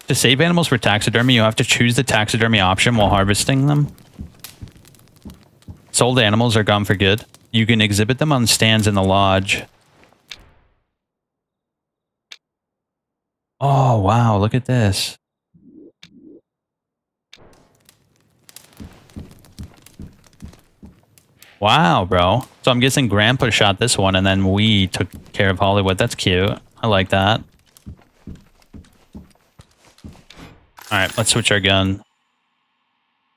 To save animals for taxidermy, you have to choose the taxidermy option while harvesting them. Sold animals are gone for good. You can exhibit them on stands in the lodge. Oh, wow. Look at this. Wow, bro. So I'm guessing Grandpa shot this one and then we took care of Hollywood. That's cute. I like that. Alright, let's switch our gun.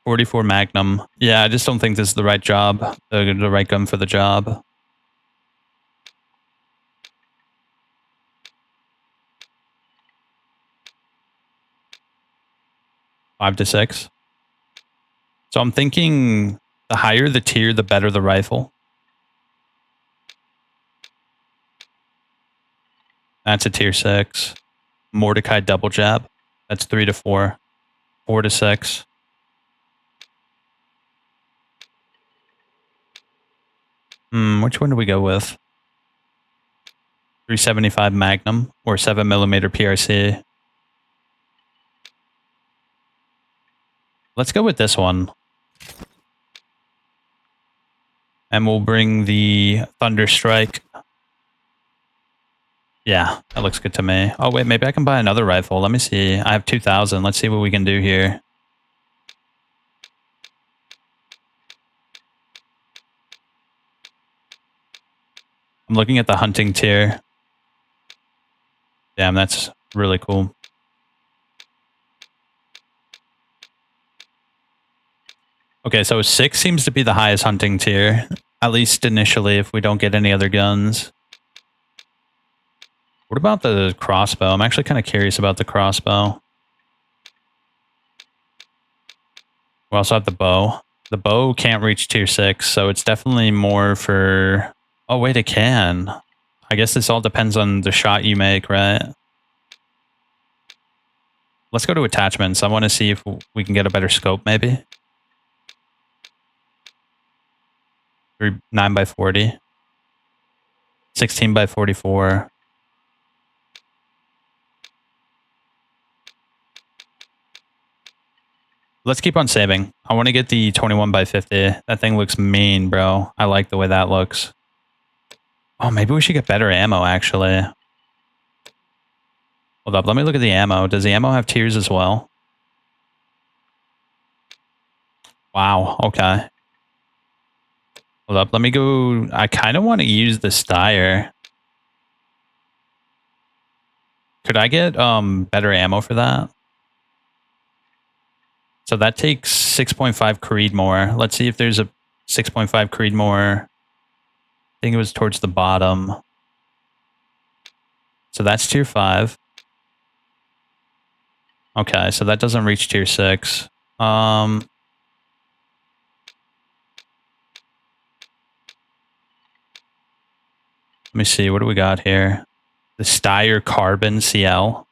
44 Magnum. Yeah, I just don't think this is the right job. The right gun for the job. Five to 6. So I'm thinking the higher the tier, the better the rifle. That's a tier 6. Mordecai double jab. That's 3 to 4. 4 to 6. Which one do we go with? 375 Magnum or 7mm PRC? Let's go with this one. And we'll bring the Thunder Strike. Yeah, that looks good to me. Oh, wait, maybe I can buy another rifle. Let me see. I have 2,000. Let's see what we can do here. I'm looking at the hunting tier. Damn, that's really cool. Okay, so 6 seems to be the highest hunting tier. At least initially, if we don't get any other guns. What about the crossbow? I'm actually kind of curious about the crossbow. We also have the bow. The bow can't reach tier 6, so it's definitely more for... Oh, wait, it can. I guess this all depends on the shot you make, right? Let's go to attachments. I want to see if we can get a better scope, maybe. 9 by 40. 16 by 44. Let's keep on saving. I want to get the 21 by 50. That thing looks mean, bro. I like the way that looks. Oh, maybe we should get better ammo, actually. Hold up, let me look at the ammo. Does the ammo have tiers as well? Wow, okay. Hold up, let me go... I kind of want to use the Steyr. Could I get better ammo for that? So that takes 6.5 Creedmoor. Let's see if there's a 6.5 Creedmoor. I think it was towards the bottom. So that's tier 5. Okay, so that doesn't reach tier 6. Let me see, what do we got here? The Steyr Carbon CL.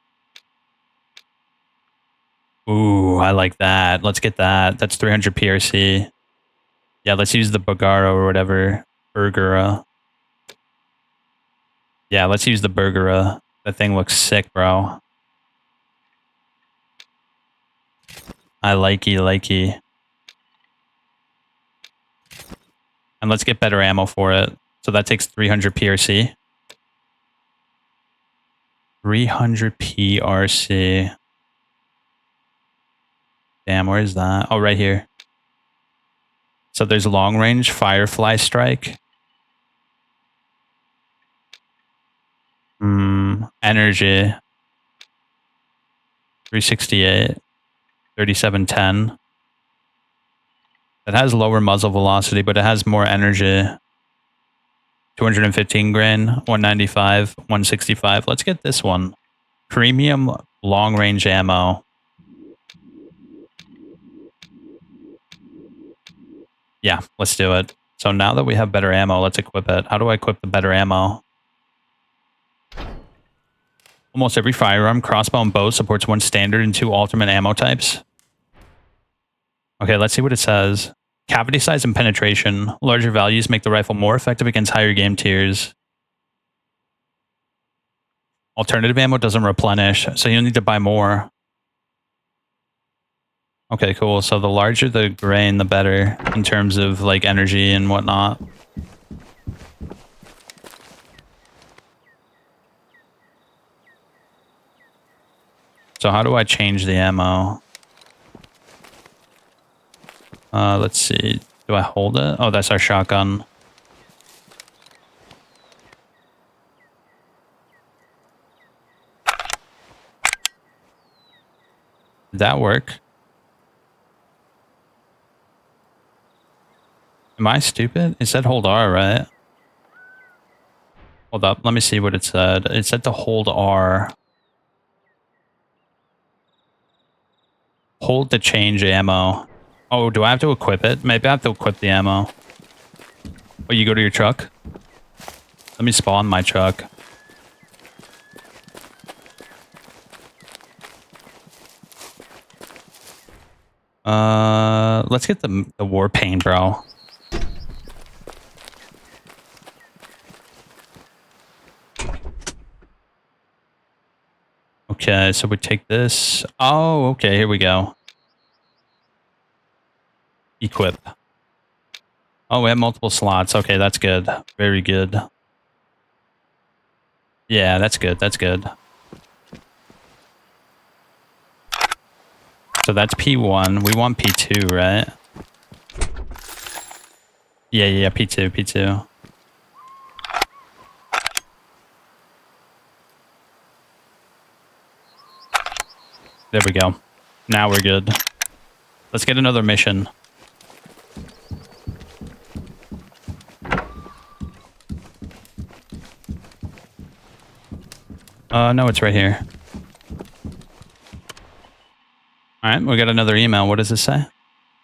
Ooh, I like that. Let's get that. That's 300 PRC. Yeah, let's use the Bergara or whatever. Bergara. Yeah, let's use the Bergara. That thing looks sick, bro. I likey. And let's get better ammo for it. So that takes 300 PRC. 300 PRC. Damn, where is that? Oh, right here. So there's long range Firefly Strike. Energy. 368. 3710. It has lower muzzle velocity, but it has more energy. 215 grain, 195, 165. Let's get this one. Premium long range ammo. Yeah, let's do it. So now that we have better ammo, let's equip it. How do I equip the better ammo? Almost every firearm, crossbow, and bow supports 1 standard and 2 alternate ammo types. Okay, let's see what it says. Cavity size and penetration. Larger values make the rifle more effective against higher game tiers. Alternative ammo doesn't replenish, so you'll need to buy more. Okay, cool. So the larger the grain, the better in terms of like energy and whatnot. So how do I change the ammo? Let's see. Do I hold it? Oh, that's our shotgun. Did that work? Am I stupid? It said hold R, right? Hold up. Let me see what it said. It said to hold R. Hold to change ammo. Oh, do I have to equip it? Maybe I have to equip the ammo. Oh, you go to your truck? Let me spawn my truck. Let's get the war paint, bro. Okay, so we take this. Oh, okay, here we go. Equip. Oh, we have multiple slots. Okay, that's good. Very good. Yeah, that's good. That's good. So that's P1. We want P2, right? Yeah, P2, P2. There we go. Now we're good. Let's get another mission. No, it's right here. Alright, we got another email. What does this say?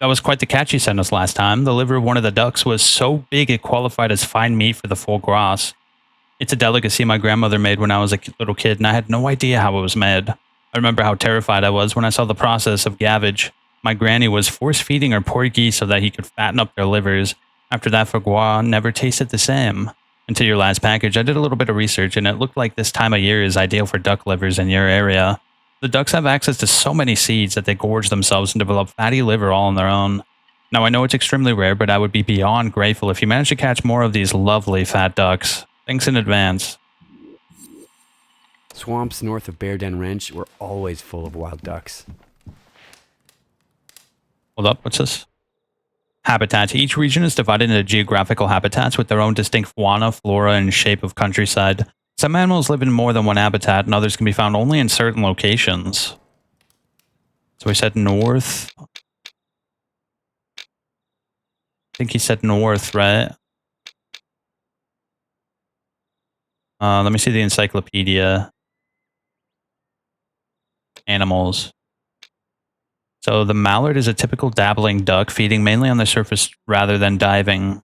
That was quite the catch you sent us last time. The liver of one of the ducks was so big it qualified as fine meat for the foie gras. It's a delicacy my grandmother made when I was a little kid, and I had no idea how it was made. I remember how terrified I was when I saw the process of gavage. My granny was force-feeding her poor geese so that he could fatten up their livers. After that, foie gras never tasted the same. Until your last package, I did a little bit of research, and it looked like this time of year is ideal for duck livers in your area. The ducks have access to so many seeds that they gorge themselves and develop fatty liver all on their own. Now, I know it's extremely rare, but I would be beyond grateful if you managed to catch more of these lovely fat ducks. Thanks in advance. Swamps north of Bear Den Ranch were always full of wild ducks. Hold up, what's this? Habitats. Each region is divided into geographical habitats with their own distinct fauna, flora, and shape of countryside. Some animals live in more than one habitat, and others can be found only in certain locations. So we said north. I think he said north, right? Let me see the encyclopedia. Animals. So the mallard is a typical dabbling duck, feeding mainly on the surface rather than diving.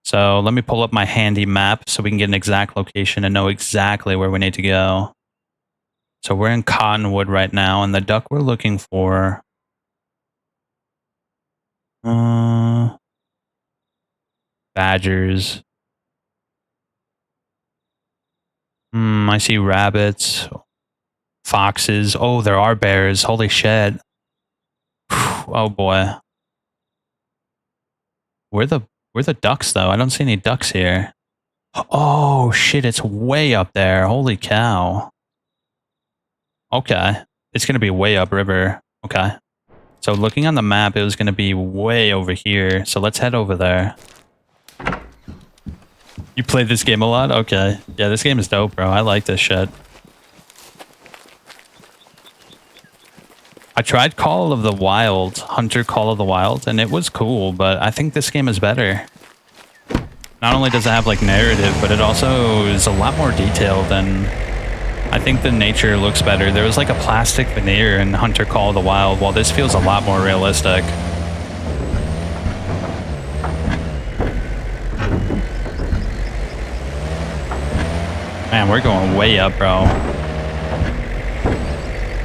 So let me pull up my handy map so we can get an exact location and know exactly where we need to go. So we're in Cottonwood right now, and the duck we're looking for... badgers. I see rabbits. Foxes. Oh, there are bears. Holy shit. Oh boy. Where the ducks though? I don't see any ducks here. Oh shit, it's way up there. Holy cow. Okay. It's gonna be way upriver. Okay. So looking on the map, it was gonna be way over here. So let's head over there. You played this game a lot? Okay. Yeah, this game is dope, bro. I like this shit. I tried Call of the Wild, Hunter Call of the Wild, and it was cool, but I think this game is better. Not only does it have like narrative, but it also is a lot more detailed, and I think the nature looks better. There was like a plastic veneer in Hunter Call of the Wild, while this feels a lot more realistic. Man, we're going way up, bro.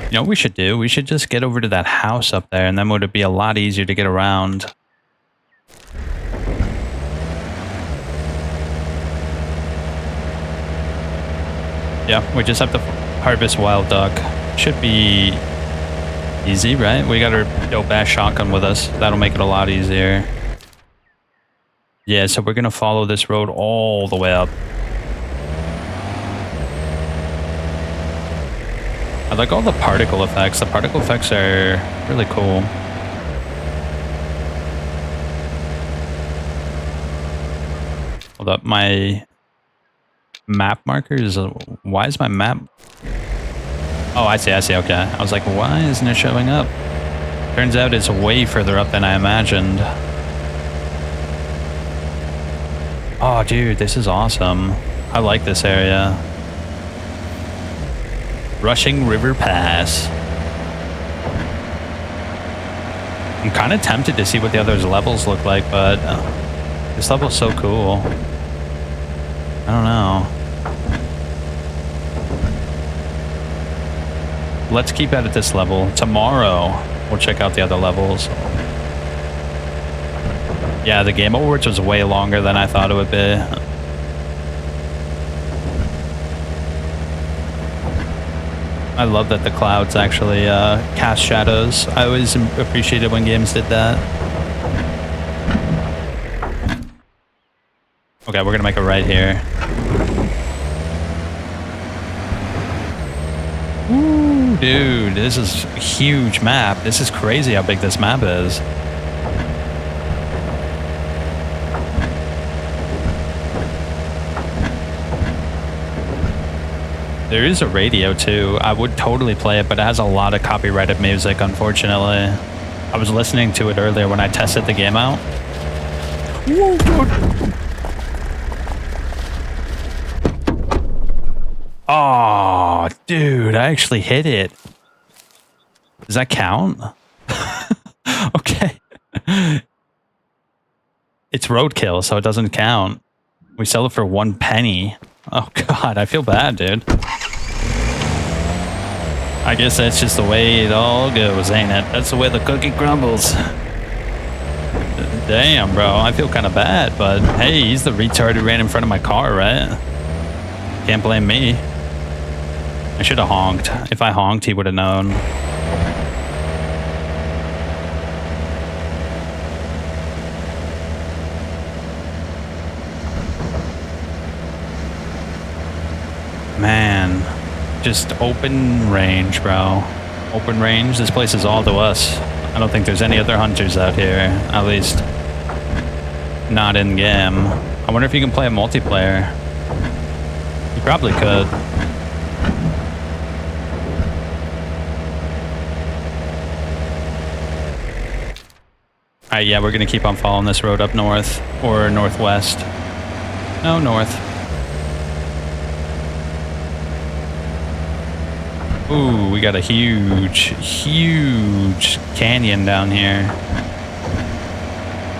You know what we should do? We should just get over to that house up there, and then would it be a lot easier to get around. Yeah, we just have to harvest wild duck. Should be easy, right? We got our dope ass shotgun with us. That'll make it a lot easier. Yeah, so we're gonna follow this road all the way up. I like all the particle effects. The particle effects are really cool. Hold up, my map markers. Why is my map? Oh, I see, okay. I was like, why isn't it showing up? Turns out it's way further up than I imagined. Oh, dude, this is awesome. I like this area. Rushing River Pass. I'm kind of tempted to see what the other levels look like, but this level's so cool. I don't know. Let's keep at this level. Tomorrow, we'll check out the other levels. Yeah, the Game Awards was way longer than I thought it would be. I love that the clouds actually cast shadows. I always appreciated when games did that. Okay, we're gonna make a right here. Ooh, dude, this is a huge map. This is crazy how big this map is. There is a radio too. I would totally play it, but it has a lot of copyrighted music, unfortunately. I was listening to it earlier when I tested the game out. Whoa, God. Oh, dude, I actually hit it. Does that count? Okay. It's roadkill, so it doesn't count. We sell it for 1 penny. Oh, God, I feel bad, dude. I guess that's just the way it all goes, ain't it? That's the way the cookie crumbles. Damn, bro, I feel kind of bad, but hey, he's the retard who ran in front of my car, right? Can't blame me. I should have honked. If I honked, he would have known. Man, just open range, bro. Open range. This place is all to us. I don't think there's any other hunters out here. At least not in game. I wonder if you can play a multiplayer. You probably could. Alright, yeah, we're gonna keep on following this road up north. Or northwest. No, north. Ooh, we got a huge, huge canyon down here.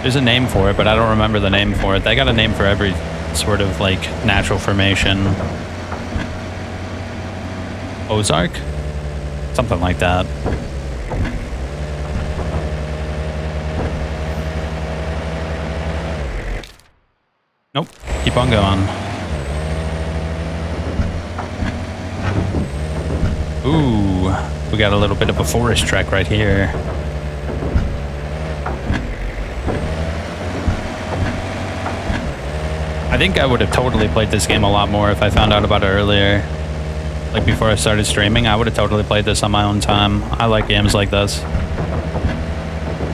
There's a name for it, but I don't remember the name for it. They got a name for every sort of, like, natural formation. Ozark? Something like that. Nope. Keep on going. Ooh, we got a little bit of a forest trek right here. I think I would have totally played this game a lot more if I found out about it earlier. Like before I started streaming, I would have totally played this on my own time. I like games like this.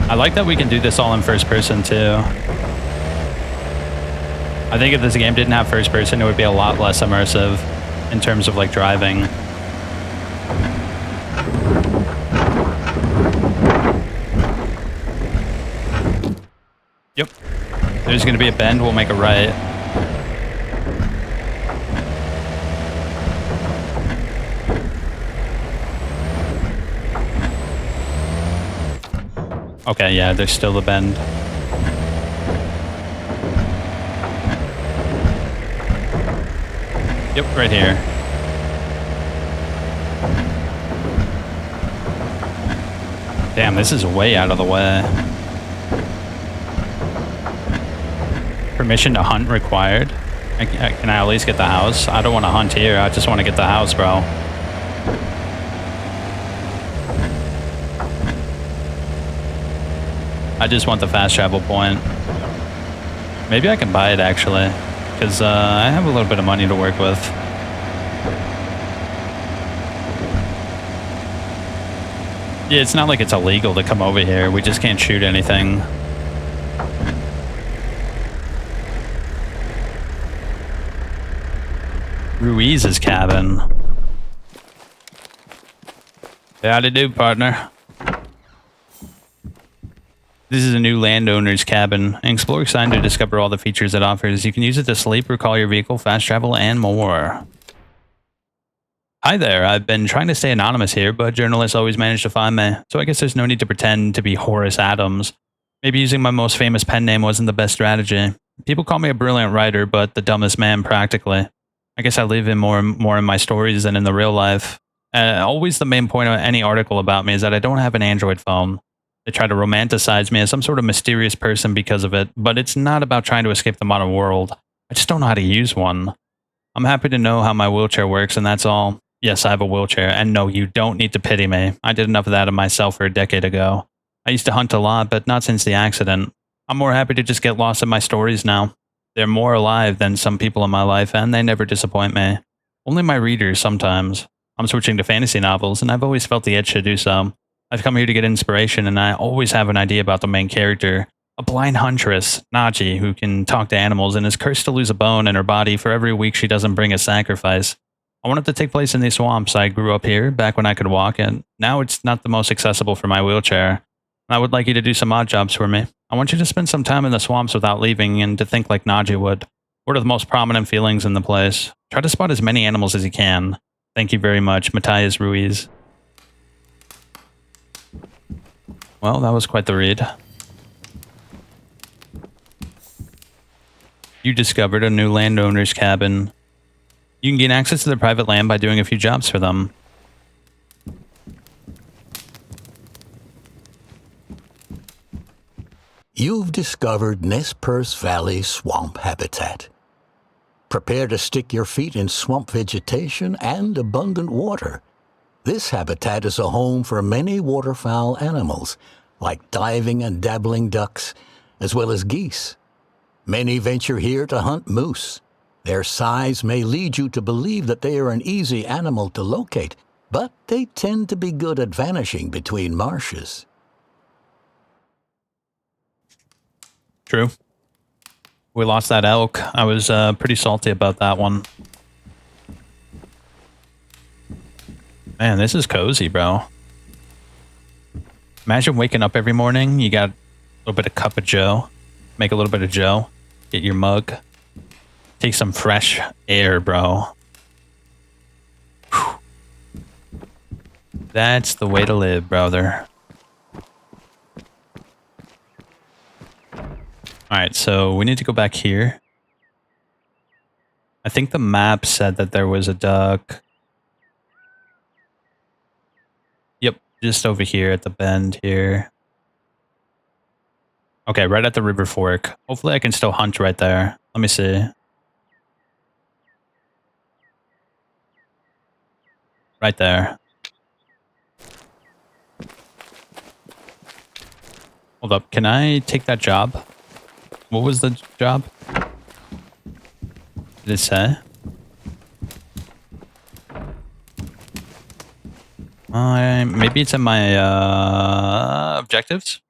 I like that we can do this all in first person too. I think if this game didn't have first person, it would be a lot less immersive in terms of like driving. Yep. There's gonna be a bend, we'll make a right. Okay, yeah, there's still a bend. Yep, right here. Damn, this is way out of the way. Permission to hunt required. Can I at least get the house? I don't want to hunt here. I just want to get the house, bro. I just want the fast travel point. Maybe I can buy it actually, because I have a little bit of money to work with. Yeah, it's not like it's illegal to come over here. We just can't shoot anything. Ruiz's cabin. Howdy do, partner. This is a new landowner's cabin. An explorer sign to discover all the features it offers. You can use it to sleep, recall your vehicle, fast travel, and more. Hi there, I've been trying to stay anonymous here, but journalists always manage to find me, so I guess there's no need to pretend to be Horace Adams. Maybe using my most famous pen name wasn't the best strategy. People call me a brilliant writer, but the dumbest man practically. I guess I live in more in my stories than in the real life. Always the main point of any article about me is that I don't have an Android phone. They try to romanticize me as some sort of mysterious person because of it, but it's not about trying to escape the modern world. I just don't know how to use one. I'm happy to know how my wheelchair works, and that's all. Yes, I have a wheelchair, and no, you don't need to pity me. I did enough of that of myself for a decade ago. I used to hunt a lot, but not since the accident. I'm more happy to just get lost in my stories now. They're more alive than some people in my life, and they never disappoint me. Only my readers sometimes. I'm switching to fantasy novels, and I've always felt the itch to do so. I've come here to get inspiration, and I always have an idea about the main character. A blind huntress, Naji, who can talk to animals and is cursed to lose a bone in her body for every week she doesn't bring a sacrifice. I want it to take place in these swamps. I grew up here, back when I could walk, and now it's not the most accessible for my wheelchair. I would like you to do some odd jobs for me. I want you to spend some time in the swamps without leaving and to think like Naji would. What are the most prominent feelings in the place? Try to spot as many animals as you can. Thank you very much, Matthias Ruiz. Well, that was quite the read. You discovered a new landowner's cabin. You can gain access to their private land by doing a few jobs for them. You've discovered Nez Perce Valley swamp habitat. Prepare to stick your feet in swamp vegetation and abundant water. This habitat is a home for many waterfowl animals, like diving and dabbling ducks, as well as geese. Many venture here to hunt moose. Their size may lead you to believe that they are an easy animal to locate, but they tend to be good at vanishing between marshes. True. We lost that elk. I was pretty salty about that one. Man, this is cozy, bro. Imagine waking up every morning. You got a little bit of cup of joe. Make a little bit of joe. Get your mug. Take some fresh air, bro. Whew. That's the way to live, brother. Alright, so we need to go back here. I think the map said that there was a duck. Yep, just over here at the bend here. Okay, right at the river fork. Hopefully I can still hunt right there. Let me see. Right there. Hold up, can I take that job? What was the job? Did it say? Maybe it's in my objectives.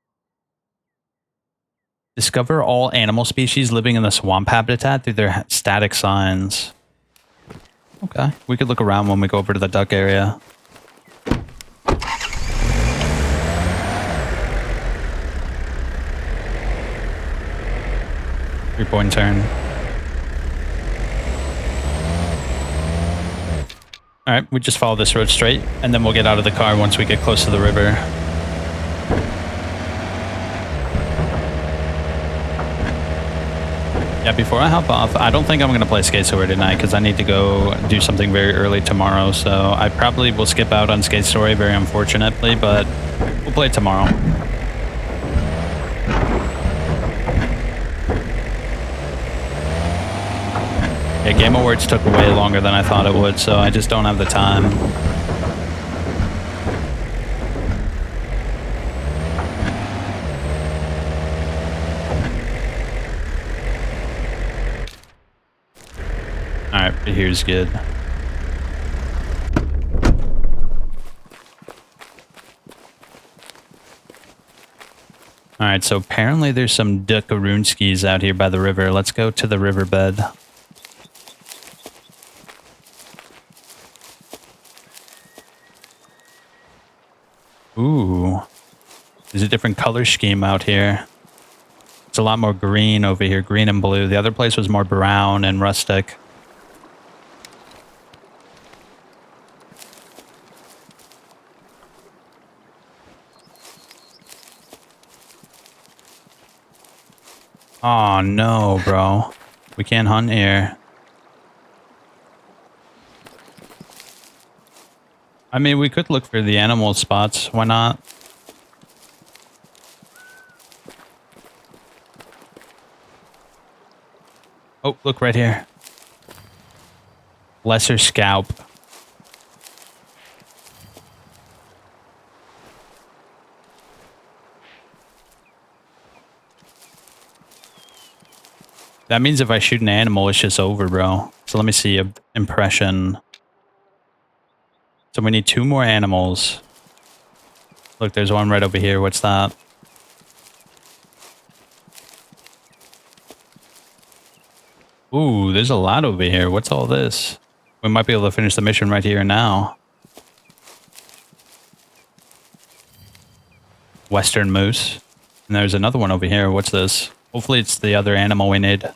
Discover all animal species living in the swamp habitat through their static signs. Okay, we could look around when we go over to the duck area. 3-point turn. Alright, we just follow this road straight, and then we'll get out of the car once we get close to the river. Yeah, before I hop off, I don't think I'm going to play Skate Story tonight, because I need to go do something very early tomorrow, so I probably will skip out on Skate Story, very unfortunately, but we'll play tomorrow. Yeah, Game Awards took way longer than I thought it would, so I just don't have the time. Here's good. Alright, so apparently there's some duckaroonskis out here by the river. Let's go to the riverbed. Ooh. There's a different color scheme out here. It's a lot more green over here, green and blue. The other place was more brown and rustic. Oh no, bro. We can't hunt here. I mean, we could look for the animal spots. Why not? Oh, look right here. Lesser scalp. That means if I shoot an animal, it's just over, bro. So let me see. Impression. So we need 2 more animals. Look, there's one right over here. What's that? Ooh, there's a lot over here. What's all this? We might be able to finish the mission right here and now. Western moose. And there's another one over here. What's this? Hopefully it's the other animal we need.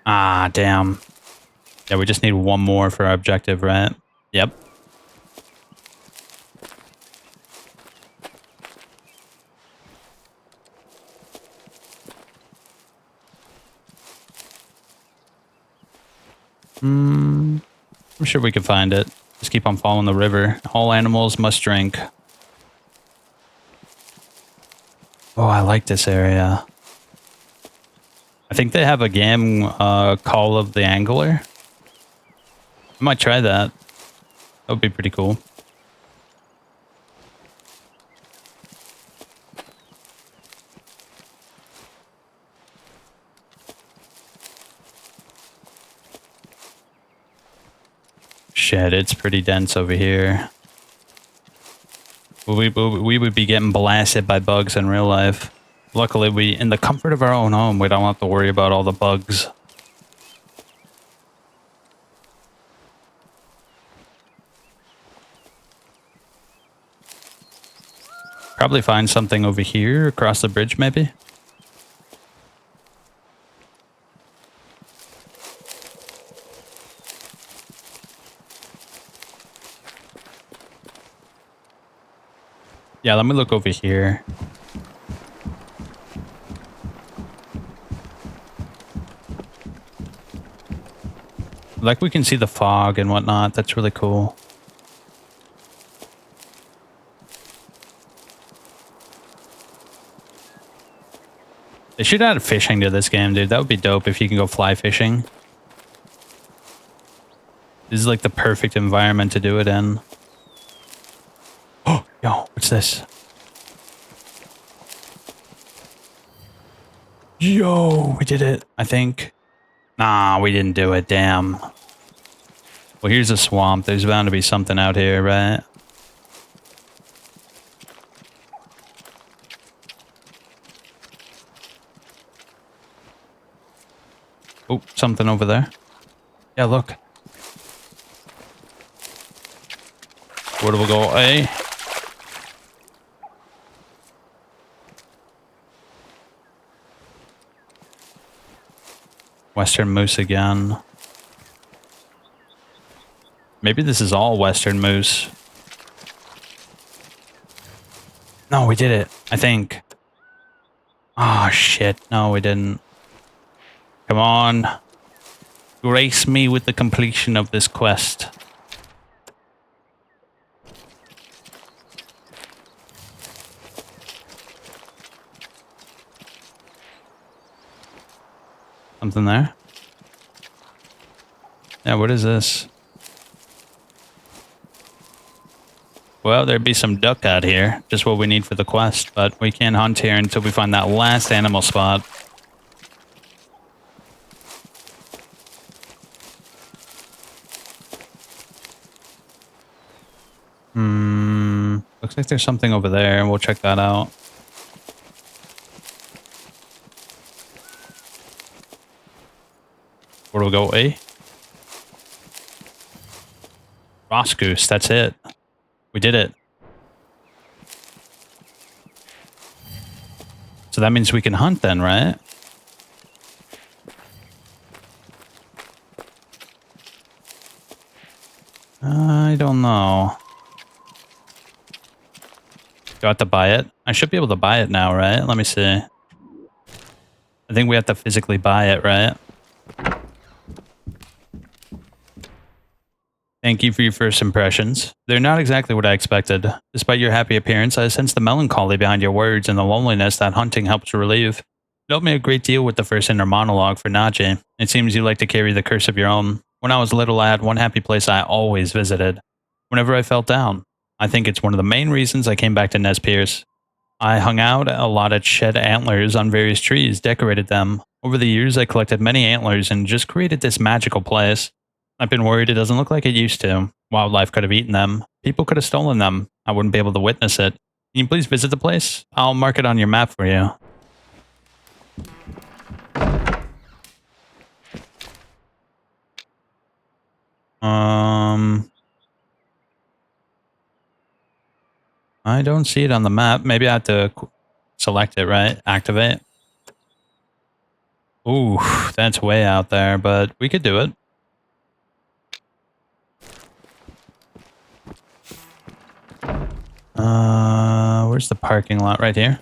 Ah, damn. Yeah, we just need 1 more for our objective, right? Yep. I'm sure we can find it. Just keep on following the river. All animals must drink. Oh, I like this area. I think they have a game, Call of the Angler. I might try that. That would be pretty cool. Shit, it's pretty dense over here. We would be getting blasted by bugs in real life. Luckily, in the comfort of our own home, we don't have to worry about all the bugs. Probably find something over here, across the bridge, maybe? Yeah, let me look over here. Like, we can see the fog and whatnot. That's really cool. They should add fishing to this game, dude. That would be dope if you can go fly fishing. This is like the perfect environment to do it in. Oh, yo, what's this? Yo, we did it, I think. Nah, we didn't do it, damn. Well, here's a swamp. There's bound to be something out here, right? Oh, something over there. Yeah, look. Where do we go? A? Western moose again. Maybe this is all western moose. No, we did it, I think. Oh, shit. No, we didn't. Come on. Grace me with the completion of this quest. Something there? Yeah, what is this? Well, there'd be some duck out here. Just what we need for the quest. But we can't hunt here until we find that last animal spot. Looks like there's something over there. We'll check that out. Where do we go? A? Ross Goose, that's it. We did it. So that means we can hunt then, right? I don't know. Do I have to buy it? I should be able to buy it now, right? Let me see. I think we have to physically buy it, right? Thank you for your first impressions. They're not exactly what I expected. Despite your happy appearance, I sense the melancholy behind your words and the loneliness that hunting helps relieve. It helped me a great deal with the first inner monologue for Najee. It seems you like to carry the curse of your own. When I was little, I had one happy place I always visited. Whenever I felt down. I think it's one of the main reasons I came back to Nez Perce. I hung out a lot at shed antlers on various trees, decorated them. Over the years, I collected many antlers and just created this magical place. I've been worried it doesn't look like it used to. Wildlife could have eaten them. People could have stolen them. I wouldn't be able to witness it. Can you please visit the place? I'll mark it on your map for you. I don't see it on the map. Maybe I have to select it, right? Activate. Ooh, that's way out there, but we could do it. Where's the parking lot? Right here.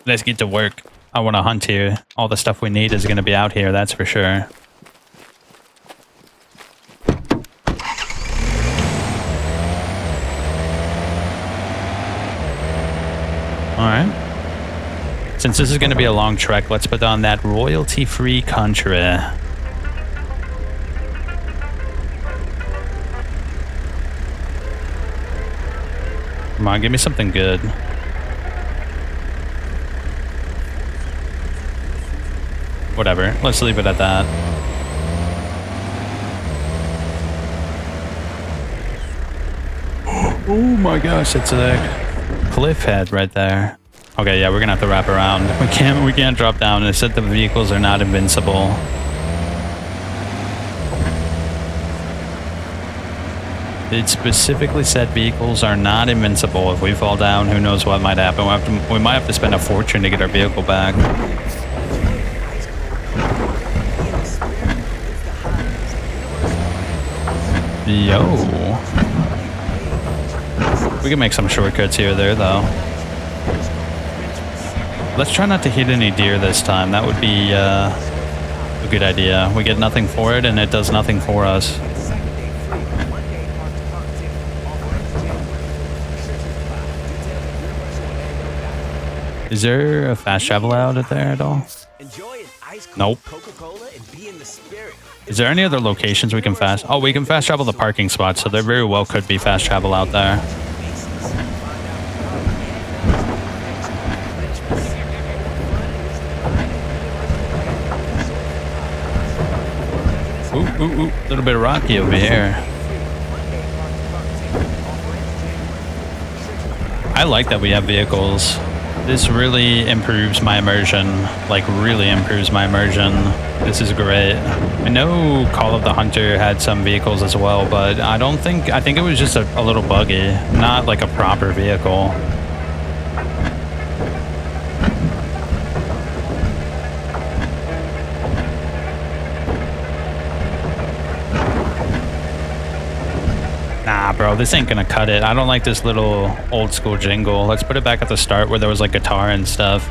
Let's get to work. I want to hunt here. All the stuff we need is going to be out here, that's for sure. Alright. Since this is going to be a long trek, let's put on that royalty-free country. Come on, give me something good. Whatever, let's leave it at that. Oh my gosh, it's a cliff head right there. Okay, yeah, we're gonna have to wrap around. We can't drop down. It said the vehicles are not invincible. It specifically said vehicles are not invincible. If we fall down, who knows what might happen. We might have to spend a fortune to get our vehicle back. Yo. We can make some shortcuts here or there, though. Let's try not to hit any deer this time. That would be a good idea. We get nothing for it, and it does nothing for us. Is there a fast travel out there at all? Nope. Is there any other locations we can fast? Oh, we can fast travel the parking spots, so there very well could be fast travel out there. Ooh, a little bit rocky over here. I like that we have vehicles. This really improves my immersion. Like, really improves my immersion. This is great. I know Call of the Hunter had some vehicles as well, but I think it was just a little buggy, not like a proper vehicle. Nah, bro, this ain't gonna cut it. I don't like this little old school jingle. Let's put it back at the start where there was like guitar and stuff.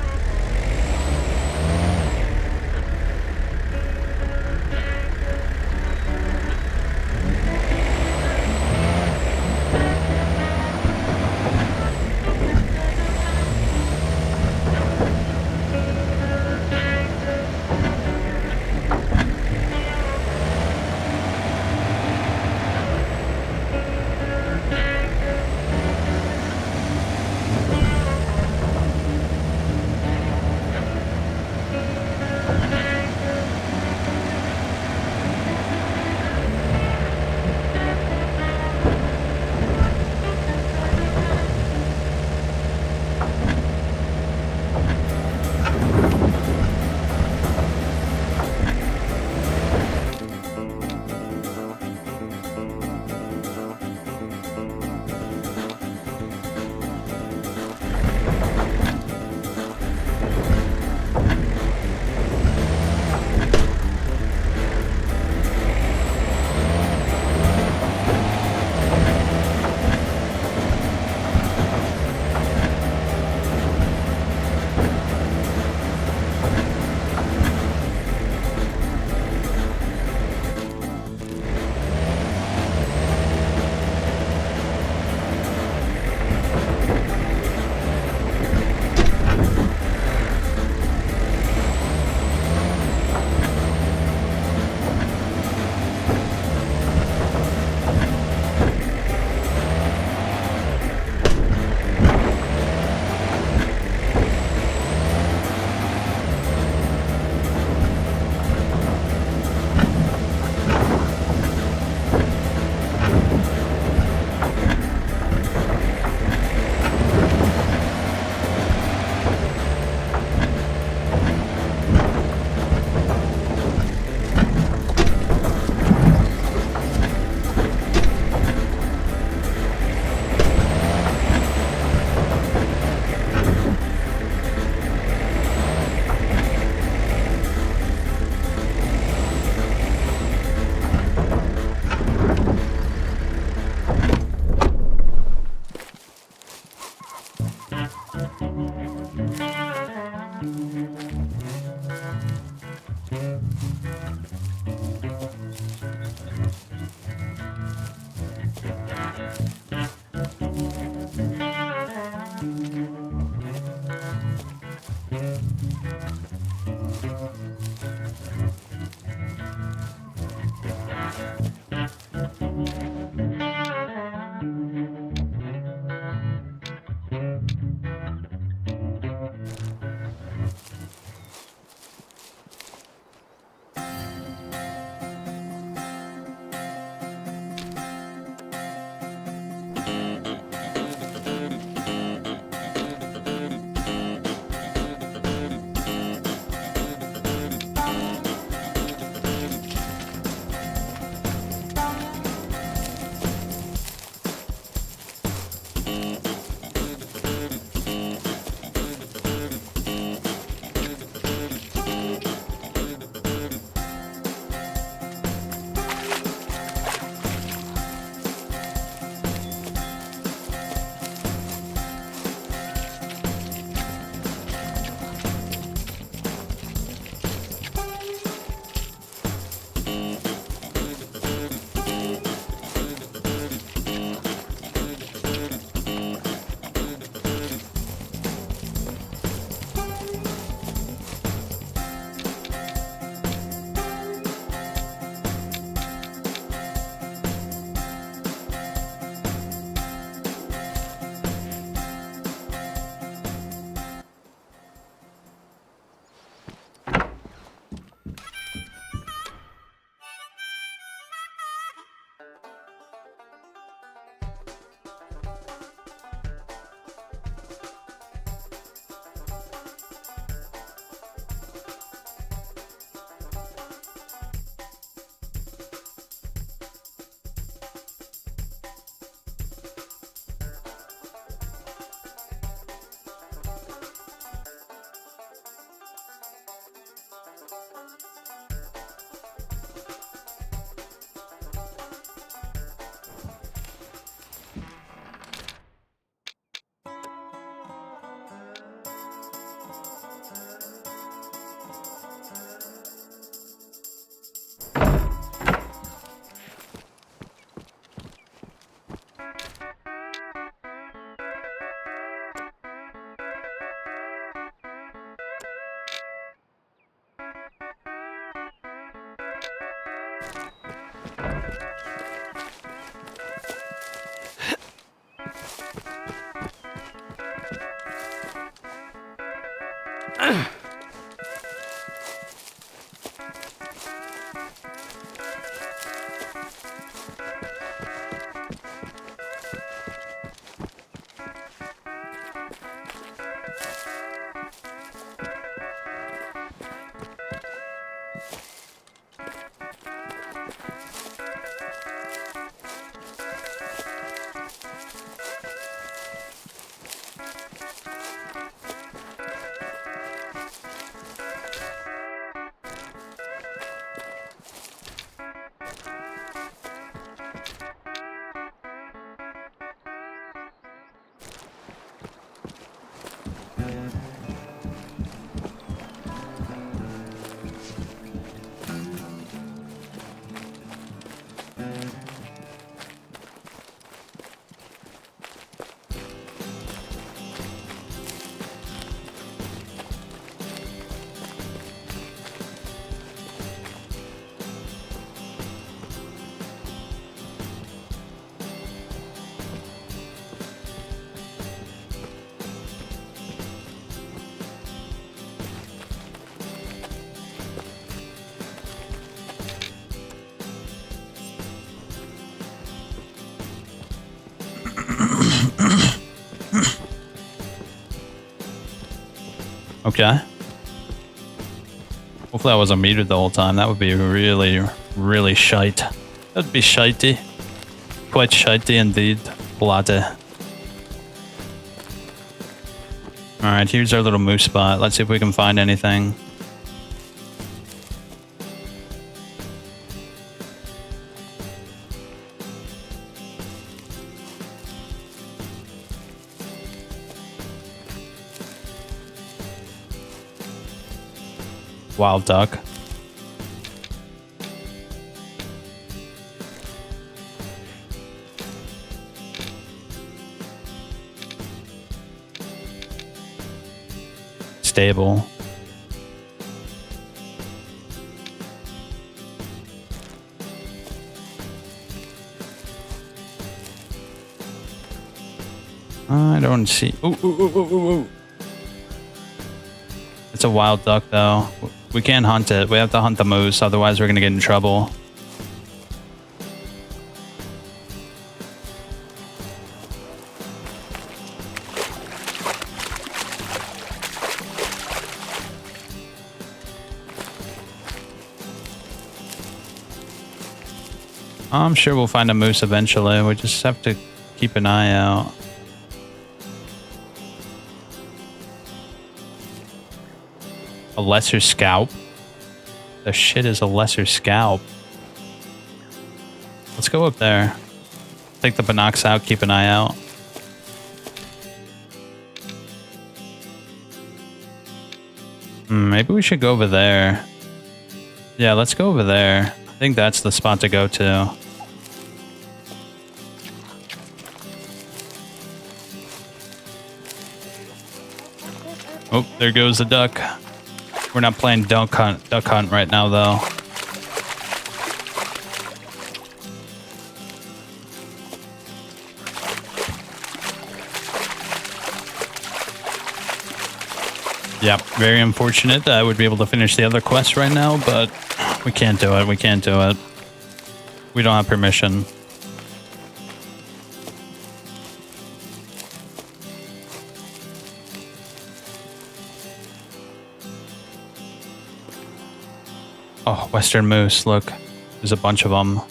Okay. Hopefully I wasn't muted the whole time. That would be really, really shite. That'd be shitey. Quite shitey indeed. Bloody. Alright, here's our little moose spot. Let's see if we can find anything. Wild duck. Stable. I don't see. Ooh, ooh, ooh, ooh, ooh, ooh. It's a wild duck, though. We can't hunt it. We have to hunt the moose, otherwise we're gonna get in trouble. I'm sure we'll find a moose eventually. We just have to keep an eye out. A lesser scalp? The shit is a lesser scalp. Let's go up there. Take the binocs out, keep an eye out. Maybe we should go over there. Yeah, let's go over there. I think that's the spot to go to. Oh, there goes the duck. We're not playing duck hunt right now, though. Yep, very unfortunate. I would be able to finish the other quest right now, but we can't do it. We can't do it. We don't have permission. Oh, Western moose, look. There's a bunch of them.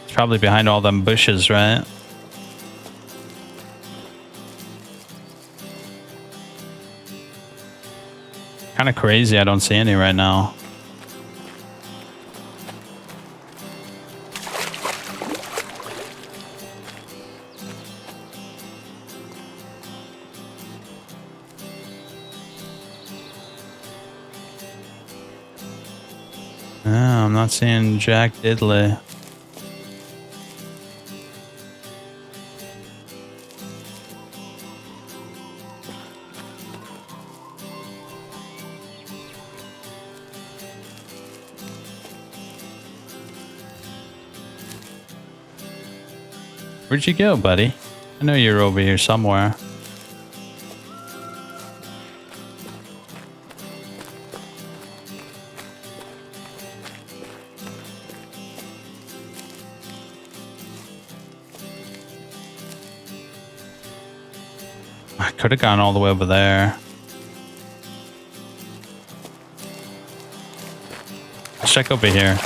It's probably behind all them bushes, right? Kind of crazy, I don't see any right now. Oh, I'm not seeing Jack Diddley. Where'd you go, buddy? I know you're over here somewhere. I could have gone all the way over there. Let's check over here.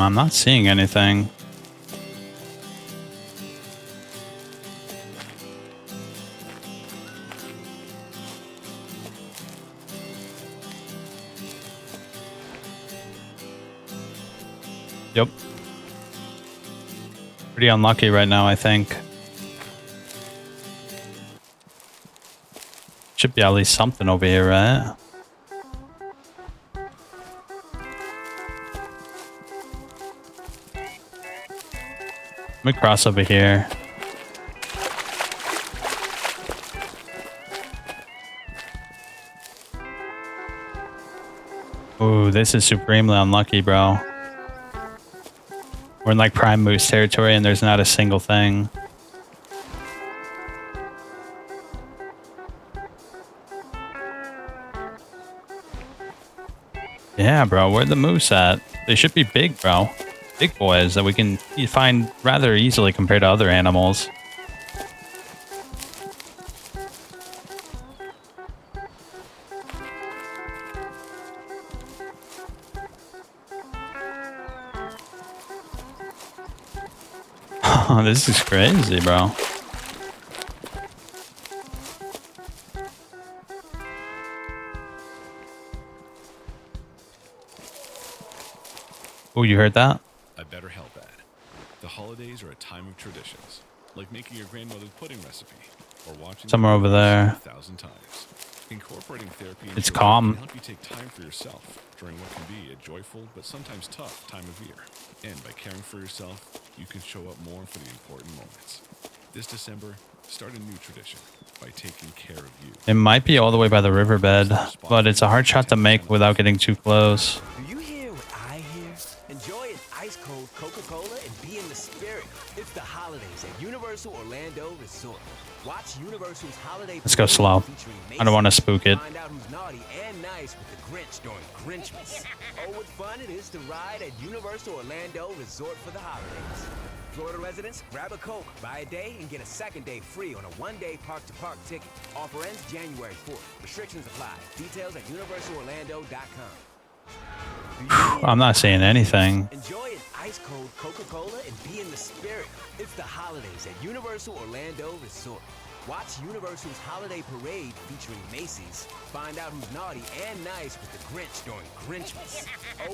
I'm not seeing anything. Yep. Pretty unlucky right now, I think. Should be at least something over here, right? Let me cross over here. Ooh, this is supremely unlucky, bro. We're in like prime moose territory and there's not a single thing. Yeah, bro, where the moose at? They should be big, bro. Big boys that we can find rather easily compared to other animals. Oh, this is crazy, bro. Oh, you heard that? I better help Ad. The holidays are a time of traditions, like making your grandmother's pudding recipe or watching somewhere over there. 1,000 times. Incorporating therapy It's calm. can help you take time for yourself during what can be a joyful but sometimes tough time of year. And by caring for yourself, you can show up more for the important moments. This December, start a new tradition by taking care of you. It might be all the way by the riverbed, but it's a hard shot to make without getting too close. Do you hear what I hear? Enjoy an ice-cold Coca-Cola and be in the spirit. It's the holidays at Universal Orlando Resort. Watch Universal's holiday. Let's go slow. I don't want to spook it. Find out who's naughty and nice with the Grinch during Grinchmas. Oh, what fun it is to ride at Universal Orlando Resort for the holidays. Florida residents, grab a Coke, buy a day, and get a second day free on a one-day park-to-park ticket. Offer ends January 4th. Restrictions apply. Details at universalorlando.com. I'm not saying anything. Enjoy an ice-cold Coca-Cola and be in the spirit. It's the holidays at Universal Orlando Resort. Watch Universal's holiday parade featuring Macy's. Find out who's naughty and nice with the Grinch during Grinchmas.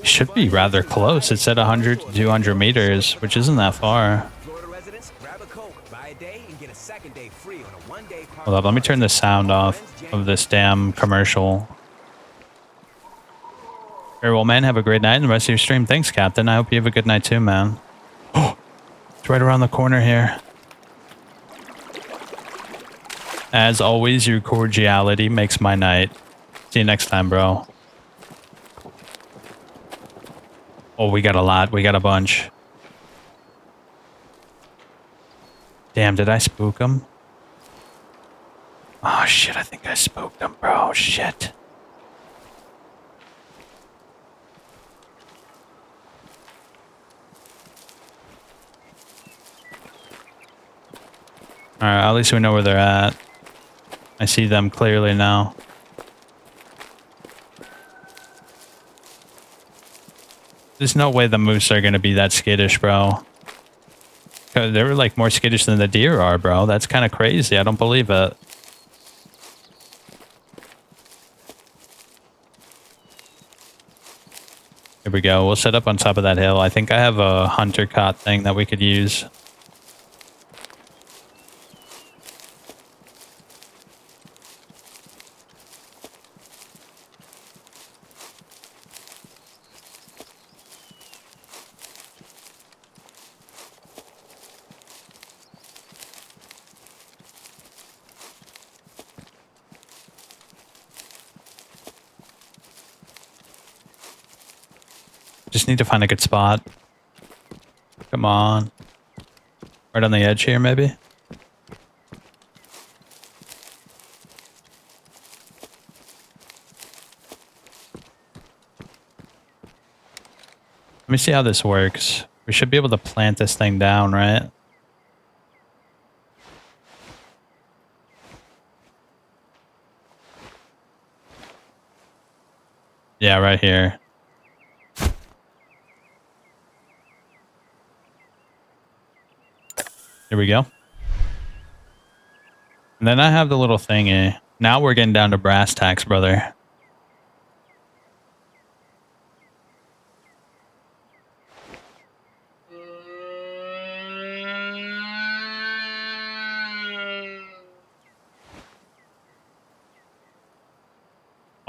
Should be rather close. It's at 100 to 200 meters, which isn't that far. Florida residents, grab a Coke, buy a day, and get a second day free on a one-day park. Hold up, let me turn the sound off of this damn commercial. Very well, man. Have a great night and the rest of your stream. Thanks, Captain. I hope you have a good night too, man. Oh, it's right around the corner here. As always, your cordiality makes my night. See you next time, bro. Oh, we got a lot. We got a bunch. Damn, did I spook him? Oh, shit. I think I spooked him, bro. Shit. Alright, at least we know where they're at. I see them clearly now. There's no way the moose are gonna be that skittish, bro. They were like more skittish than the deer are, bro. That's kind of crazy. I don't believe it. Here we go. We'll set up on top of that hill. I think I have a hunter cot thing that we could use. Just need to find a good spot. Come on. Right on the edge here, maybe? Let me see how this works. We should be able to plant this thing down, right? Yeah, right here. Here we go. And then I have the little thingy. Now we're getting down to brass tacks, brother.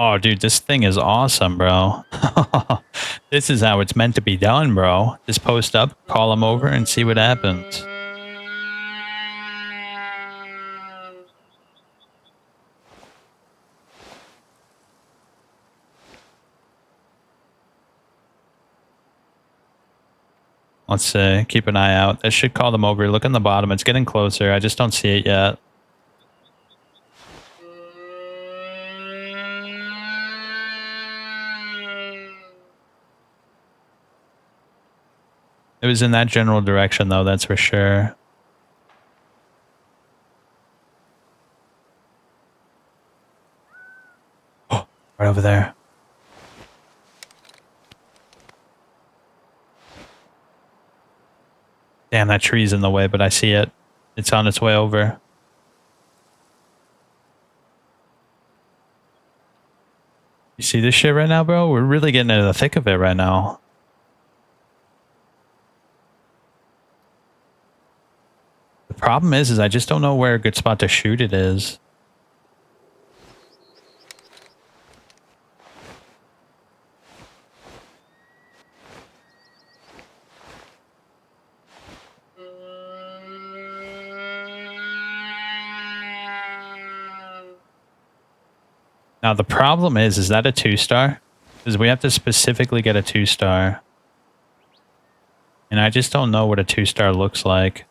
Oh, dude, this thing is awesome, bro. This is how it's meant to be done, bro. Just post up, call them over, and see what happens. Let's keep an eye out. That should call them over. Look on the bottom. It's getting closer. I just don't see it yet. It was in that general direction, though, that's for sure. Oh, right over there. Damn, that tree's in the way, but I see it. It's on its way over. You see this shit right now, bro? We're really getting into the thick of it right now. The problem is I just don't know where a good spot to shoot it is. Now the problem is that a 2-star? Because we have to specifically get a 2-star. And I just don't know what a 2-star looks like.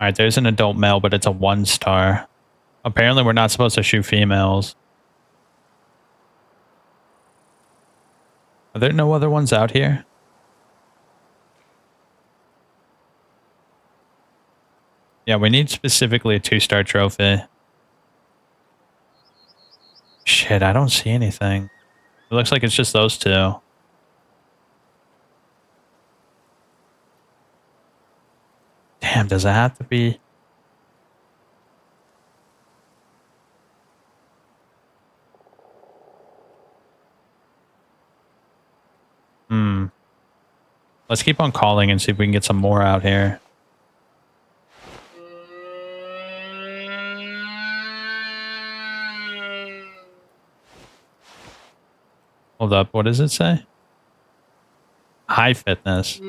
Alright, there's an adult male, but it's a 1-star. Apparently we're not supposed to shoot females. Are there no other ones out here? Yeah, we need specifically a 2-star trophy. Shit, I don't see anything. It looks like it's just those two. Damn, does it have to be? Let's keep on calling and see if we can get some more out here. Hold up, what does it say? High fitness.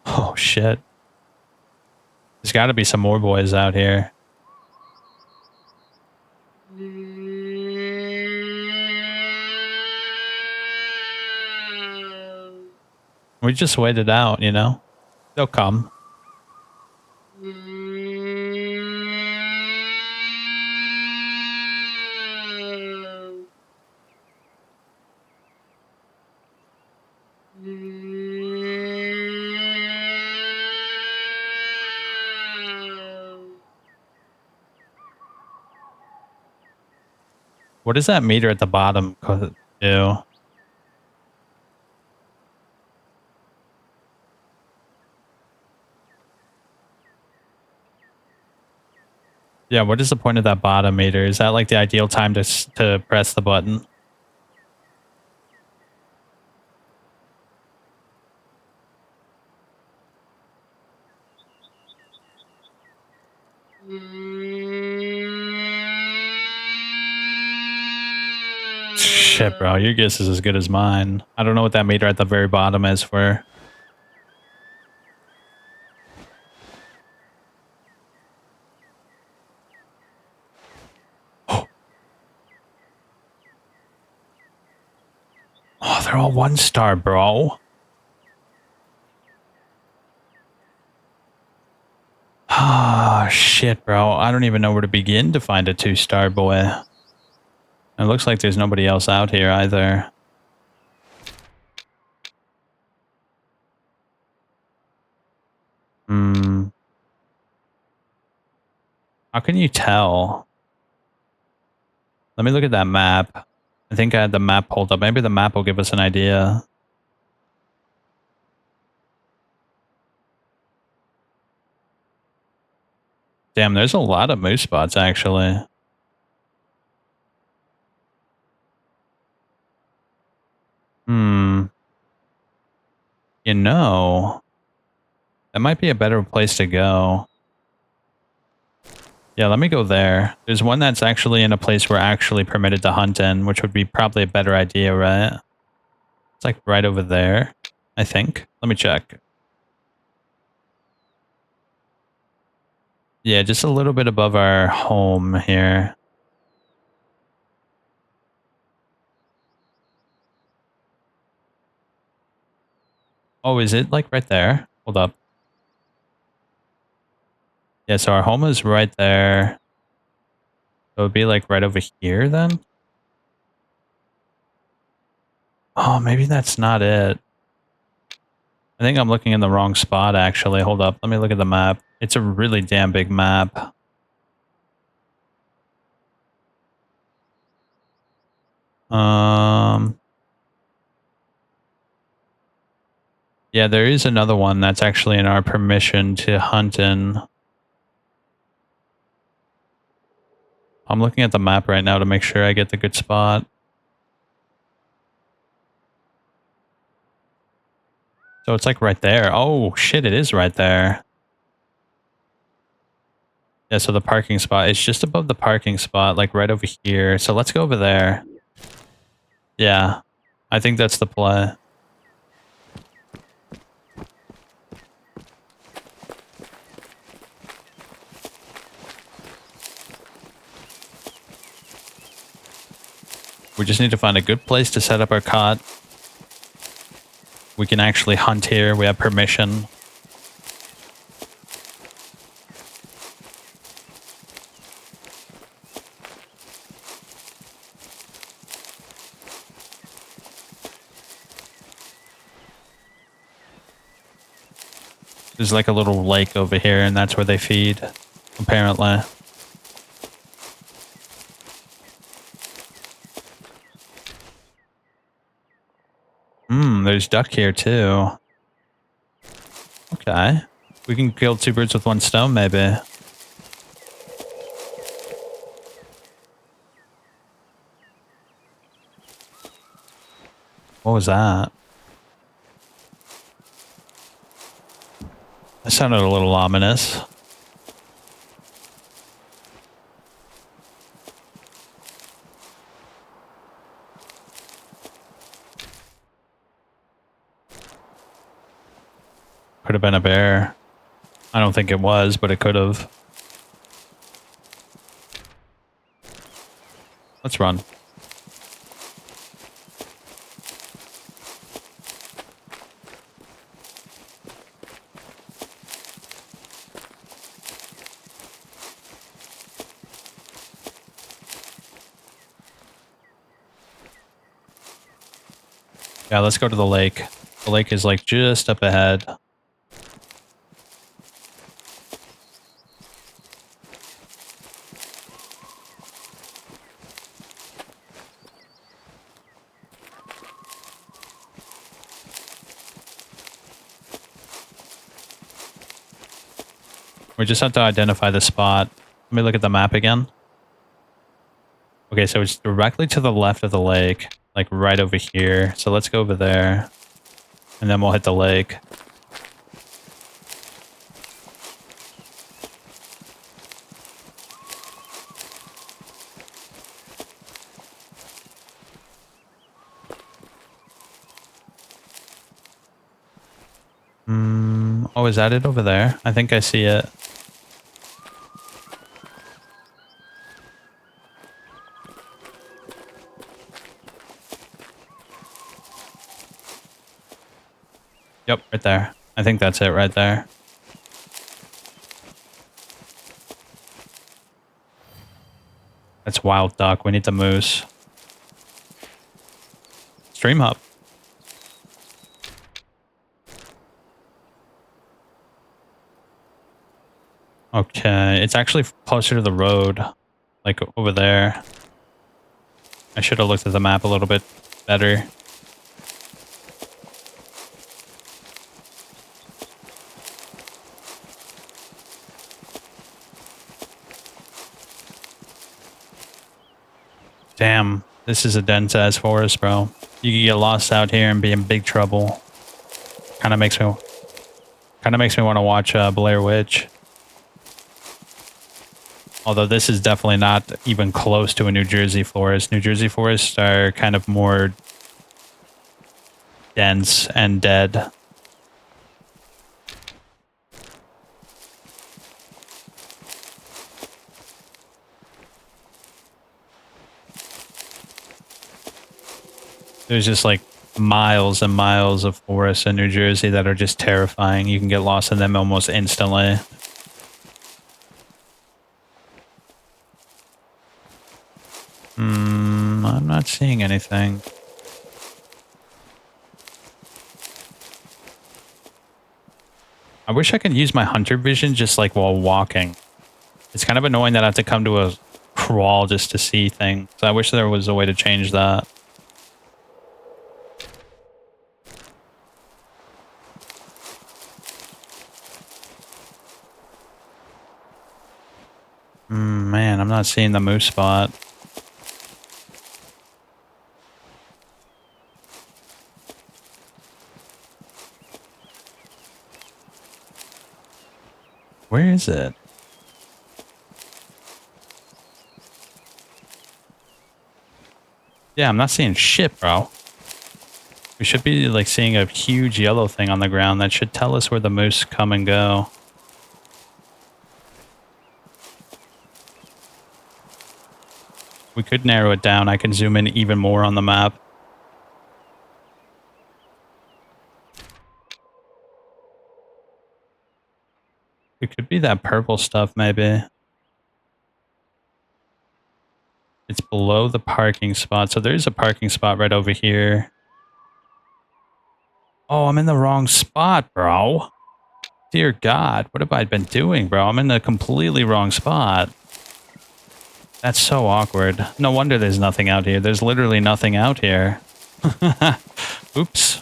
Oh shit. There's got to be some more boys out here. We just wait it out, you know? They'll come. What does that meter at the bottom do? Yeah, what is the point of that bottom meter? Is that like the ideal time to press the button? Shit, bro, your guess is as good as mine. I don't know what that meter at the very bottom is for. they're all 1-star, bro. Ah, shit, bro. I don't even know where to begin to find a 2-star boy. It looks like there's nobody else out here either. Hmm. How can you tell? Let me look at that map. I think I had the map pulled up. Maybe the map will give us an idea. Damn, there's a lot of moose spots, actually. Hmm. You know, that might be a better place to go. Yeah, let me go there. There's one that's actually in a place we're actually permitted to hunt in, which would be probably a better idea, right? It's like right over there, I think. Let me check. Yeah, just a little bit above our home here. Oh, is it like right there? Hold up. Yeah, so our home is right there. So it would be like right over here then? Oh, maybe that's not it. I think I'm looking in the wrong spot, actually. Hold up. Let me look at the map. It's a really damn big map. Yeah, there is another one that's actually in our permission to hunt in. I'm looking at the map right now to make sure I get the good spot. So it's like right there. Oh, shit, it is right there. Yeah, so the parking spot, it's just above the parking spot, like right over here. So let's go over there. Yeah, I think that's the play. We just need to find a good place to set up our cot. We can actually hunt here. We have permission. There's like a little lake over here, and that's where they feed, apparently. There's duck here too. Okay. We can kill 2 birds with 1 stone, maybe. What was that? That sounded a little ominous. Could have been a bear. I don't think it was, but it could have. Let's run. Yeah, let's go to the lake. The lake is like just up ahead. We just have to identify the spot. Let me look at the map again. Okay, so it's directly to the left of the lake, like right over here. So let's go over there, and then we'll hit the lake. Oh, is that it over there? I think I see it. Yep, right there. I think that's it right there. That's wild duck. We need the moose. Stream hub. Okay, it's actually closer to the road, like over there. I should have looked at the map a little bit better. Damn, this is a dense ass forest, bro. You can get lost out here and be in big trouble. Kind of makes me want to watch Blair Witch. Although this is definitely not even close to a New Jersey forest. New Jersey forests are kind of more dense and dead. There's just like miles and miles of forests in New Jersey that are just terrifying. You can get lost in them almost instantly. I'm not seeing anything. I wish I could use my hunter vision just like while walking. It's kind of annoying that I have to come to a crawl just to see things. I wish there was a way to change that. Man, I'm not seeing the moose spot. Where is it? Yeah, I'm not seeing shit, bro. We should be like seeing a huge yellow thing on the ground that should tell us where the moose come and go. We could narrow it down. I can zoom in even more on the map. It could be that purple stuff, maybe. It's below the parking spot. So there's a parking spot right over here. Oh, I'm in the wrong spot, bro. Dear God, what have I been doing, bro? I'm in the completely wrong spot. That's so awkward. No wonder there's nothing out here. There's literally nothing out here. Oops.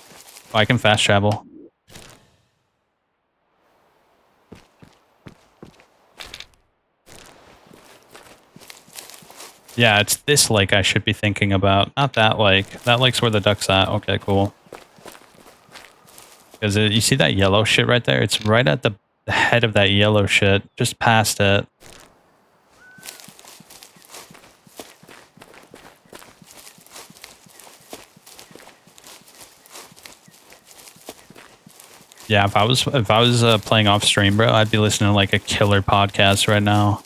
Oh, I can fast travel. Yeah, it's this lake I should be thinking about. Not that lake. That lake's where the duck's at. Okay, cool. Because you see that yellow shit right there? It's right at the head of that yellow shit. Just past it. Yeah, if I was playing off stream, bro, I'd be listening to like a killer podcast right now.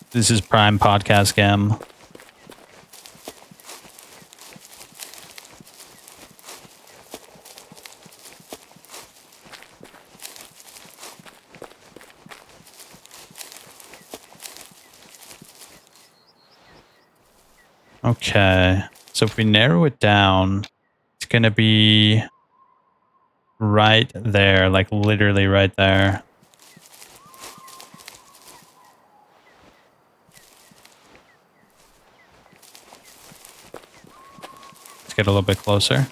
This is prime podcast game. Okay, so if we narrow it down, it's gonna be right there, like literally right there. Let's get a little bit closer.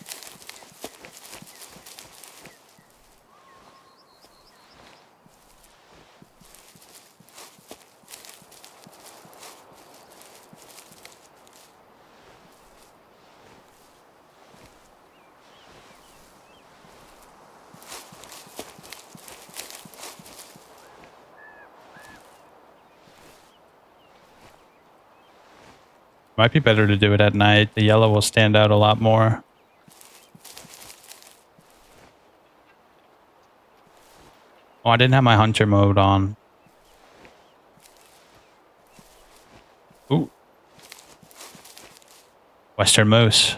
Might be better to do it at night. The yellow will stand out a lot more. Oh, I didn't have my hunter mode on. Ooh. Western moose.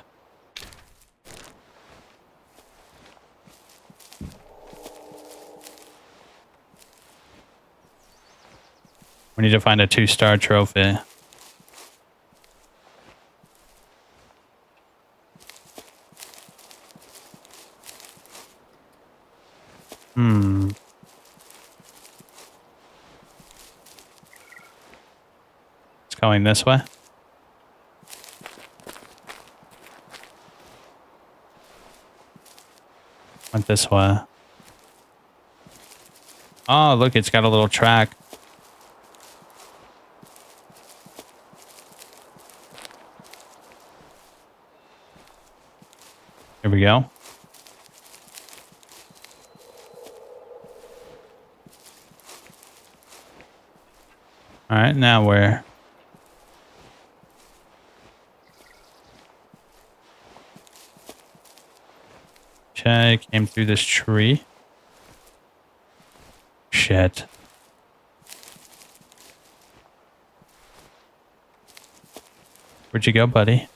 We need to find a 2-star trophy. It's going this way. Went this way. Oh, look, it's got a little track. Here we go. All right, now where? Okay, came through this tree. Shit. Where'd you go, buddy?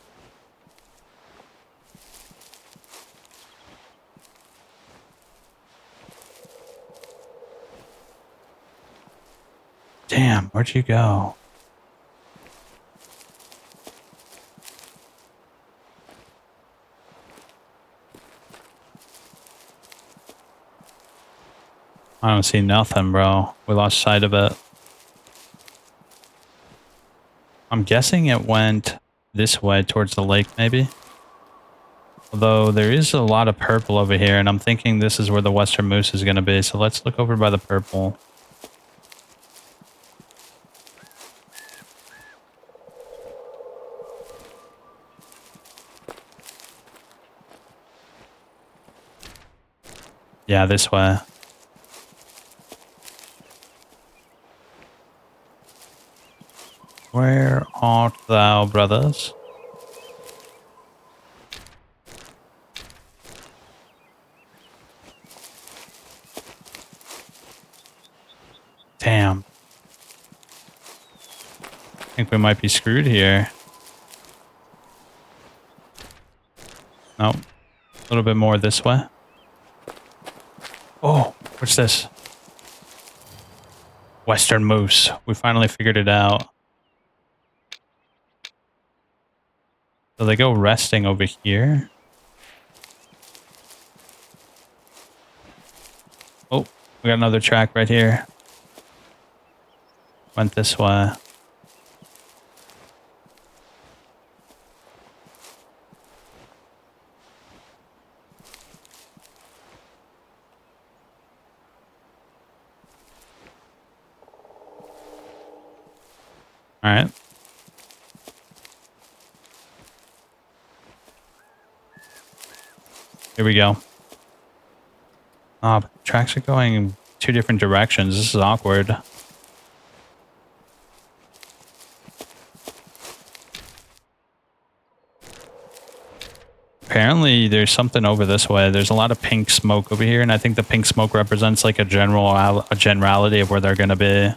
Damn, where'd you go? I don't see nothing, bro. We lost sight of it. I'm guessing it went this way towards the lake, maybe. Although there is a lot of purple over here, and I'm thinking this is where the western moose is going to be. So let's look over by the purple. Yeah, this way. Where art thou, brothers? Damn. I think we might be screwed here. Nope. A little bit more this way. Oh, what's this? Western moose. We finally figured it out. So they go resting over here. Oh, we got another track right here. Went this way. All right. Here we go. But the tracks are going 2 different directions. This is awkward. Apparently, there's something over this way. There's a lot of pink smoke over here, and I think the pink smoke represents like a generality of where they're going to be.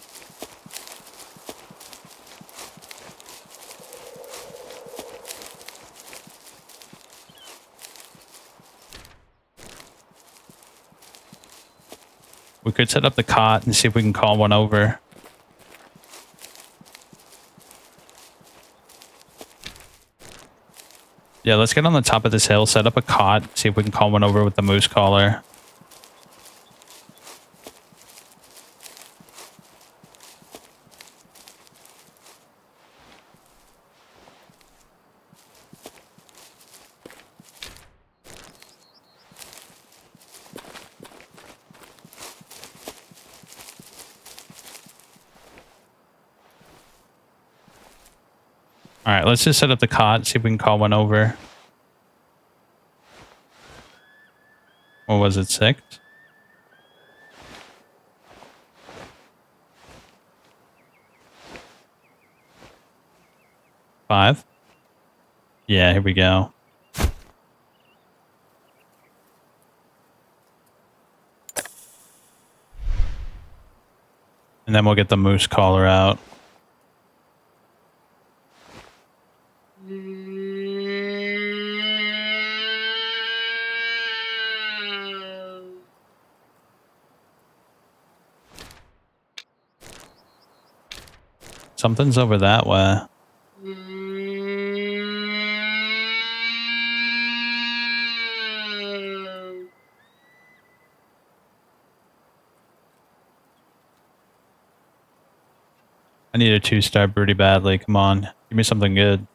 We could set up the cot and see if we can call one over. Yeah, let's get on the top of this hill, set up a cot, see if we can call one over with the moose caller. All right, let's just set up the cot, see if we can call one over. What was it, 6? Five? Yeah, here we go. And then we'll get the moose caller out. Something's over that way. I need a 2-star pretty badly. Come on. Give me something good.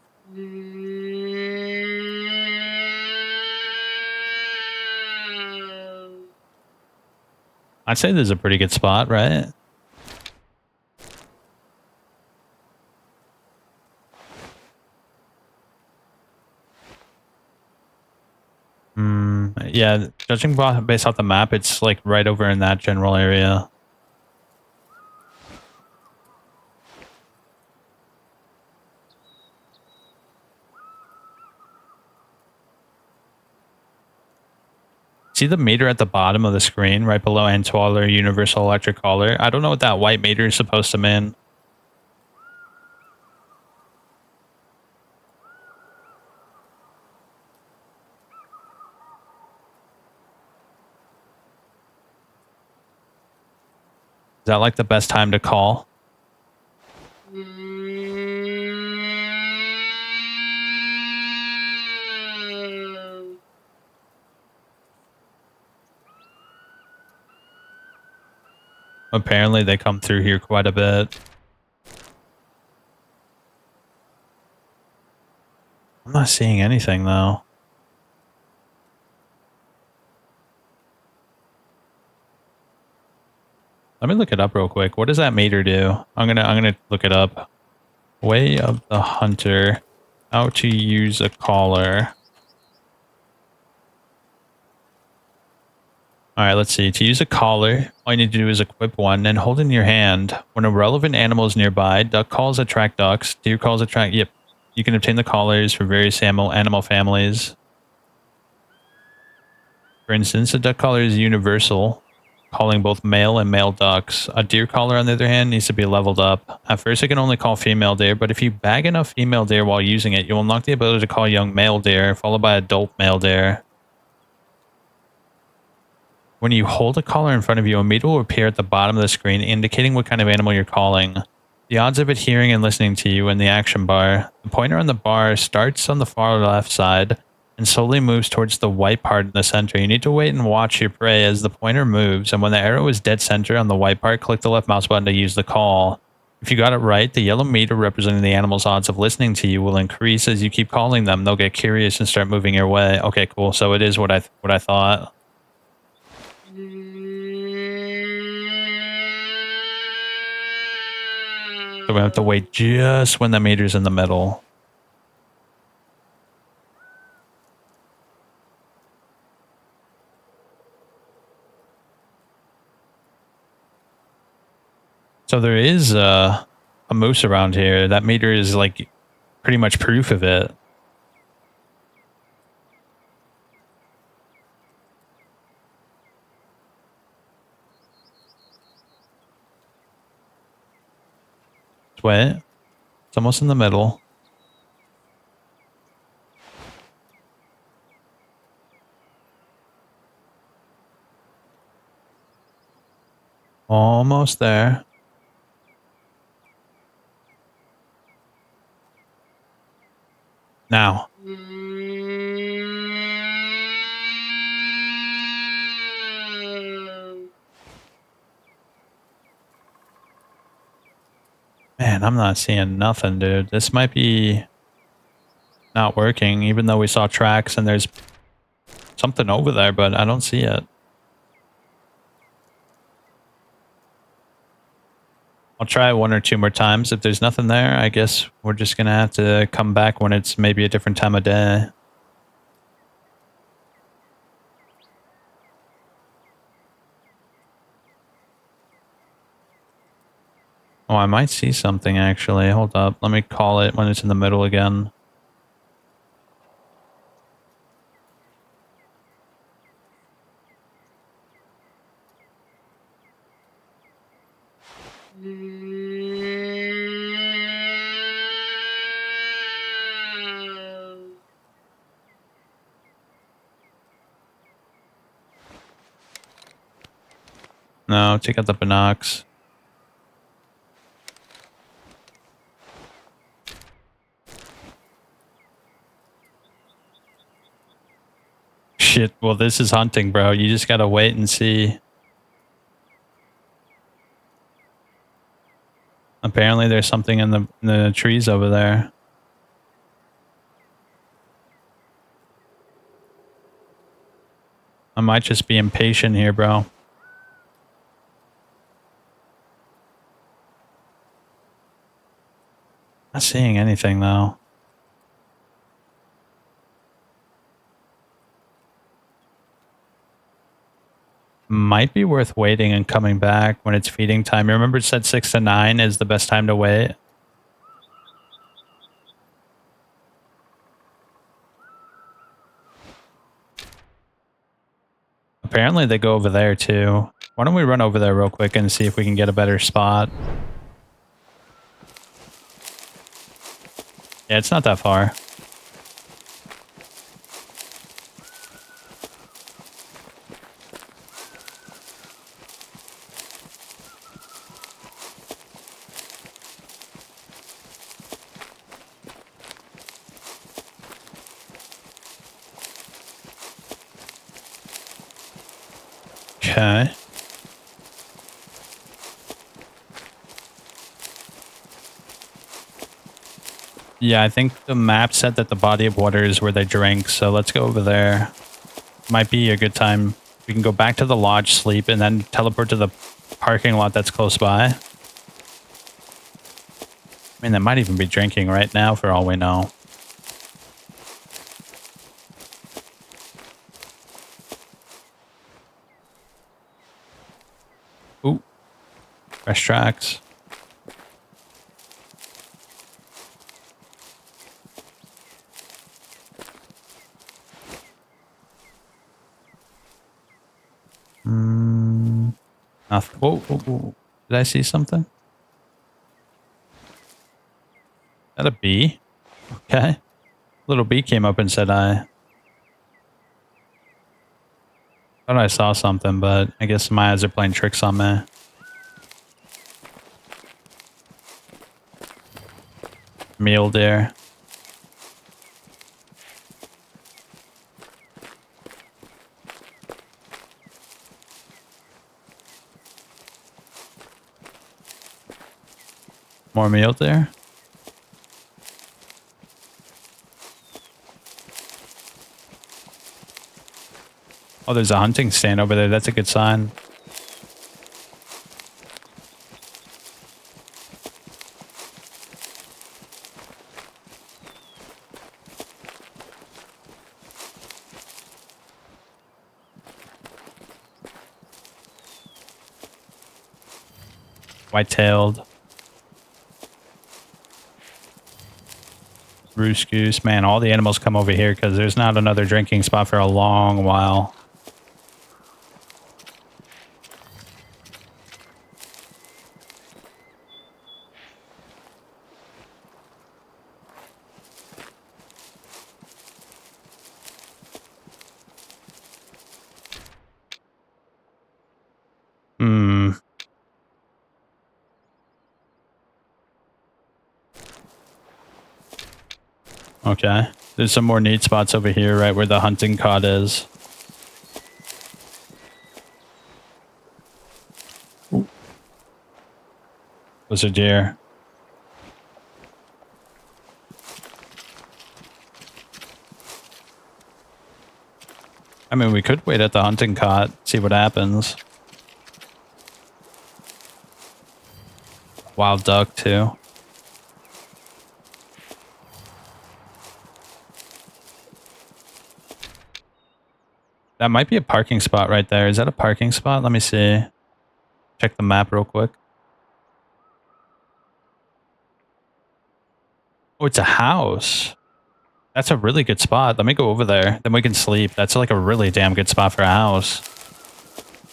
I'd say this is a pretty good spot, right? Yeah, judging based off the map, it's like right over in that general area. See the meter at the bottom of the screen, right below Antoiler Universal Electric Collar? I don't know what that white meter is supposed to mean. Is that like the best time to call? Apparently they come through here quite a bit. I'm not seeing anything though. Let me look it up real quick. What does that meter do? I'm gonna look it up. Way of the Hunter. How to use a collar. Alright, let's see. To use a collar, all you need to do is equip one and hold it in your hand. When a relevant animal is nearby, duck calls attract ducks, deer calls attract... Yep. You can obtain the collars for various animal families. For instance, a duck collar is universal, calling both male and male ducks. A deer collar, on the other hand, needs to be leveled up. At first, it can only call female deer, but if you bag enough female deer while using it, you'll unlock the ability to call young male deer, followed by adult male deer. When you hold a collar in front of you, a meter will appear at the bottom of the screen, indicating what kind of animal you're calling. The odds of it hearing and listening to you in the action bar. The pointer on the bar starts on the far left side and slowly moves towards the white part in the center. You need to wait and watch your prey as the pointer moves, and when the arrow is dead center on the white part, click the left mouse button to use the call. If you got it right, the yellow meter representing the animal's odds of listening to you will increase as you keep calling them. They'll get curious and start moving your way. Okay, cool. So it is what I thought. So we have to wait just when the meter's in the middle. So there is a moose around here. That meter is like pretty much proof of it. Wait. It's almost in the middle. Almost there. Now. Man, I'm not seeing nothing, dude. This might be not working, even though we saw tracks and there's something over there, but I don't see it. I'll try one or two more times. If there's nothing there, I guess we're just going to have to come back when it's maybe a different time of day. Oh, I might see something actually. Hold up. Let me call it when it's in the middle again. No, take out the binocs. Shit, well, this is hunting, bro. You just gotta wait and see. Apparently there's something in the trees over there. I might just be impatient here, bro. Not seeing anything, though. Might be worth waiting and coming back when it's feeding time. Remember it said 6 to 9 is the best time to wait? Apparently they go over there too. Why don't we run over there real quick and see if we can get a better spot? Yeah, it's not that far. Okay. Yeah, I think the map said that the body of water is where they drink, so let's go over there. Might be a good time. We can go back to the lodge, sleep, and then teleport to the parking lot that's close by. I mean, they might even be drinking right now for all we know. Ooh. Fresh tracks. Nothing. Whoa, whoa, whoa. Did I see something? Is that a bee? Okay. Little bee came up and said I thought I saw something, but I guess my eyes are playing tricks on me. Mule deer. More mule deer. Oh, there's a hunting stand over there. That's a good sign. White-tailed. Roost goose. Man, all the animals come over here because there's not another drinking spot for a long while. Okay. There's some more neat spots over here, right where the hunting cot is. Ooh. Those are deer. I mean, we could wait at the hunting cot, see what happens. Wild duck, too. That might be a parking spot right there. Is that a parking spot? Let me see. Check the map real quick. Oh, it's a house. That's a really good spot. Let me go over there. Then we can sleep. That's like a really damn good spot for a house.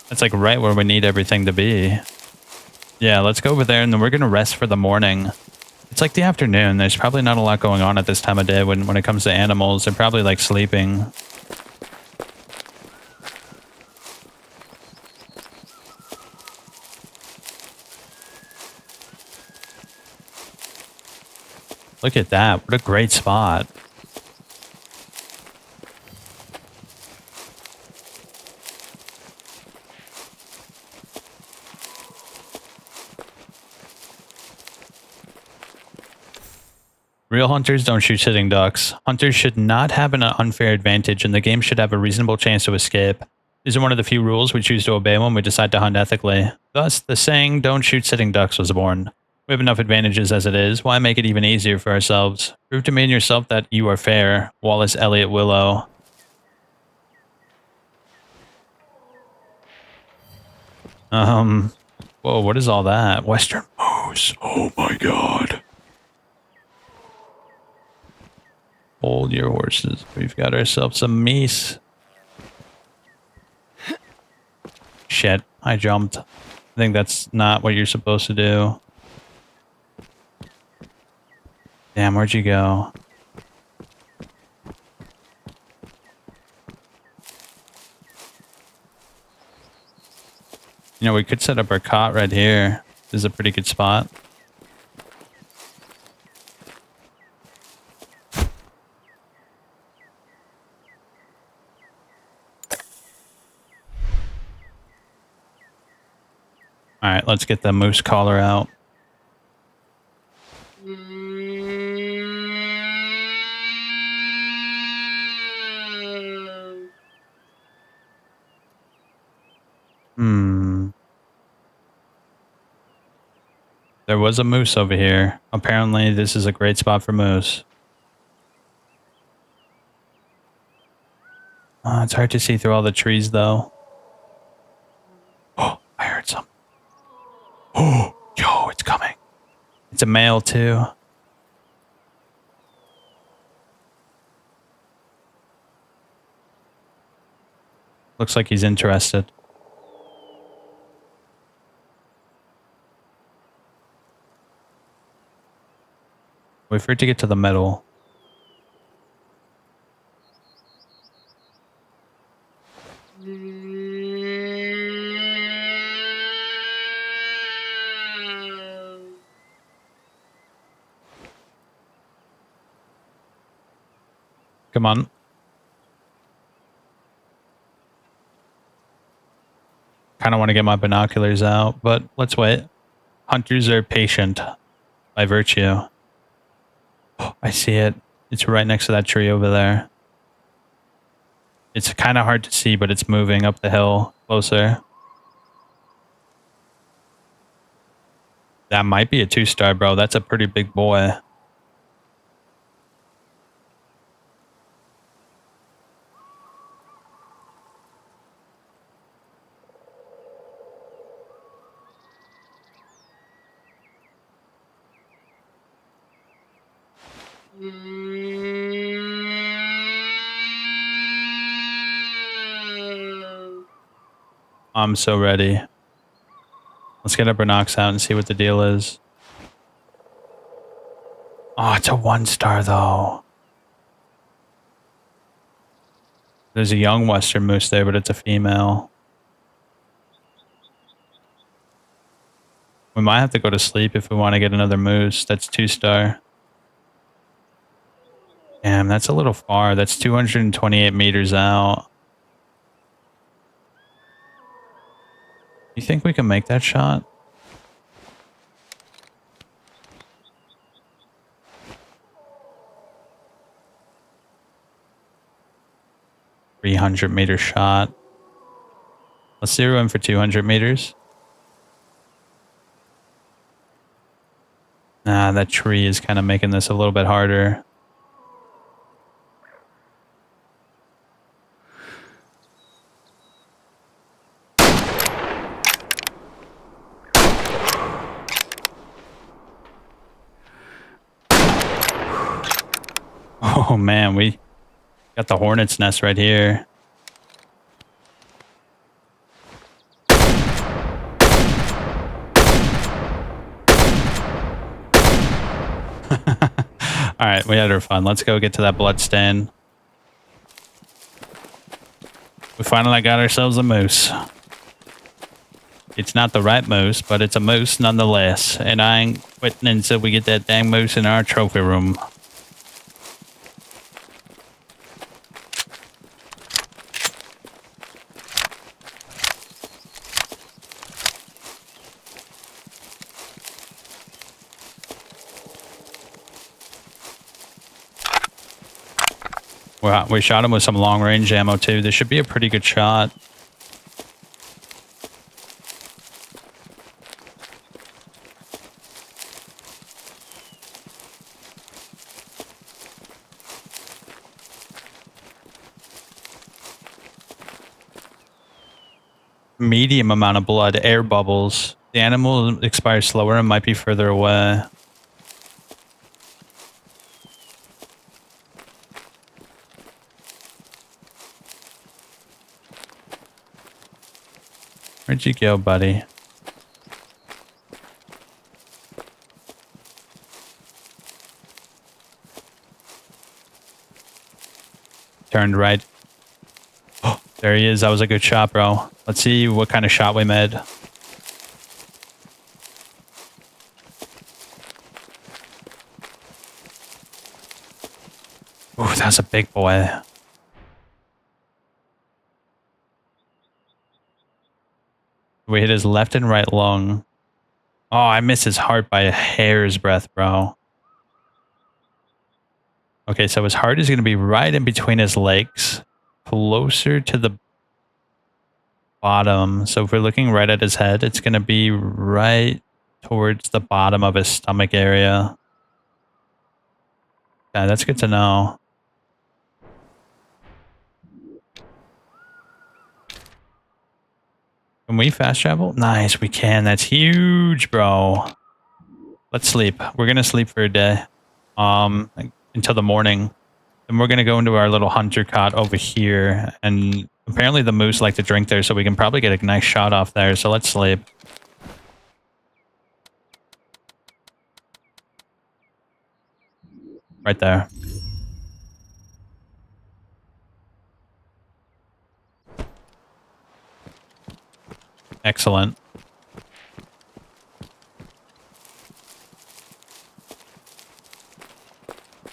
That's like right where we need everything to be. Yeah, let's go over there and then we're going to rest for the morning. It's like the afternoon. There's probably not a lot going on at this time of day when it comes to animals. They're probably like sleeping. Look at that. What a great spot. Real hunters don't shoot sitting ducks. Hunters should not have an unfair advantage, and the game should have a reasonable chance to escape. These are one of the few rules we choose to obey when we decide to hunt ethically. Thus, the saying, "Don't shoot sitting ducks," was born. We have enough advantages as it is. Why make it even easier for ourselves? Prove to me and yourself that you are fair. Wallace Elliott Willow. Whoa, what is all that? Western moose. Oh my god. Hold your horses. We've got ourselves some meese. Shit, I jumped. I think that's not what you're supposed to do. Damn, where'd you go? You know, we could set up our cot right here. This is a pretty good spot. Alright, let's get the moose collar out. There was a moose over here. Apparently, this is a great spot for moose. It's hard to see through all the trees, though. Oh, I heard something. Oh, yo, it's coming. It's a male, too. Looks like he's interested. Wait for it to get to the middle. Come on. Kind of want to get my binoculars out, but let's wait. Hunters are patient by virtue. Oh, I see it. It's right next to that tree over there. It's kind of hard to see, but it's moving up the hill closer. That might be a 2-star, bro. That's a pretty big boy. I'm so ready. Let's get our binocs out and see what the deal is. Oh, it's a 1-star though. There's a young western moose there, but it's a female. We might have to go to sleep if we want to get another moose. That's 2-star. Damn, that's a little far. That's 228 meters out. You think we can make that shot? $300-meter shot. Let's zero in for 200 meters. Nah, that tree is kind of making this a little bit harder. Oh man, we got the hornet's nest right here. All right, we had our fun. Let's go get to that bloodstain. We finally got ourselves a moose. It's not the right moose, but it's a moose nonetheless. And I ain't quitting until we get that dang moose in our trophy room. We shot him with some long range ammo too. This should be a pretty good shot. Medium amount of blood, air bubbles. The animal expires slower and might be further away. Where'd you go, buddy? Turned right. Oh, there he is. That was a good shot, bro. Let's see what kind of shot we made. Ooh, that's a big boy. We hit his left and right lung. Oh, I missed his heart by a hair's breadth, bro. Okay, so his heart is going to be right in between his legs, closer to the bottom. So if we're looking right at his head, it's going to be right towards the bottom of his stomach area. Yeah, that's good to know. Can we fast travel? Nice, we can. That's huge, bro. Let's sleep. We're going to sleep for a day. Until the morning. Then we're going to go into our little hunter cot over here. And apparently the moose like to drink there, so we can probably get a nice shot off there. So let's sleep. Right there. Excellent.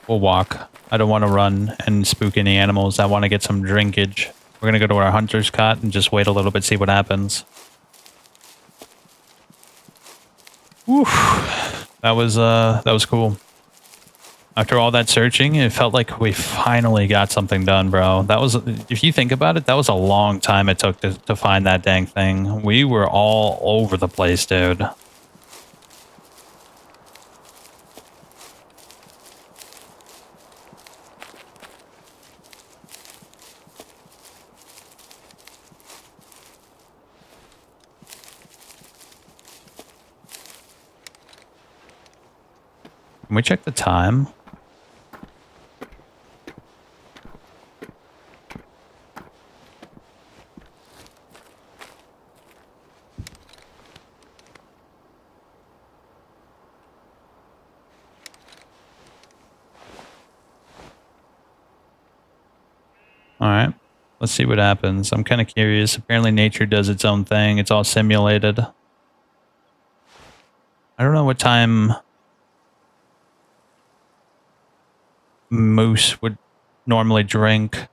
We'll walk. I don't want to run and spook any animals. I want to get some drinkage. We're going to go to our hunter's cot and just wait a little bit, see what happens. Whew. That was cool. After all that searching, it felt like we finally got something done, bro. That was, if you think about it, that was a long time it took to find that dang thing. We were all over the place, dude. Can we check the time? All right, let's see what happens. I'm kind of curious. Apparently nature does its own thing. It's all simulated. I don't know what time moose would normally drink.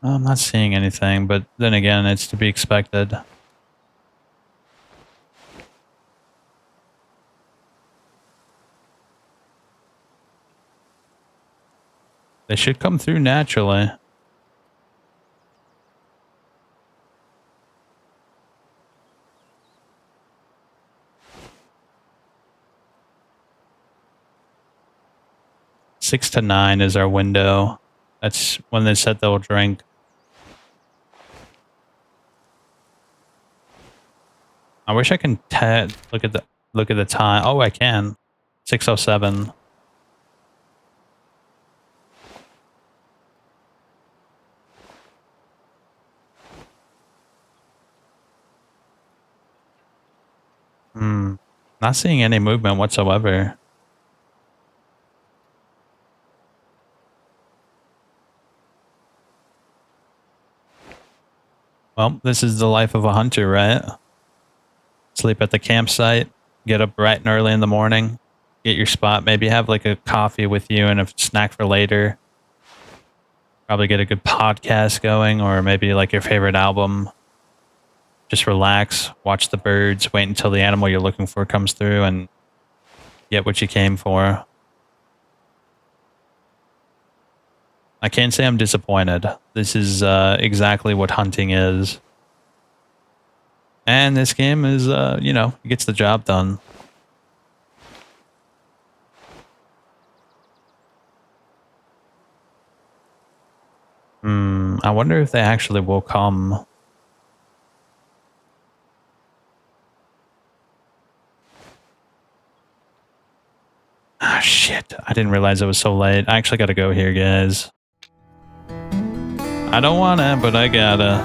I'm not seeing anything, but then again, it's to be expected. They should come through naturally. Six to 9 is our window. That's when they said they'll drink. I wish I can look at the time. Oh, I can. 6:07. Not seeing any movement whatsoever. Well, this is the life of a hunter, right? Sleep at the campsite, get up bright and early in the morning, get your spot, maybe have like a coffee with you and a snack for later. Probably get a good podcast going, or maybe like your favorite album. Just relax, watch the birds, wait until the animal you're looking for comes through, and get what you came for. I can't say I'm disappointed. This is exactly what hunting is. And this game is, you know, it gets the job done. I wonder if they actually will come. Ah, shit. I didn't realize it was so late. I actually gotta go here, guys. I don't wanna, but I gotta.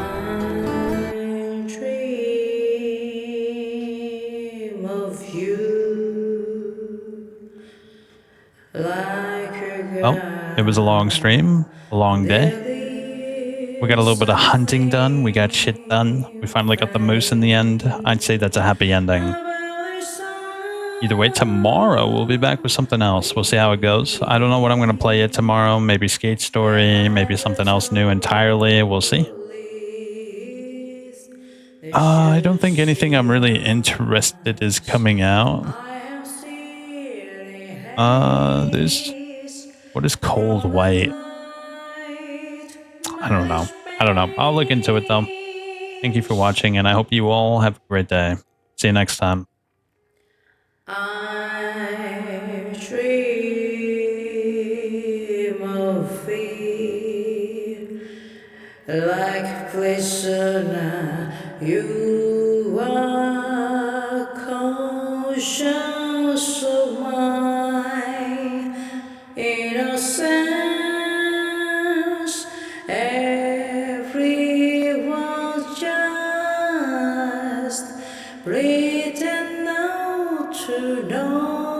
Well, it was a long stream, a long day. We got a little bit of hunting done. We got shit done. We finally got the moose in the end. I'd say that's a happy ending. Either way, tomorrow we'll be back with something else. We'll see how it goes. I don't know what I'm going to play yet tomorrow. Maybe Skate Story, maybe something else new entirely. We'll see. I don't think anything I'm really interested is coming out. What is Cold White? I don't know. I'll look into it though. Thank you for watching, and I hope you all have a great day. See you next time. I dream of thee like prisoner. You are conscious of my innocence. Everyone's just pretend now to know.